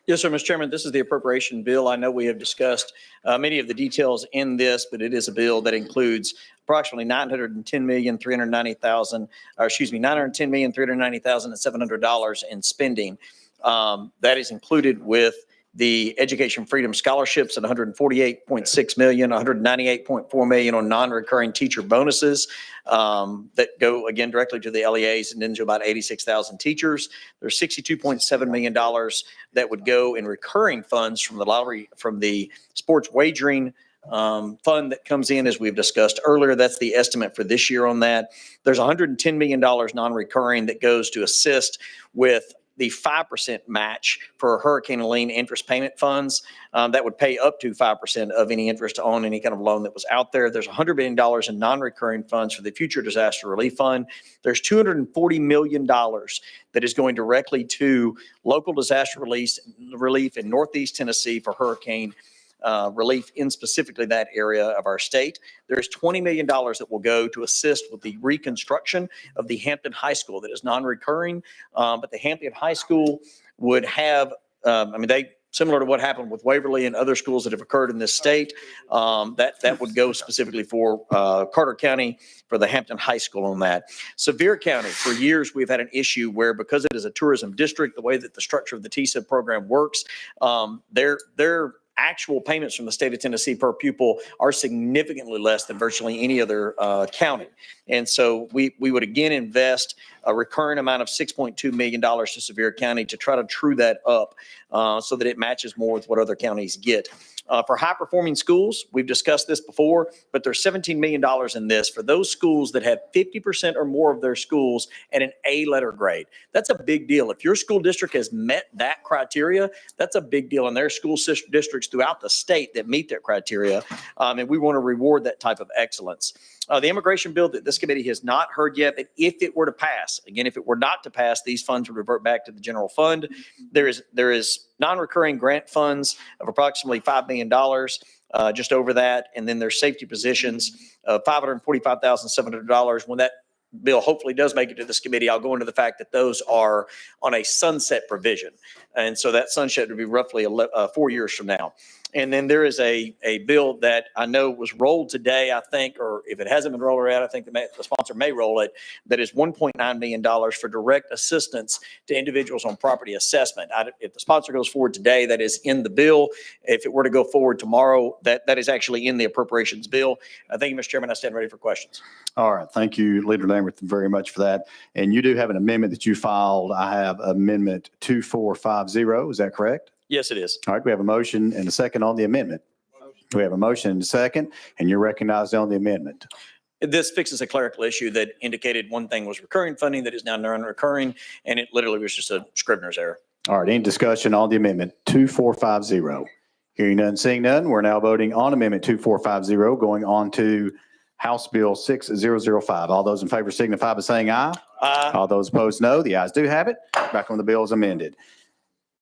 Yes, sir, Mr. Chairman, this is the appropriation bill. I know we have discussed many of the details in this, but it is a bill that includes approximately $910,390,700 in spending. That is included with the Education Freedom Scholarships at $148.6 million, $198.4 million on non-recurring teacher bonuses that go again directly to the LEAs and then to about 86,000 teachers. There's $62.7 million that would go in recurring funds from the lottery, from the sports wagering fund that comes in, as we've discussed earlier. That's the estimate for this year on that. There's $110 million non-recurring that goes to assist with the 5% match for Hurricane Helene interest payment funds that would pay up to 5% of any interest on any kind of loan that was out there. There's $100 million in non-recurring funds for the Future Disaster Relief Fund. There's $240 million that is going directly to local disaster relief in Northeast Tennessee for hurricane relief in specifically that area of our state. There's $20 million that will go to assist with the reconstruction of the Hampton High School that is non-recurring, but the Hampton High School would have, similar to what happened with Waverly and other schools that have occurred in this state, that would go specifically for Carter County for the Hampton High School on that. Sevier County, for years, we've had an issue where, because it is a tourism district, the way that the structure of the TSIP program works, their actual payments from the state of Tennessee per pupil are significantly less than virtually any other county. And so we would again invest a recurring amount of $6.2 million to Sevier County to try to true that up so that it matches more with what other counties get. For high-performing schools, we've discussed this before, but there's $17 million in this for those schools that have 50% or more of their schools at an A letter grade. That's a big deal. If your school district has met that criteria, that's a big deal. And there are school districts throughout the state that meet that criteria, and we want to reward that type of excellence. The immigration bill that this committee has not heard yet, but if it were to pass, again, if it were not to pass, these funds would revert back to the general fund. There is non-recurring grant funds of approximately $5 million, just over that. And then there's safety positions of $545,700. When that bill hopefully does make it to this committee, I'll go into the fact that those are on a sunset provision. And so that sunset would be roughly 4 years from now. And then there is a bill that I know was rolled today, I think, or if it hasn't been rolled out, I think the sponsor may roll it, that is $1.9 million for direct assistance to individuals on property assessment. If the sponsor goes forward today, that is in the bill. If it were to go forward tomorrow, that is actually in the appropriations bill. Thank you, Mr. Chairman. I stand ready for questions. All right. Thank you, Leader Lamberth, very much for that. And you do have an amendment that you filed. I have Amendment 2450. Is that correct? Yes, it is. All right. We have a motion and a second on the amendment. We have a motion and a second, and you're recognized on the amendment. This fixes a clerical issue that indicated one thing was recurring funding that is now non-recurring, and it literally was just a Scribner's error. All right. Any discussion on the amendment 2450? Hearing none, seeing none, we're now voting on Amendment 2450, going on to House Bill 6005. All those in favor signify by saying aye. Aye. All those opposed, no. The ayes do have it. Back on the bill as amended.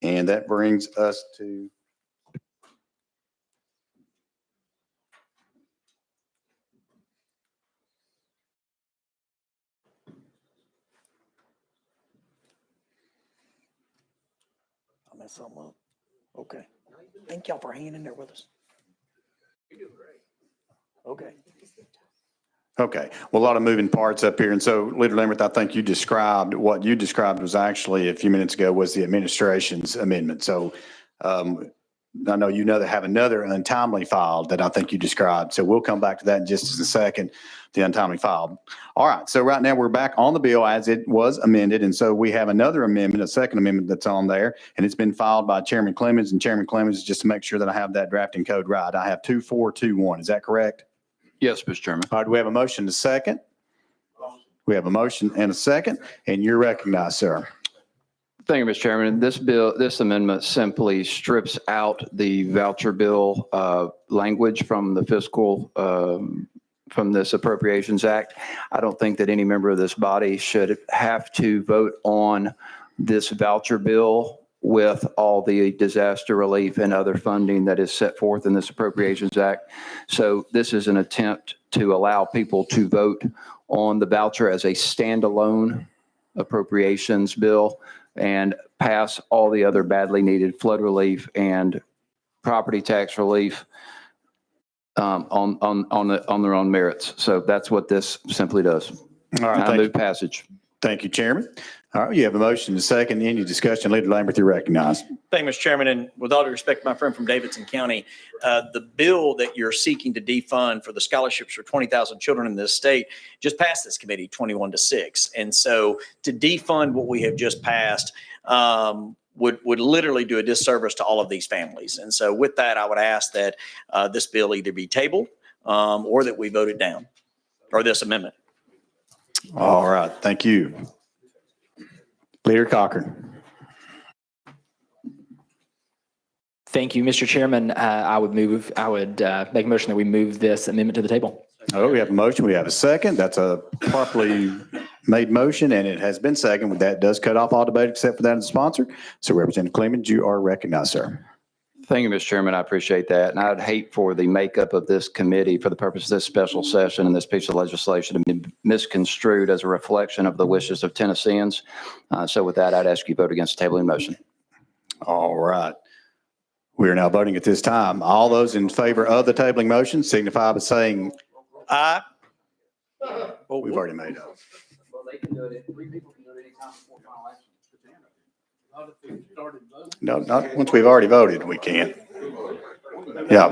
And that brings us to I messed something up. Okay. Thank y'all for hanging in there with us. Okay. Okay, well, a lot of moving parts up here. And so, Leader Lamberth, I think you described, what you described was actually a few minutes ago was the administration's amendment. So I know you know they have another untimely file that I think you described. So we'll come back to that in just a second, the untimely file. All right, so right now we're back on the bill as it was amended. And so we have another amendment, a second amendment that's on there, and it's been filed by Chairman Clemens. And Chairman Clemens, just to make sure that I have that drafting code right, I have 2421. Is that correct? Yes, Mr. Chairman. All right, we have a motion to second. We have a motion and a second, and you're recognized, sir. Thank you, Mr. Chairman. This amendment simply strips out the voucher bill language from the fiscal, from this Appropriations Act. I don't think that any member of this body should have to vote on this voucher bill with all the disaster relief and other funding that is set forth in this Appropriations Act. So this is an attempt to allow people to vote on the voucher as a standalone appropriations bill and pass all the other badly needed flood relief and property tax relief on their own merits. So that's what this simply does. All right, I move passage. Thank you, Chairman. All right, you have a motion to second. Any discussion? Leader Lamberth, you're recognized. Thank you, Mr. Chairman. And with all due respect, my friend from Davidson County, the bill that you're seeking to defund for the scholarships for 20,000 children in this state just passed this committee 21-6. And so to defund what we have just passed would literally do a disservice to all of these families. And so with that, I would ask that this bill either be tabled or that we vote it down, or this amendment. All right, thank you. Leader Cochran. Thank you, Mr. Chairman. I would make a motion that we move this amendment to the table. Oh, we have a motion. We have a second. That's a properly made motion, and it has been seconded. That does cut off all debate except for that of the sponsor. So Representative Clemens, you are recognized, sir. Thank you, Mr. Chairman. I appreciate that. And I'd hate for the makeup of this committee for the purpose of this special session and this piece of legislation to be misconstrued as a reflection of the wishes of Tennesseans. So with that, I'd ask you to vote against the tabling motion. All right. We are now voting at this time. All those in favor of the tabling motion signify by saying aye. We've already made up. Well, they can do it. 3 people can do it anytime before final action. No, not once we've already voted, we can't. Yeah.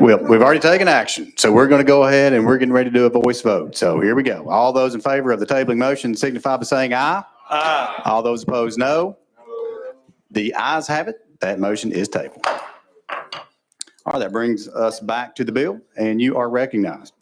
We've already taken action. So we're going to go ahead and we're getting ready to do a voice vote. So here we go. All those in favor of the tabling motion signify by saying aye. Aye. All those opposed, no. The ayes have it. That motion is tabled. All right, that brings us back to the bill, and you are recognized.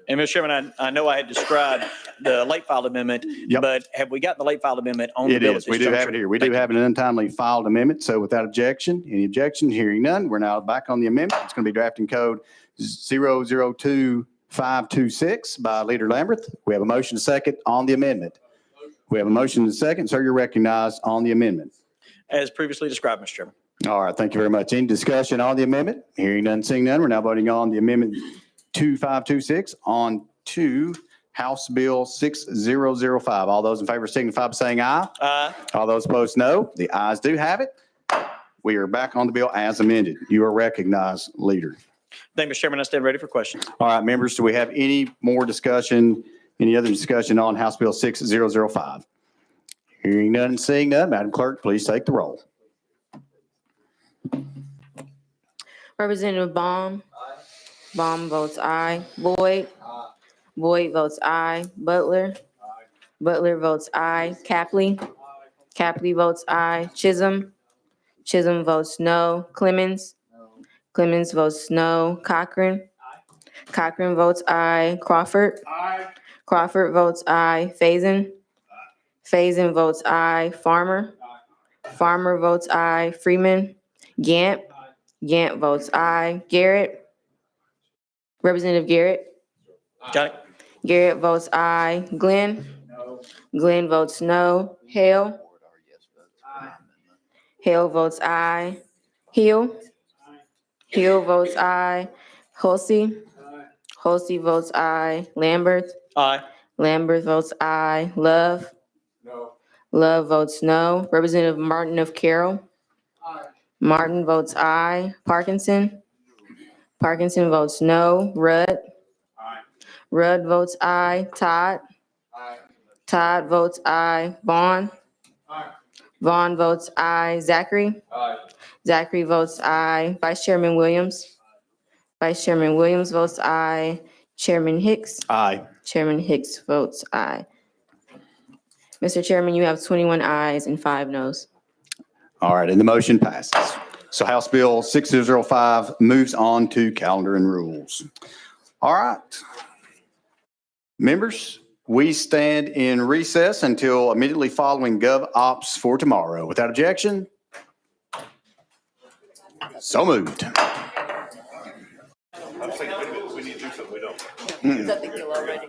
And Mr. Chairman, I know I had described the late filed amendment, Yep. but have we got the late filed amendment on the It bill? is. We do have it here. We do have an untimely filed amendment. So without objection, any objection, hearing none, we're now back on the amendment. It's going to be drafting code 002526 by Leader Lamberth. We have a motion to second on the amendment. We have a motion to second. Sir, you're recognized on the amendment. As previously described, Mr. Chairman. All right. Thank you very much. Any discussion on the amendment? Hearing none, seeing none. We're now voting on the amendment 2526 on to House Bill 6005. All those in favor signify by saying aye. Aye. All those opposed, no. The ayes do have it. We are back on the bill as amended. You are recognized, Leader. Thank you, Mr. Chairman. I stand ready for questions. All right, members, do we have any more discussion, any other discussion on House Bill 6005? Hearing none and seeing none, Madam Clerk, please take the roll. Representative Baum. Baum votes aye. Boyd. Boyd votes aye. Butler. Butler votes aye. Capley. Capley votes aye. Chisholm. Chisholm votes no. Clemens. Clemens votes no. Cochran. Cochran votes aye. Crawford. Crawford votes aye. Faison. Faison votes aye. Farmer. Farmer votes aye. Freeman. Gant. Gant votes aye. Garrett. Representative Garrett. Got it. Garrett votes aye. Glenn. Glenn votes no. Hale. Hale votes aye. Hill. Hill votes aye. Hulsey. Hulsey votes aye. Lambert. Aye. Lambert votes aye. Love. Love votes no. Representative Martin of Carroll. Martin votes aye. Parkinson? Parkinson votes no. Rudd? Rudd votes aye. Todd? Todd votes aye. Vaughn? Vaughn votes aye. Zachary? Zachary votes aye. Vice Chairman Williams? Vice Chairman Williams votes aye. Chairman Hicks? Aye. Chairman Hicks votes aye. Mr. Chairman, you have 21 ayes and 5 noes. All right, and the motion passes. So House Bill 6005 moves on to calendar and rules. All right. Members, we stand in recess until immediately following Gov Ops for tomorrow. Without objection, so moved. We need to do something we don't. I think you'll already.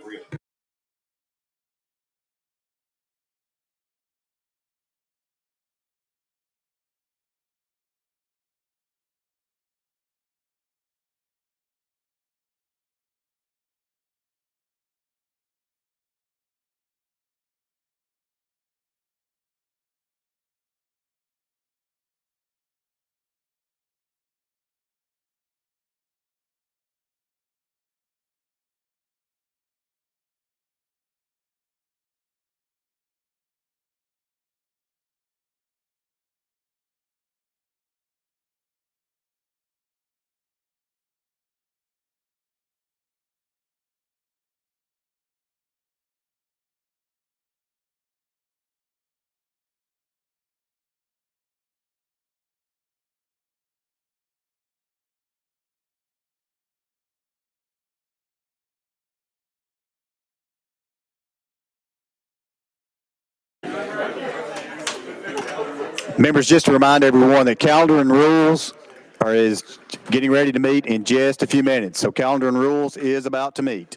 Members, just to remind everyone that calendar and rules is getting ready to meet in just a few minutes. So calendar and rules is about to meet.